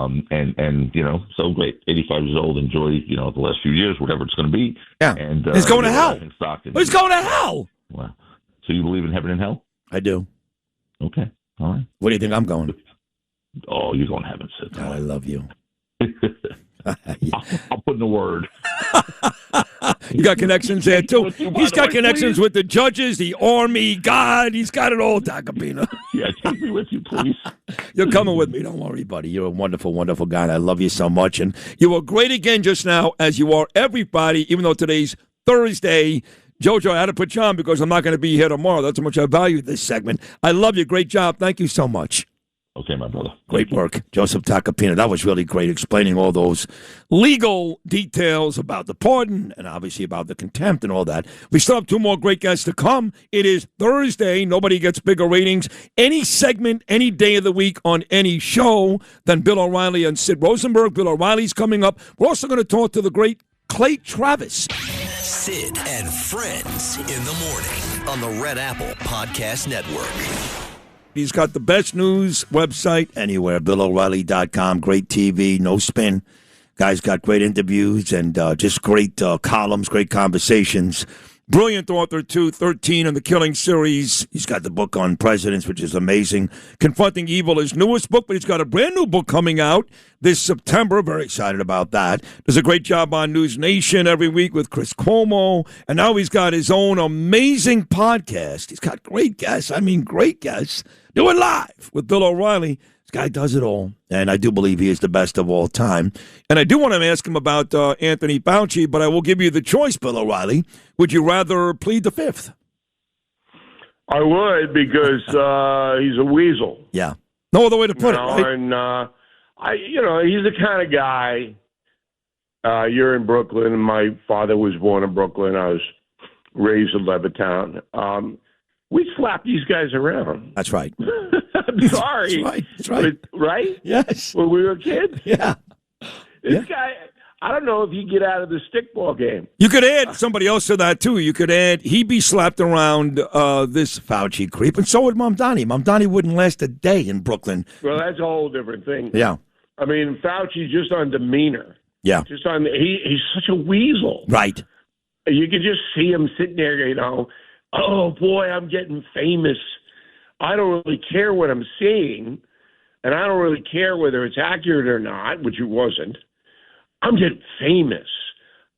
So great. 85 years old. Enjoy, the last few years, whatever it's going to be. Yeah. And he's going to hell. He's going to hell. Wow. So you believe in heaven and hell? I do. Okay. All right. Where do you think I'm going? Oh, you're going to heaven, Sid. Oh, I love you. I'll put in a word. You got connections there, too. He's got connections with the judges, the army, God. He's got it all, Tacopina. Yeah, take me with you, please. You're coming with me. Don't worry, buddy. You're a wonderful, wonderful guy, and I love you so much. And you were great again just now, as you are everybody, even though today's Thursday. Jojo, I had to put you on because I'm not going to be here tomorrow. That's how much I value this segment. I love you. Great job. Thank you so much. Okay, my brother. Great work. Joseph Tacopina. That was really great, explaining all those legal details about the pardon and obviously about the contempt and all that. We still have two more great guests to come. It is Thursday. Nobody gets bigger ratings any segment, any day of the week on any show than Bill O'Reilly and Sid Rosenberg. Bill O'Reilly's coming up. We're also going to talk to the great Clay Travis. Sid and Friends in the morning on the Red Apple Podcast Network. He's got the best news website anywhere, BillO'Reilly.com. Great TV, no spin. Guy's got great interviews and just great columns, great conversations. Brilliant author, too, 13 in the Killing series. He's got the book on presidents, which is amazing. Confronting Evil, his newest book, but he's got a brand new book coming out this September. Very excited about that. Does a great job on News Nation every week with Chris Cuomo. And now he's got his own amazing podcast. He's got great guests. I mean, great guests. Do it live with Bill O'Reilly. This guy does it all, and I do believe he is the best of all time. And I do want to ask him about Anthony Fauci, but I will give you the choice, Bill O'Reilly. Would you rather plead the fifth? I would, because he's a weasel. Yeah. No other way to put it, right? And, he's the kind of guy, you're in Brooklyn, and my father was born in Brooklyn. I was raised in Levittown. We slap these guys around. That's right. I'm sorry. That's right. But, right? Yes. When we were kids? Yeah. This guy, I don't know if he'd get out of the stickball game. You could add somebody else to that, too. You could add he'd be slapped around this Fauci creep, and so would Mamdani. Mamdani wouldn't last a day in Brooklyn. Well, that's a whole different thing. Yeah. I mean, Fauci, just on demeanor. Yeah. Just on, he's such a weasel. Right. You could just see him sitting there, oh, boy, I'm getting famous. I don't really care what I'm seeing, and I don't really care whether it's accurate or not, which it wasn't. I'm getting famous.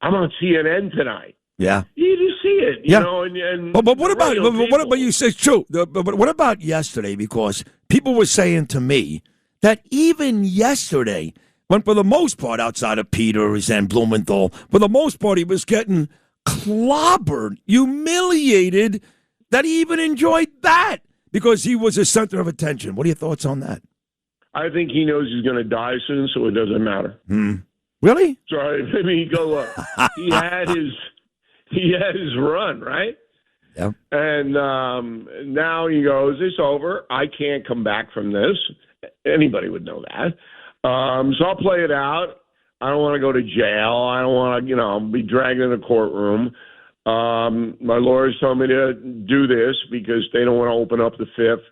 I'm on CNN tonight. Yeah. You just see it, you know. And but what about you say it's true? But what about yesterday? Because people were saying to me that even yesterday, when for the most part, outside of Peters and Blumenthal, for the most part, he was getting clobbered, humiliated, that he even enjoyed that because he was a center of attention. What are your thoughts on that? I think he knows he's going to die soon, so it doesn't matter. Really? Sorry, I mean, he had his run, right? Yeah. And now he goes, it's over. I can't come back from this. Anybody would know that. So I'll play it out. I don't want to go to jail. I don't want to, be dragged in a courtroom. My lawyers told me to do this because they don't want to open up the fifth,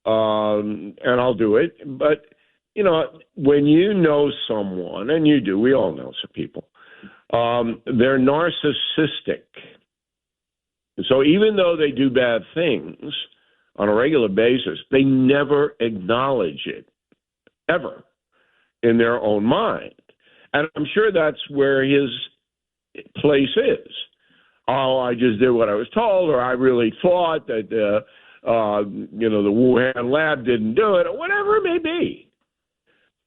and I'll do it. But, when you know someone, and you do, we all know some people, they're narcissistic. So even though they do bad things on a regular basis, they never acknowledge it, ever, in their own mind. And I'm sure that's where his place is. Oh, I just did what I was told, or I really thought that, the Wuhan lab didn't do it, or whatever it may be.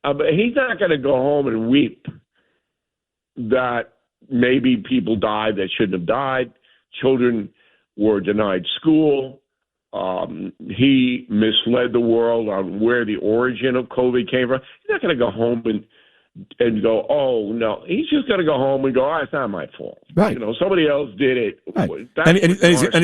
But he's not going to go home and weep that maybe people died that shouldn't have died. Children were denied school. He misled the world on where the origin of COVID came from. He's not going to go home and go, oh, no. He's just going to go home and go, it's not my fault. Right. Somebody else did it. Right. And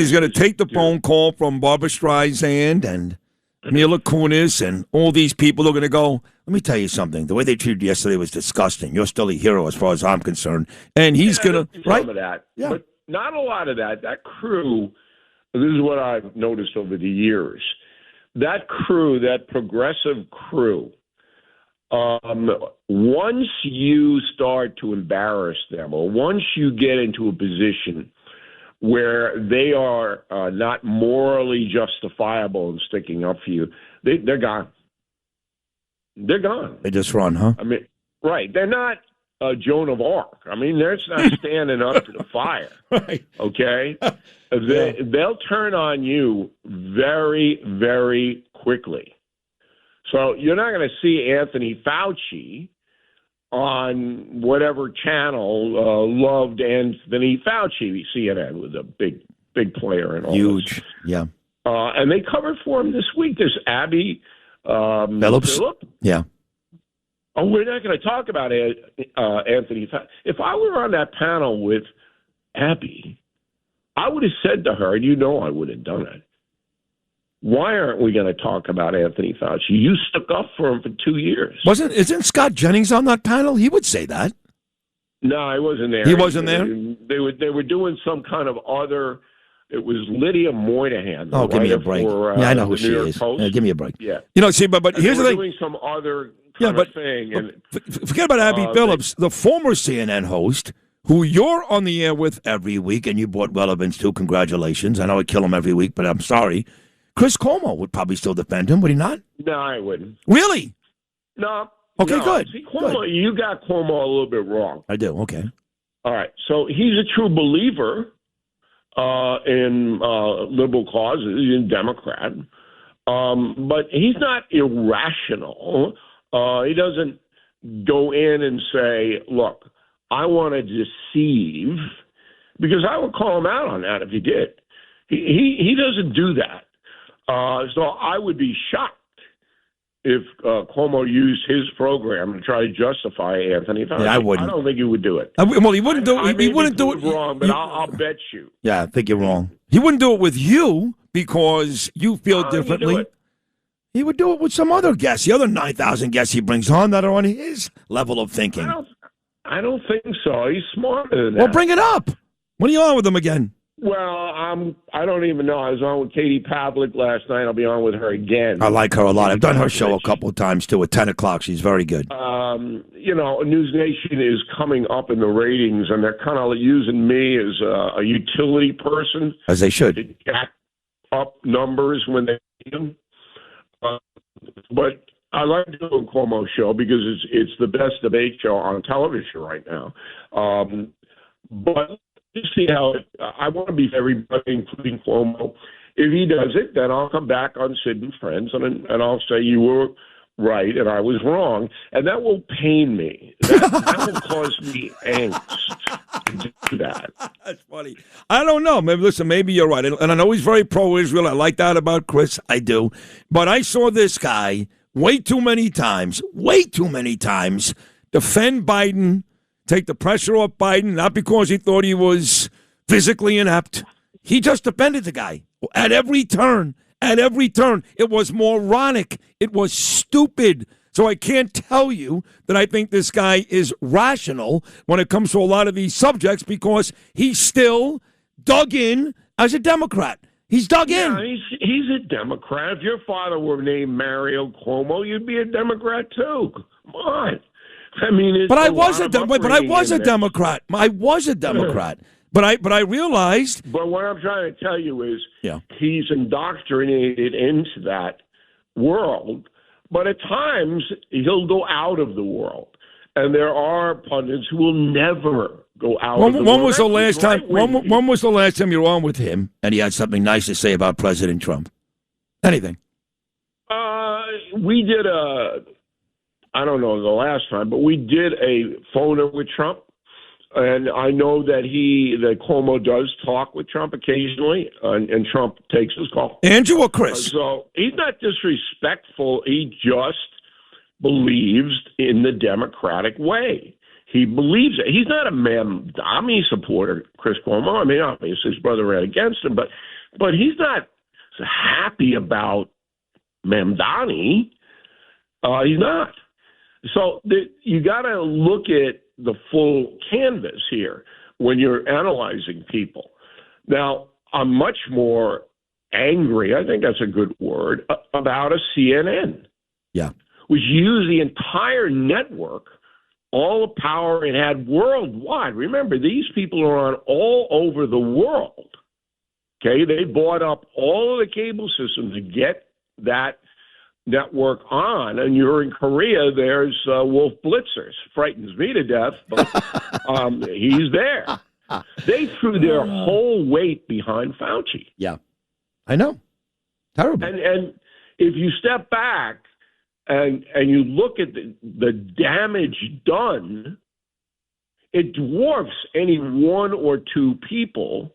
he's going to take the phone call from Barbara Streisand and Mila Kunis, and all these people are going to go, let me tell you something. The way they treated you yesterday was disgusting. You're still a hero as far as I'm concerned. And he's going to, right? Some of that. Yeah. But not a lot of that. That crew, this is what I've noticed over the years. That crew, that progressive crew, once you start to embarrass them, or once you get into a position where they are not morally justifiable in sticking up for you, they're gone. They're gone. They just run, huh? I mean, right. They're not Joan of Arc. I mean, they're not standing up to the fire. Right. Okay? They'll turn on you very, very quickly. So you're not going to see Anthony Fauci on whatever channel loved Anthony Fauci. CNN was a big player in all Huge, this. Yeah. And they covered for him this week. There's Abby Phillips. Yeah. Oh, we're not going to talk about Anthony Fauci. If I were on that panel with Abby, I would have said to her, and I would have done it, why aren't we going to talk about Anthony Fauci? You stuck up for him for 2 years. Isn't Scott Jennings on that panel? He would say that. No, he wasn't there. He wasn't there? They were doing some kind of other. It was Lydia Moynihan. Oh, give me a break. For, I know who she New York is. Post. Give me a break. Yeah. See, but here's the thing. Doing some other Yeah, but thing. And, forget about Abby Phillips, the former CNN host, who you're on the air with every week, and you brought relevance to. Congratulations. I know I kill him every week, but I'm sorry. Chris Cuomo would probably still defend him, would he not? No, I wouldn't. Really? No. Okay, no. good. See, Cuomo, you got Cuomo a little bit wrong. I do, okay. All right, so he's a true believer in liberal causes, he's a Democrat, but he's not irrational. He doesn't go in and say, look, I want to deceive, because I would call him out on that if he did. He doesn't do that. So I would be shocked if Cuomo used his program to try to justify Anthony Fauci. Yeah, I wouldn't. I don't think he would do it. Well, he wouldn't do it. He wouldn't do it wrong, but I'll bet you. Yeah, I think you're wrong. He wouldn't do it with you because you feel differently. He would do it with some other guests, the other 9,000 guests he brings on that are on his level of thinking. I don't think so. He's smarter than that. Well, bring it up. When are you on with him again? Well, I don't even know. I was on with Katie Pavlik last night. I'll be on with her again. I like her a lot. I've done her show a couple of times, too, at 10 o'clock. She's very good. News Nation is coming up in the ratings, and they're kind of using me as a utility person. As they should. To jack up numbers when they need them. But I like doing Cuomo's show because it's the best debate show on television right now. But just see how I want to be everybody, including Cuomo. If he does it, then I'll come back on Sid and Friends, and I'll say you were right and I was wrong, and that will pain me. That will cause me angst to do that. That's funny. I don't know. Maybe you're right. And I know he's very pro-Israel. I like that about Chris. I do. But I saw this guy way too many times defend Biden, take the pressure off Biden, not because he thought he was physically inept. He just defended the guy at every turn. It was moronic. It was stupid. So I can't tell you that I think this guy is rational when it comes to a lot of these subjects because he's still dug in as a Democrat. He's dug in. He's a Democrat. If your father were named Mario Cuomo, you'd be a Democrat too. Come on. But I was a Democrat. But I realized. But what I'm trying to tell you is, he's indoctrinated into that world. But at times he'll go out of the world, and there are pundits who will never go out of the world. When was the last time? When was the last time you were on with him, and he had something nice to say about President Trump? Anything? We did I don't know the last time, but we did a phoner with Trump. And I know that Cuomo does talk with Trump occasionally, and Trump takes his call. Andrew or Chris? So he's not disrespectful. He just believes in the Democratic way. He believes it. He's not a Mamdani supporter, Chris Cuomo. I mean, obviously his brother ran against him, but he's not happy about Mamdani. He's not. So you got to look at the full canvas here when you're analyzing people. Now, I'm much more angry, I think that's a good word, about a CNN. Yeah. Which used the entire network, all the power it had worldwide. Remember, these people are on all over the world. Okay, they bought up all of the cable systems to get that network on, and you're in Korea, there's Wolf Blitzers. Frightens me to death, but he's there. They threw their whole weight behind Fauci. Yeah, I know. Terrible. And if you step back and you look at the damage done, it dwarfs any one or two people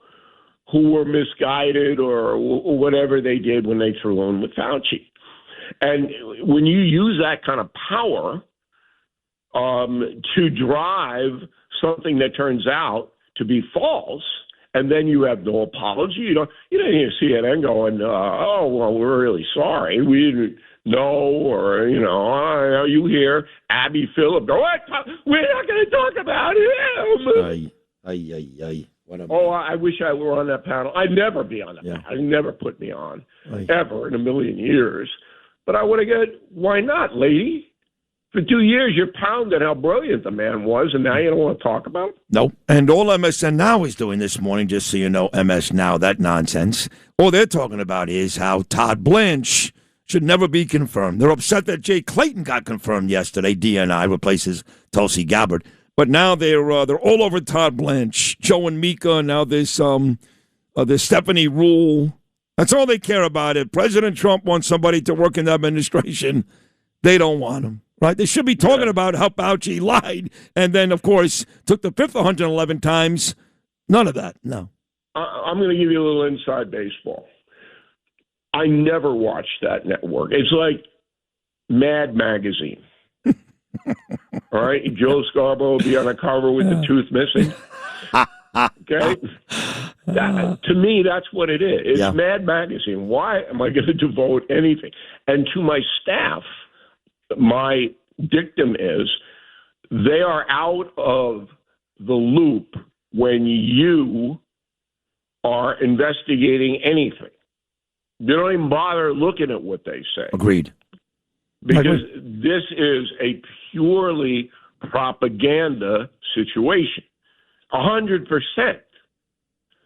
who were misguided or whatever they did when they threw in with Fauci. And when you use that kind of power to drive something that turns out to be false, and then you have no apology, you didn't hear CNN going, "Oh, well, we're really sorry, we didn't know," or "Are you here?" Abby Phillips, "What? We're not going to talk about him." I wish I were on that panel. I'd never be on that panel. I'd never put me on, ever in a million years. But I would have said, why not, lady? For 2 years, you pounded how brilliant the man was, and now you don't want to talk about him? Nope. And all MSN Now is doing this morning, just so you know, MS Now, that nonsense. All they're talking about is how Todd Blanche should never be confirmed. They're upset that Jay Clayton got confirmed yesterday. DNI replaces Tulsi Gabbard. But now they're all over Todd Blanche, Joe and Mika. Now there's Stephanie Rule. That's all they care about. If President Trump wants somebody to work in the administration, they don't want him. Right? They should be talking about how Fauci lied and then, of course, took the fifth 111 times. None of that. No. I'm going to give you a little inside baseball. I never watched that network. It's like Mad Magazine. All right? Joe Scarborough will be on a cover with the tooth missing. Okay? To me, that's what it is. It's Mad Magazine. Why am I going to devote anything? And to my staff, my dictum is they are out of the loop when you are investigating anything. You don't even bother looking at what they say. Agreed. Because this is a purely propaganda situation. 100%.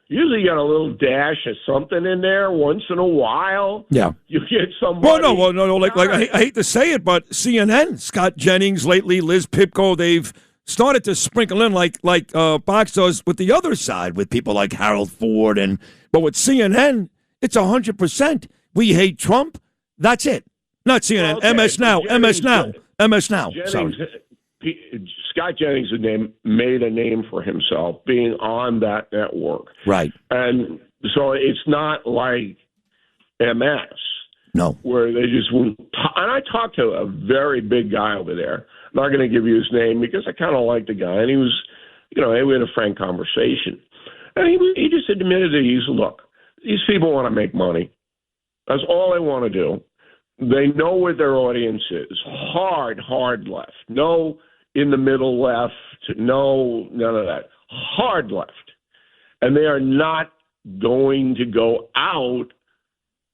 Usually you got a little dash of something in there once in a while. Yeah. You get somebody. Well, no. Like I hate to say it, but CNN, Scott Jennings lately, Liz Pipko, they've started to sprinkle in like Fox does with the other side with people like Harold Ford. But with CNN, it's 100%. We hate Trump. That's it. Not CNN. Okay, MS Now. MS Now. MS Now. Sorry. Scott Jennings made a name for himself being on that network. Right. And so it's not like MS. No. Where they just won't. And I talked to a very big guy over there. I'm not going to give you his name because I kind of like the guy. And he was, we had a frank conversation. And he just admitted that look, these people want to make money. That's all they want to do. They know what their audience is. Hard left. No in the middle left. No, none of that. Hard left. And they are not going to go out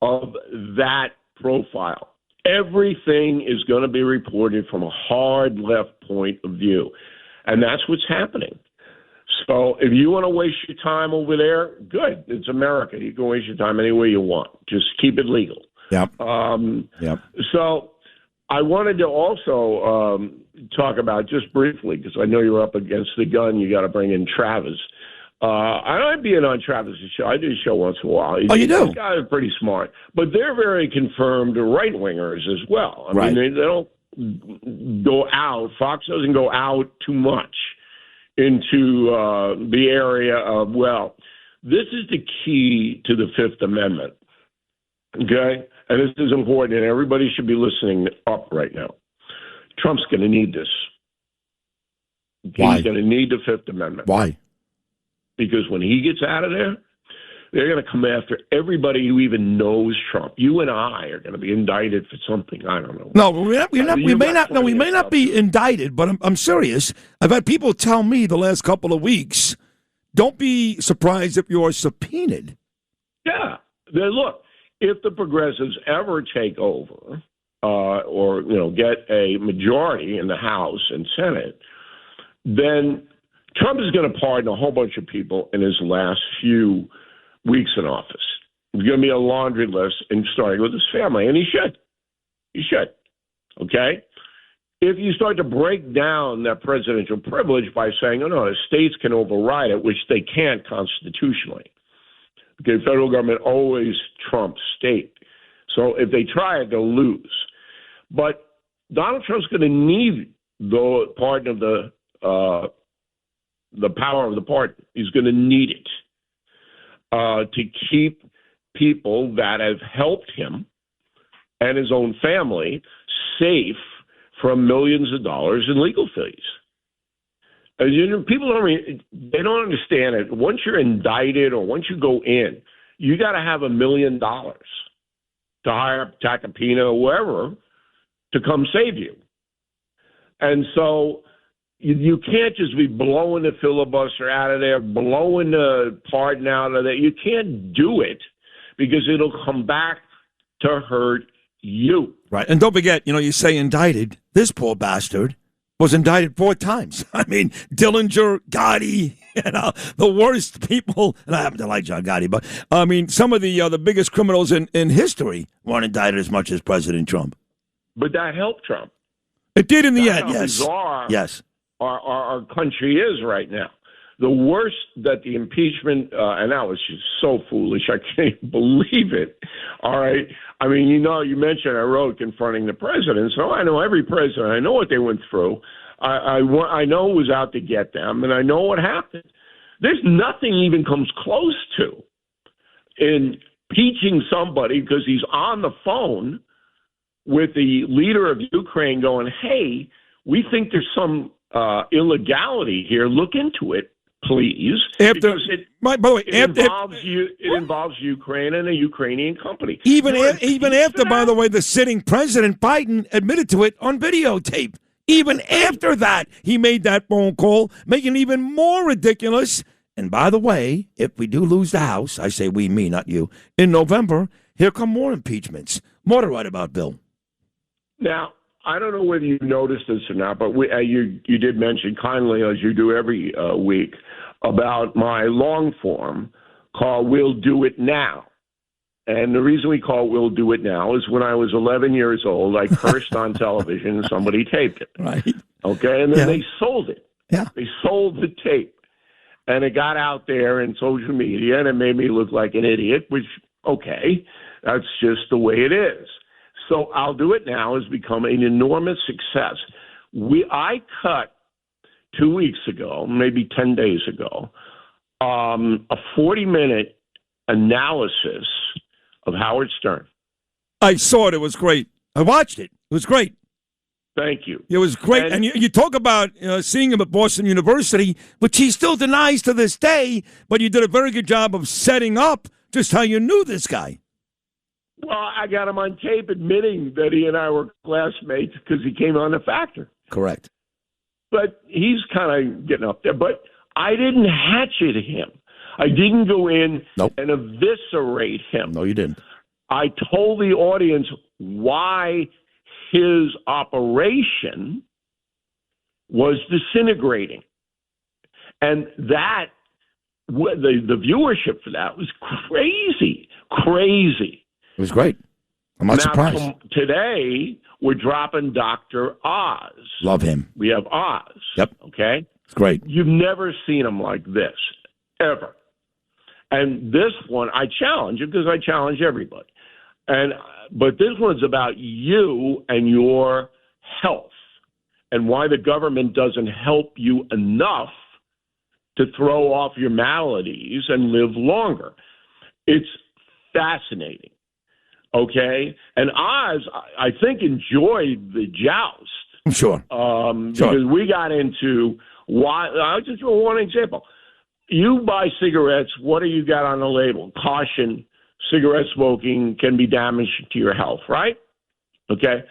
of that profile. Everything is going to be reported from a hard left point of view. And that's what's happening. So if you want to waste your time over there, good. It's America. You can waste your time any way you want. Just keep it legal. Yep. So I wanted to also talk about just briefly, because I know you're up against the gun. You got to bring in Travis. I'm being on Travis's show. I do a show once in a while. You do? These guys are pretty smart, but they're very confirmed right wingers as well. I mean, they don't go out. Fox doesn't go out too much into the area of, this is the key to the Fifth Amendment. Okay? And this is important, and everybody should be listening up right now. Trump's going to need this. Why? He's going to need the Fifth Amendment. Why? Because when he gets out of there, they're going to come after everybody who even knows Trump. You and I are going to be indicted for something. I don't know. No, we may not be indicted, but I'm serious. I've had people tell me the last couple of weeks, don't be surprised if you're subpoenaed. Yeah. Look, if the progressives ever take over or get a majority in the House and Senate, then Trump is going to pardon a whole bunch of people in his last few weeks in office. There's going to be a laundry list, and starting with his family, and he should. He should. Okay? If you start to break down that presidential privilege by saying, oh, no, the states can override it, which they can't constitutionally. Okay, federal government always trumps state. So if they try it, they'll lose. But Donald Trump's going to need the pardon of the power of the pardon. He's going to need it to keep people that have helped him and his own family safe from millions of dollars in legal fees. People they don't understand it. Once you're indicted or once you go in, you got to have $1 million to hire Tacopina or whoever to come save you. And so you can't just be blowing the filibuster out of there, blowing the pardon out of there. You can't do it because it'll come back to hurt you. Right. And don't forget, you say indicted. This poor bastard was indicted 4 times. I mean, Dillinger, Gotti, the worst people. And I happen to like John Gotti, but I mean, some of the biggest criminals in history weren't indicted as much as President Trump. But that helped Trump. It did in the That's end, how yes. bizarre Yes. Our country is right now. The worst that the impeachment, and that was just so foolish. I can't believe it. All right. I mean, you mentioned I wrote confronting the president. So I know every president. I know what they went through. I know it was out to get them, and I know what happened. There's nothing even comes close to impeaching somebody because he's on the phone with the leader of Ukraine going, hey, we think there's some illegality here. Look into it, please. Because it involves Ukraine and a Ukrainian company. Even after, by the way, the sitting president, Biden, admitted to it on videotape. Even after that, he made that phone call, making it even more ridiculous. And by the way, if we do lose the House, I say we, me, not you, in November, here come more impeachments. More to write about, Bill. Now, I don't know whether you noticed this or not, but you did mention kindly, as you do every week, about my long form called We'll Do It Now. And the reason we call it We'll Do It Now is when I was 11 years old, I cursed on television and somebody taped it. Right. Okay, and then they sold it. Yeah. They sold the tape. And it got out there in social media, and it made me look like an idiot, which, okay, that's just the way it is. So I'll Do It Now has become an enormous success. I cut 2 weeks ago, maybe 10 days ago, a 40-minute analysis of Howard Stern. I saw it. It was great. I watched it. It was great. Thank you. It was great. And you talk about seeing him at Boston University, which he still denies to this day, but you did a very good job of setting up just how you knew this guy. Well, I got him on tape admitting that he and I were classmates because he came on The Factor. Correct. But he's kind of getting up there. But I didn't hatchet him. I didn't go in and eviscerate him. No, you didn't. I told the audience why his operation was disintegrating. And that, the viewership for that was crazy. It was great. I'm not surprised. Today, we're dropping Dr. Oz. Love him. We have Oz. Yep. Okay? It's great. You've never seen him like this, ever. And this one, I challenge you because I challenge everybody. But this one's about you and your health and why the government doesn't help you enough to throw off your maladies and live longer. It's fascinating. Okay? And Oz, I think, enjoyed the joust. Sure. Because we got into why. I'll just give one example. You buy cigarettes, what do you got on the label? Caution, cigarette smoking can be damaging to your health, right? Okay.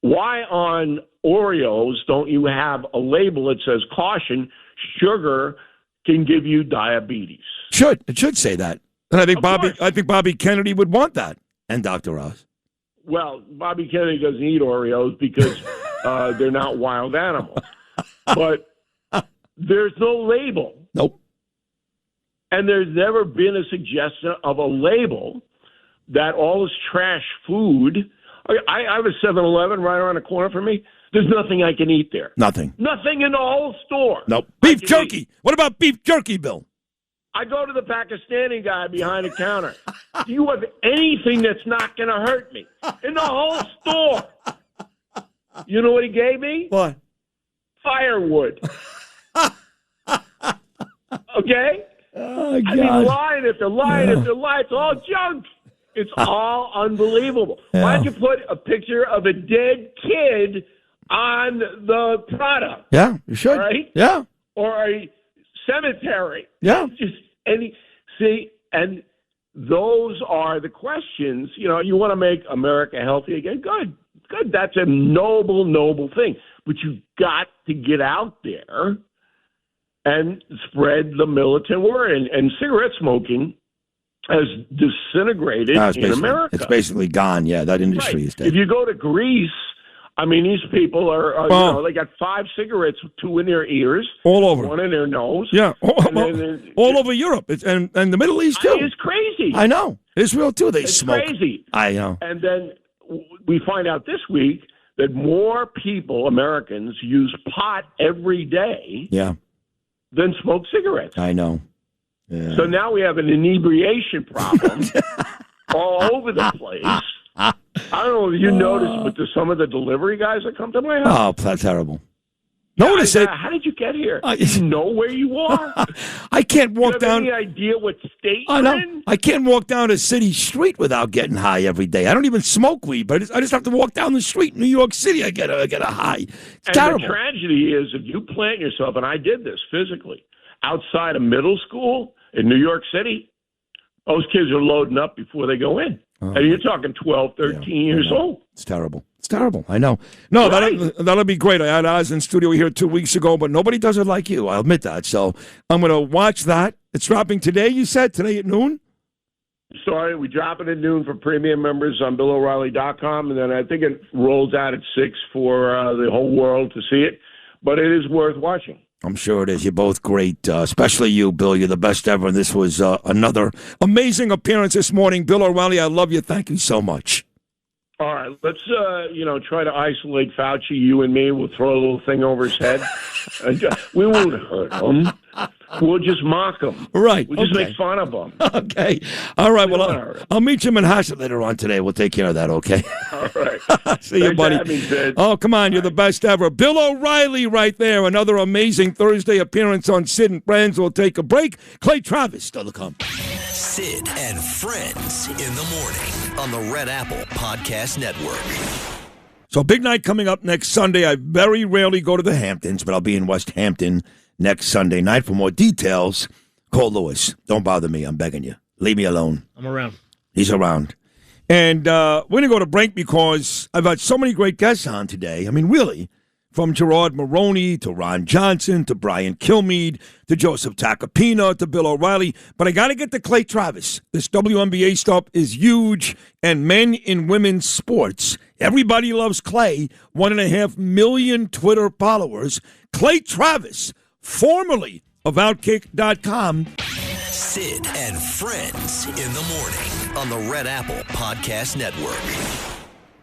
Why on Oreos don't you have a label that says caution, sugar can give you diabetes? It should say that. And I think Bobby Kennedy would want that. And Dr. Oz. Well, Bobby Kennedy doesn't eat Oreos because they're not wild animals. But there's no label. Nope. And there's never been a suggestion of a label that all this trash food. I have a 7-Eleven right around the corner from me. There's nothing I can eat there. Nothing. Nothing in the whole store. Nope. Beef jerky. What about beef jerky, Bill? I go to the Pakistani guy behind the counter. Do you have anything that's not going to hurt me? In the whole store. You know what he gave me? What? Firewood. Okay? Oh, God. I mean, lying after lying after lie. It's all junk. It's all unbelievable. Yeah. Why don't you put a picture of a dead kid on the product? Yeah, you should. Right? Yeah. Or a cemetery. Yeah. Just and those are the questions. You know, you want to make America healthy again? Good. That's a noble thing. But you've got to get out there and spread the militant word. And cigarette smoking has disintegrated in America. It's basically gone. Yeah, that industry Right. is dead. If you go to Greece, I mean, these people are they got 5 cigarettes, 2 in their ears, all over, 1 in their nose. Yeah, and all over Europe and the Middle East too. It's crazy. I know. Israel too. They It's smoke. crazy. I know. And then we find out this week that more people, Americans, use pot every day Yeah, than smoke cigarettes. I know. Yeah. So now we have an inebriation problem all over the place. I don't know if you noticed, but to some of the delivery guys that come to my house. Oh, that's terrible. Notice it. How did you get here? Do you know where you are? I can't walk Do you have down. any idea what state I you're know. in? I can't walk down a city street without getting high every day. I don't even smoke weed, but I just have to walk down the street in New York City. I get a high. It's And terrible. the tragedy is if you plant yourself, and I did this physically, outside of middle school in New York City, those kids are loading up before they go in. And you're talking 12, 13 years old. It's terrible. It's terrible. I know. No, that'll be great. I had Oz in studio here 2 weeks ago, but nobody does it like you. I'll admit that. So I'm going to watch that. It's dropping today, you said? Today at noon? Sorry, we drop it at noon for premium members on BillO'Reilly.com, and then I think it rolls out at 6 for the whole world to see it. But it is worth watching. I'm sure it is. You're both great, especially you, Bill. You're the best ever. And this was another amazing appearance this morning. Bill O'Reilly, I love you. Thank you so much. All right, let's try to isolate Fauci, you and me. We'll throw a little thing over his head. We won't hurt him. We'll just mock him. Right. We'll just okay. make fun of him. Okay. All right. Well, I'll meet you in Manhasset later on today. We'll take care of that, okay? All right. See you, Thanks buddy. for having me, Sid. Oh, come on. You're the best ever. Bill O'Reilly right there. Another amazing Thursday appearance on Sid and Friends. We'll take a break. Clay Travis still to come. Sid and Friends in the morning on the Red Apple Podcast Network. So big night coming up next Sunday. I very rarely go to the Hamptons, but I'll be in West Hampton next Sunday night. For more details, call Lewis. Don't bother me. I'm begging you. Leave me alone. I'm around. He's around. And we're going to go to break because I've had so many great guests on today. I mean, really, from Gerard Maroney to Ron Johnson to Brian Kilmeade to Joseph Tacopina to Bill O'Reilly. But I got to get to Clay Travis. This WNBA stuff is huge, and men in women's sports. Everybody loves Clay. 1.5 million Twitter followers. Clay Travis, formerly of Outkick.com. Sid and Friends in the morning on the Red Apple Podcast Network.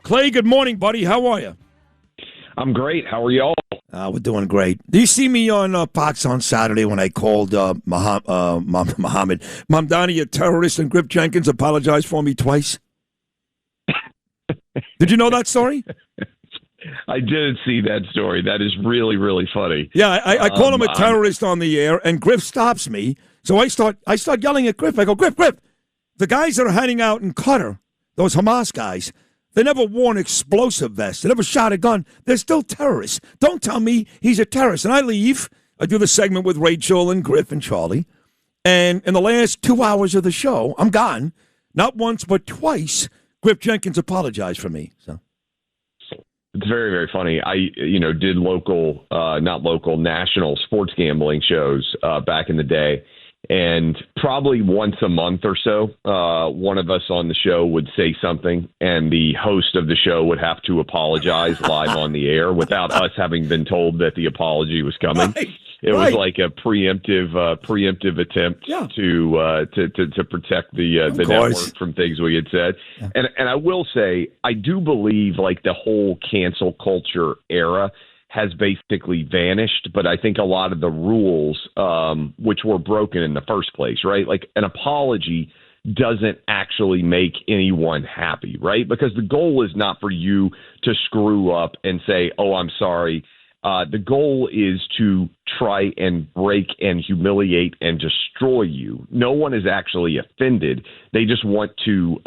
Clay, good morning, buddy. How are you? I'm great. How are y'all? We're doing great. Do you see me on Fox on Saturday when I called Mohammed Mamdani a terrorist and Griff Jenkins apologized for me twice? Did you know that story? I did see that story. That is really, really funny. Yeah, I call him a terrorist on the air, and Griff stops me. So I start yelling at Griff. I go, Griff, the guys that are hiding out in Qatar, those Hamas guys, they never wore an explosive vest. They never shot a gun. They're still terrorists. Don't tell me he's a terrorist. And I leave. I do the segment with Rachel and Griff and Charlie. And in the last 2 hours of the show, I'm gone. Not once, but twice, Griff Jenkins apologized for me. So it's very, very funny. I, did national sports gambling shows back in the day. And probably once a month or so, one of us on the show would say something, and the host of the show would have to apologize live on the air without us having been told that the apology was coming. Right. It was like a preemptive attempt to protect the network from things we had said. Yeah. And I will say, I do believe like the whole cancel culture era has basically vanished, but I think a lot of the rules, which were broken in the first place, right? Like an apology doesn't actually make anyone happy, right? Because the goal is not for you to screw up and say, oh, I'm sorry. The goal is to try and break and humiliate and destroy you. No one is actually offended. They just want to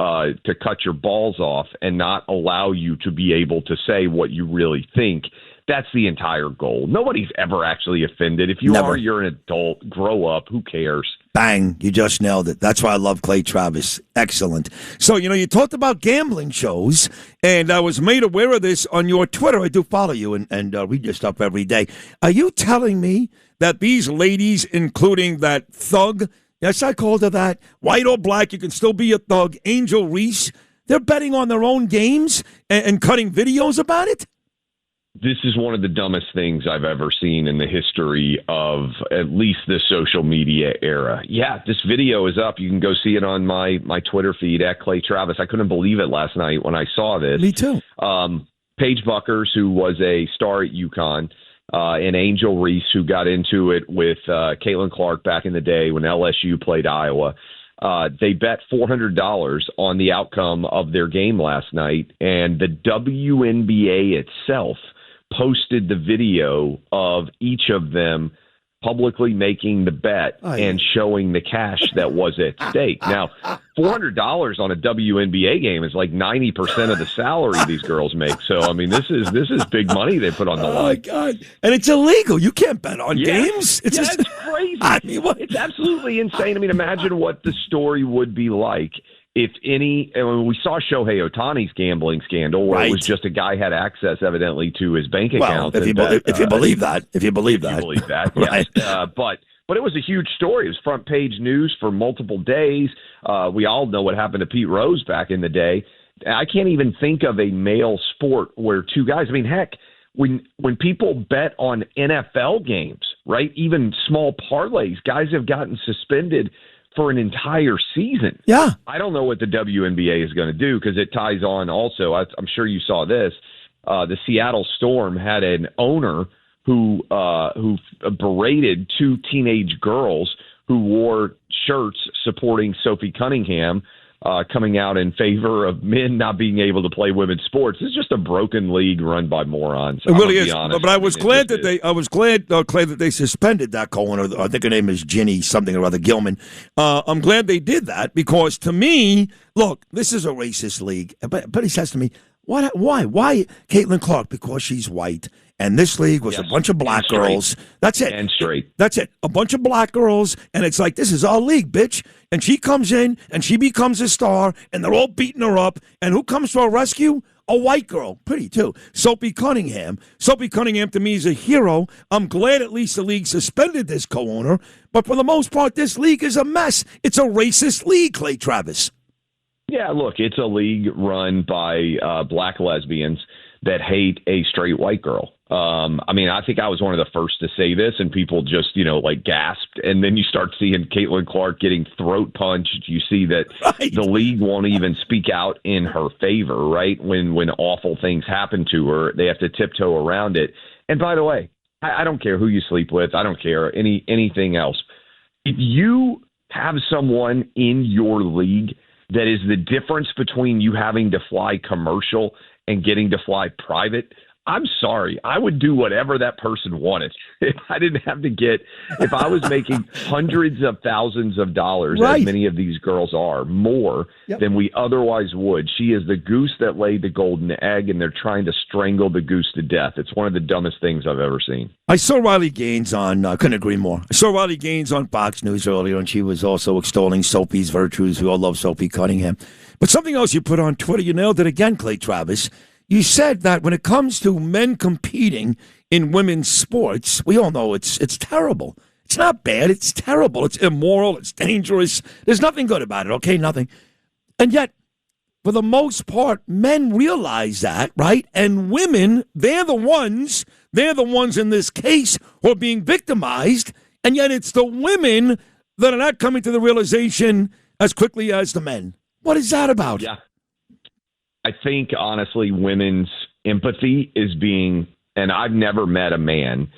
cut your balls off and not allow you to be able to say what you really think. That's the entire goal. Nobody's ever actually offended. If you are, you're an adult. Grow up. Who cares? Bang. You just nailed it. That's why I love Clay Travis. Excellent. So, you talked about gambling shows, and I was made aware of this on your Twitter. I do follow you and read your stuff every day. Are you telling me that these ladies, including that thug Yes, I called her that. White or black, you can still be a thug. Angel Reese, they're betting on their own games and cutting videos about it. This is one of the dumbest things I've ever seen in the history of at least the social media era. Yeah, this video is up. You can go see it on my Twitter feed at Clay Travis. I couldn't believe it last night when I saw this. Me too. Paige Buckers, who was a star at UConn, and Angel Reese, who got into it with Caitlin Clark back in the day when LSU played Iowa. They bet $400 on the outcome of their game last night, and the WNBA itself posted the video of each of them publicly making the bet and showing the cash that was at stake. Now, $400 on a WNBA game is like 90% of the salary these girls make. So, I mean, this is big money they put on the line. Oh, my God. And it's illegal. You can't bet on games. It's crazy. I mean, it's absolutely insane. I mean, imagine what the story would be like if and we saw Shohei Ohtani's gambling scandal where it was just a guy had access evidently to his bank account. If you believe that. Right. Yes. But it was a huge story. It was front page news for multiple days. We all know what happened to Pete Rose back in the day. I can't even think of a male sport where two guys, I mean, heck, when people bet on NFL games, right, even small parlays, guys have gotten suspended for an entire season. Yeah. I don't know what the WNBA is going to do because it ties on also. I'm sure you saw this. The Seattle Storm had an owner who berated two teenage girls who wore shirts supporting Sophie Cunningham, coming out in favor of men not being able to play women's sports. It's just a broken league run by morons. It really is. But I was glad that Clay, that they suspended that co-owner. I think her name is Ginny something or other Gilman. I'm glad they did that because to me, look, this is a racist league. But he says to me, why Caitlin Clark? Because she's white. And this league was a bunch of black girls. That's it. And straight. That's it. A bunch of black girls. And it's like, this is our league, bitch. And she comes in and she becomes a star and they're all beating her up. And who comes to our rescue? A white girl. Pretty, too. Sophie Cunningham. Sophie Cunningham, to me, is a hero. I'm glad at least the league suspended this co-owner. But for the most part, this league is a mess. It's a racist league, Clay Travis. Yeah, look, it's a league run by black lesbians that hate a straight white girl. I mean, I think I was one of the first to say this, and people just, gasped. And then you start seeing Caitlin Clark getting throat punched. You see that the league won't even speak out in her favor, right? When awful things happen to her, they have to tiptoe around it. And by the way, I don't care who you sleep with. I don't care anything else. If you have someone in your league that is the difference between you having to fly commercial and getting to fly private, I'm sorry. I would do whatever that person wanted. If I didn't have to if I was making hundreds of thousands of dollars, as many of these girls are, more than we otherwise would. She is the goose that laid the golden egg, and they're trying to strangle the goose to death. It's one of the dumbest things I've ever seen. I saw Riley Gaines on, I couldn't agree more. I saw Riley Gaines on Fox News earlier, and she was also extolling Sophie's virtues. We all love Sophie Cunningham. But something else you put on Twitter, you nailed it again, Clay Travis. You said that when it comes to men competing in women's sports, we all know it's terrible. It's not bad. It's terrible. It's immoral. It's dangerous. There's nothing good about it, okay? Nothing. And yet, for the most part, men realize that, right? And women, they're the ones in this case who are being victimized. And yet it's the women that are not coming to the realization as quickly as the men. What is that about? Yeah. I think, honestly, women's empathy is being, and I've never met a man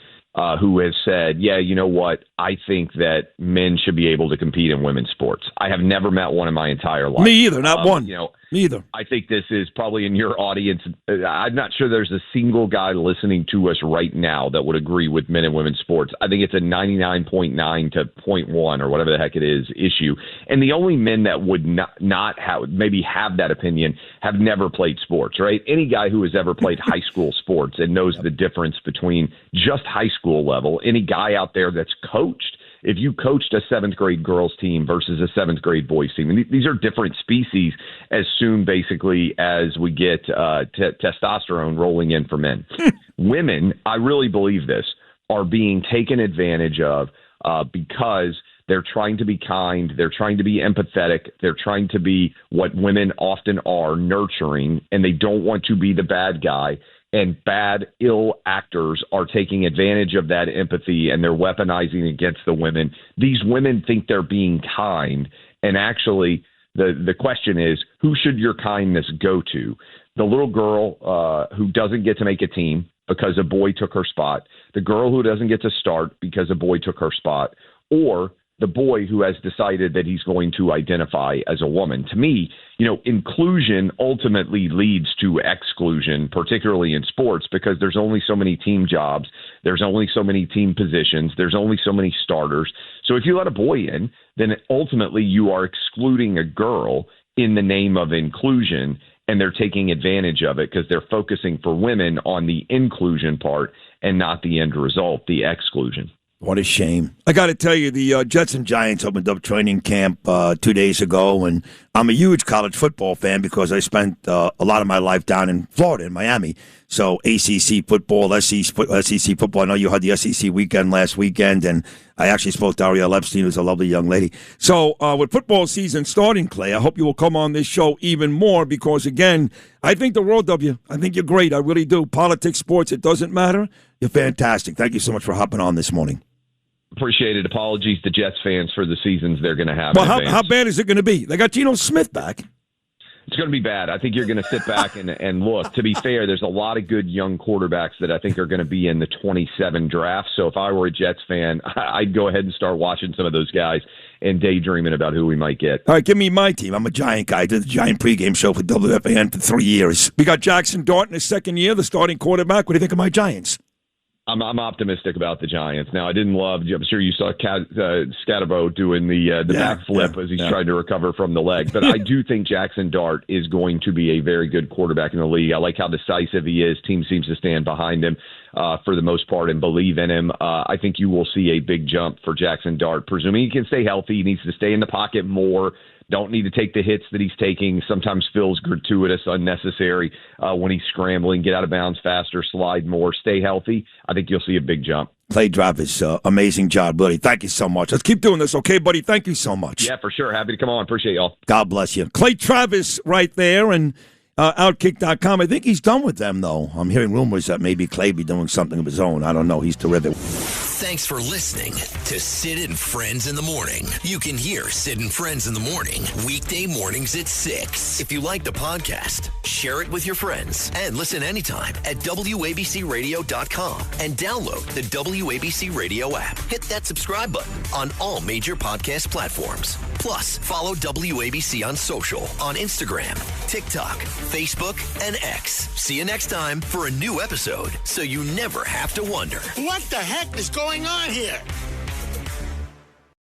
who has said, yeah, you know what, I think that men should be able to compete in women's sports. I have never met one in my entire life. Me either, not one. Me either. I think this is probably in your audience. I'm not sure there's a single guy listening to us right now that would agree with men and women's sports. I think it's a 99.9 to 0.1 or whatever the heck it is issue. And the only men that would not have maybe have that opinion have never played sports, right? Any guy who has ever played high school sports and knows the difference between just high school level, any guy out there that's coached, if you coached a 7th grade girls team versus a 7th grade boys team, and these are different species as soon basically as we get testosterone rolling in for men. Women, I really believe this, are being taken advantage of because They're trying to be kind. They're trying to be empathetic. They're trying to be what women often are, nurturing, and they don't want to be the bad guy. And bad, ill actors are taking advantage of that empathy, and they're weaponizing against the women. These women think they're being kind, and actually the question is, who should your kindness go to? The little girl who doesn't get to make a team because a boy took her spot, the girl who doesn't get to start because a boy took her spot, or the boy who has decided that he's going to identify as a woman. To me, inclusion ultimately leads to exclusion, particularly in sports, because there's only so many team jobs. There's only so many team positions. There's only so many starters. So if you let a boy in, then ultimately you are excluding a girl in the name of inclusion, and they're taking advantage of it because they're focusing for women on the inclusion part and not the end result, the exclusion. What a shame. I got to tell you, the Jets and Giants opened up training camp 2 days ago, and I'm a huge college football fan because I spent a lot of my life down in Florida, in Miami. So ACC football, SEC football. I know you had the SEC weekend last weekend, and I actually spoke to Ariel Epstein, who's a lovely young lady. So with football season starting, Clay, I hope you will come on this show even more because, again, I think the world of you. I think you're great. I really do. Politics, sports, it doesn't matter. You're fantastic. Thank you so much for hopping on this morning. Appreciate it. Apologies to Jets fans for the seasons they're going to have. Well, how bad is it going to be? They got Geno Smith back. It's going to be bad. I think you're going to sit back and look. To be fair, there's a lot of good young quarterbacks that I think are going to be in the 27 draft. So if I were a Jets fan, I'd go ahead and start watching some of those guys and daydreaming about who we might get. All right, give me my team. I'm a Giant guy. I did the Giant pregame show for WFAN for 3 years. We got Jackson Dart in his second year, the starting quarterback. What do you think of my Giants? I'm optimistic about the Giants. Now, I didn't love. I'm sure you saw Scatabo doing the backflip as he's trying to recover from the leg. But I do think Jackson Dart is going to be a very good quarterback in the league. I like how decisive he is. Team seems to stand behind him for the most part and believe in him. I think you will see a big jump for Jackson Dart, presuming he can stay healthy. He needs to stay in the pocket more. Don't need to take the hits that he's taking. Sometimes feels gratuitous, unnecessary when he's scrambling. Get out of bounds faster, slide more, stay healthy. I think you'll see a big jump. Clay Travis, amazing job, buddy. Thank you so much. Let's keep doing this, okay, buddy? Thank you so much. Yeah, for sure. Happy to come on. Appreciate y'all. God bless you. Clay Travis right there, and Outkick.com. I think he's done with them, though. I'm hearing rumors that maybe Clay be doing something of his own. I don't know. He's terrific. Thanks for listening to Sid and Friends in the Morning. You can hear Sid and Friends in the Morning weekday mornings at 6. If you like the podcast, share it with your friends and listen anytime at WABCRadio.com and download the WABC Radio app. Hit that subscribe button on all major podcast platforms. Plus, follow WABC on social on Instagram, TikTok, Facebook, and X. See you next time for a new episode so you never have to wonder. What the heck is going on here?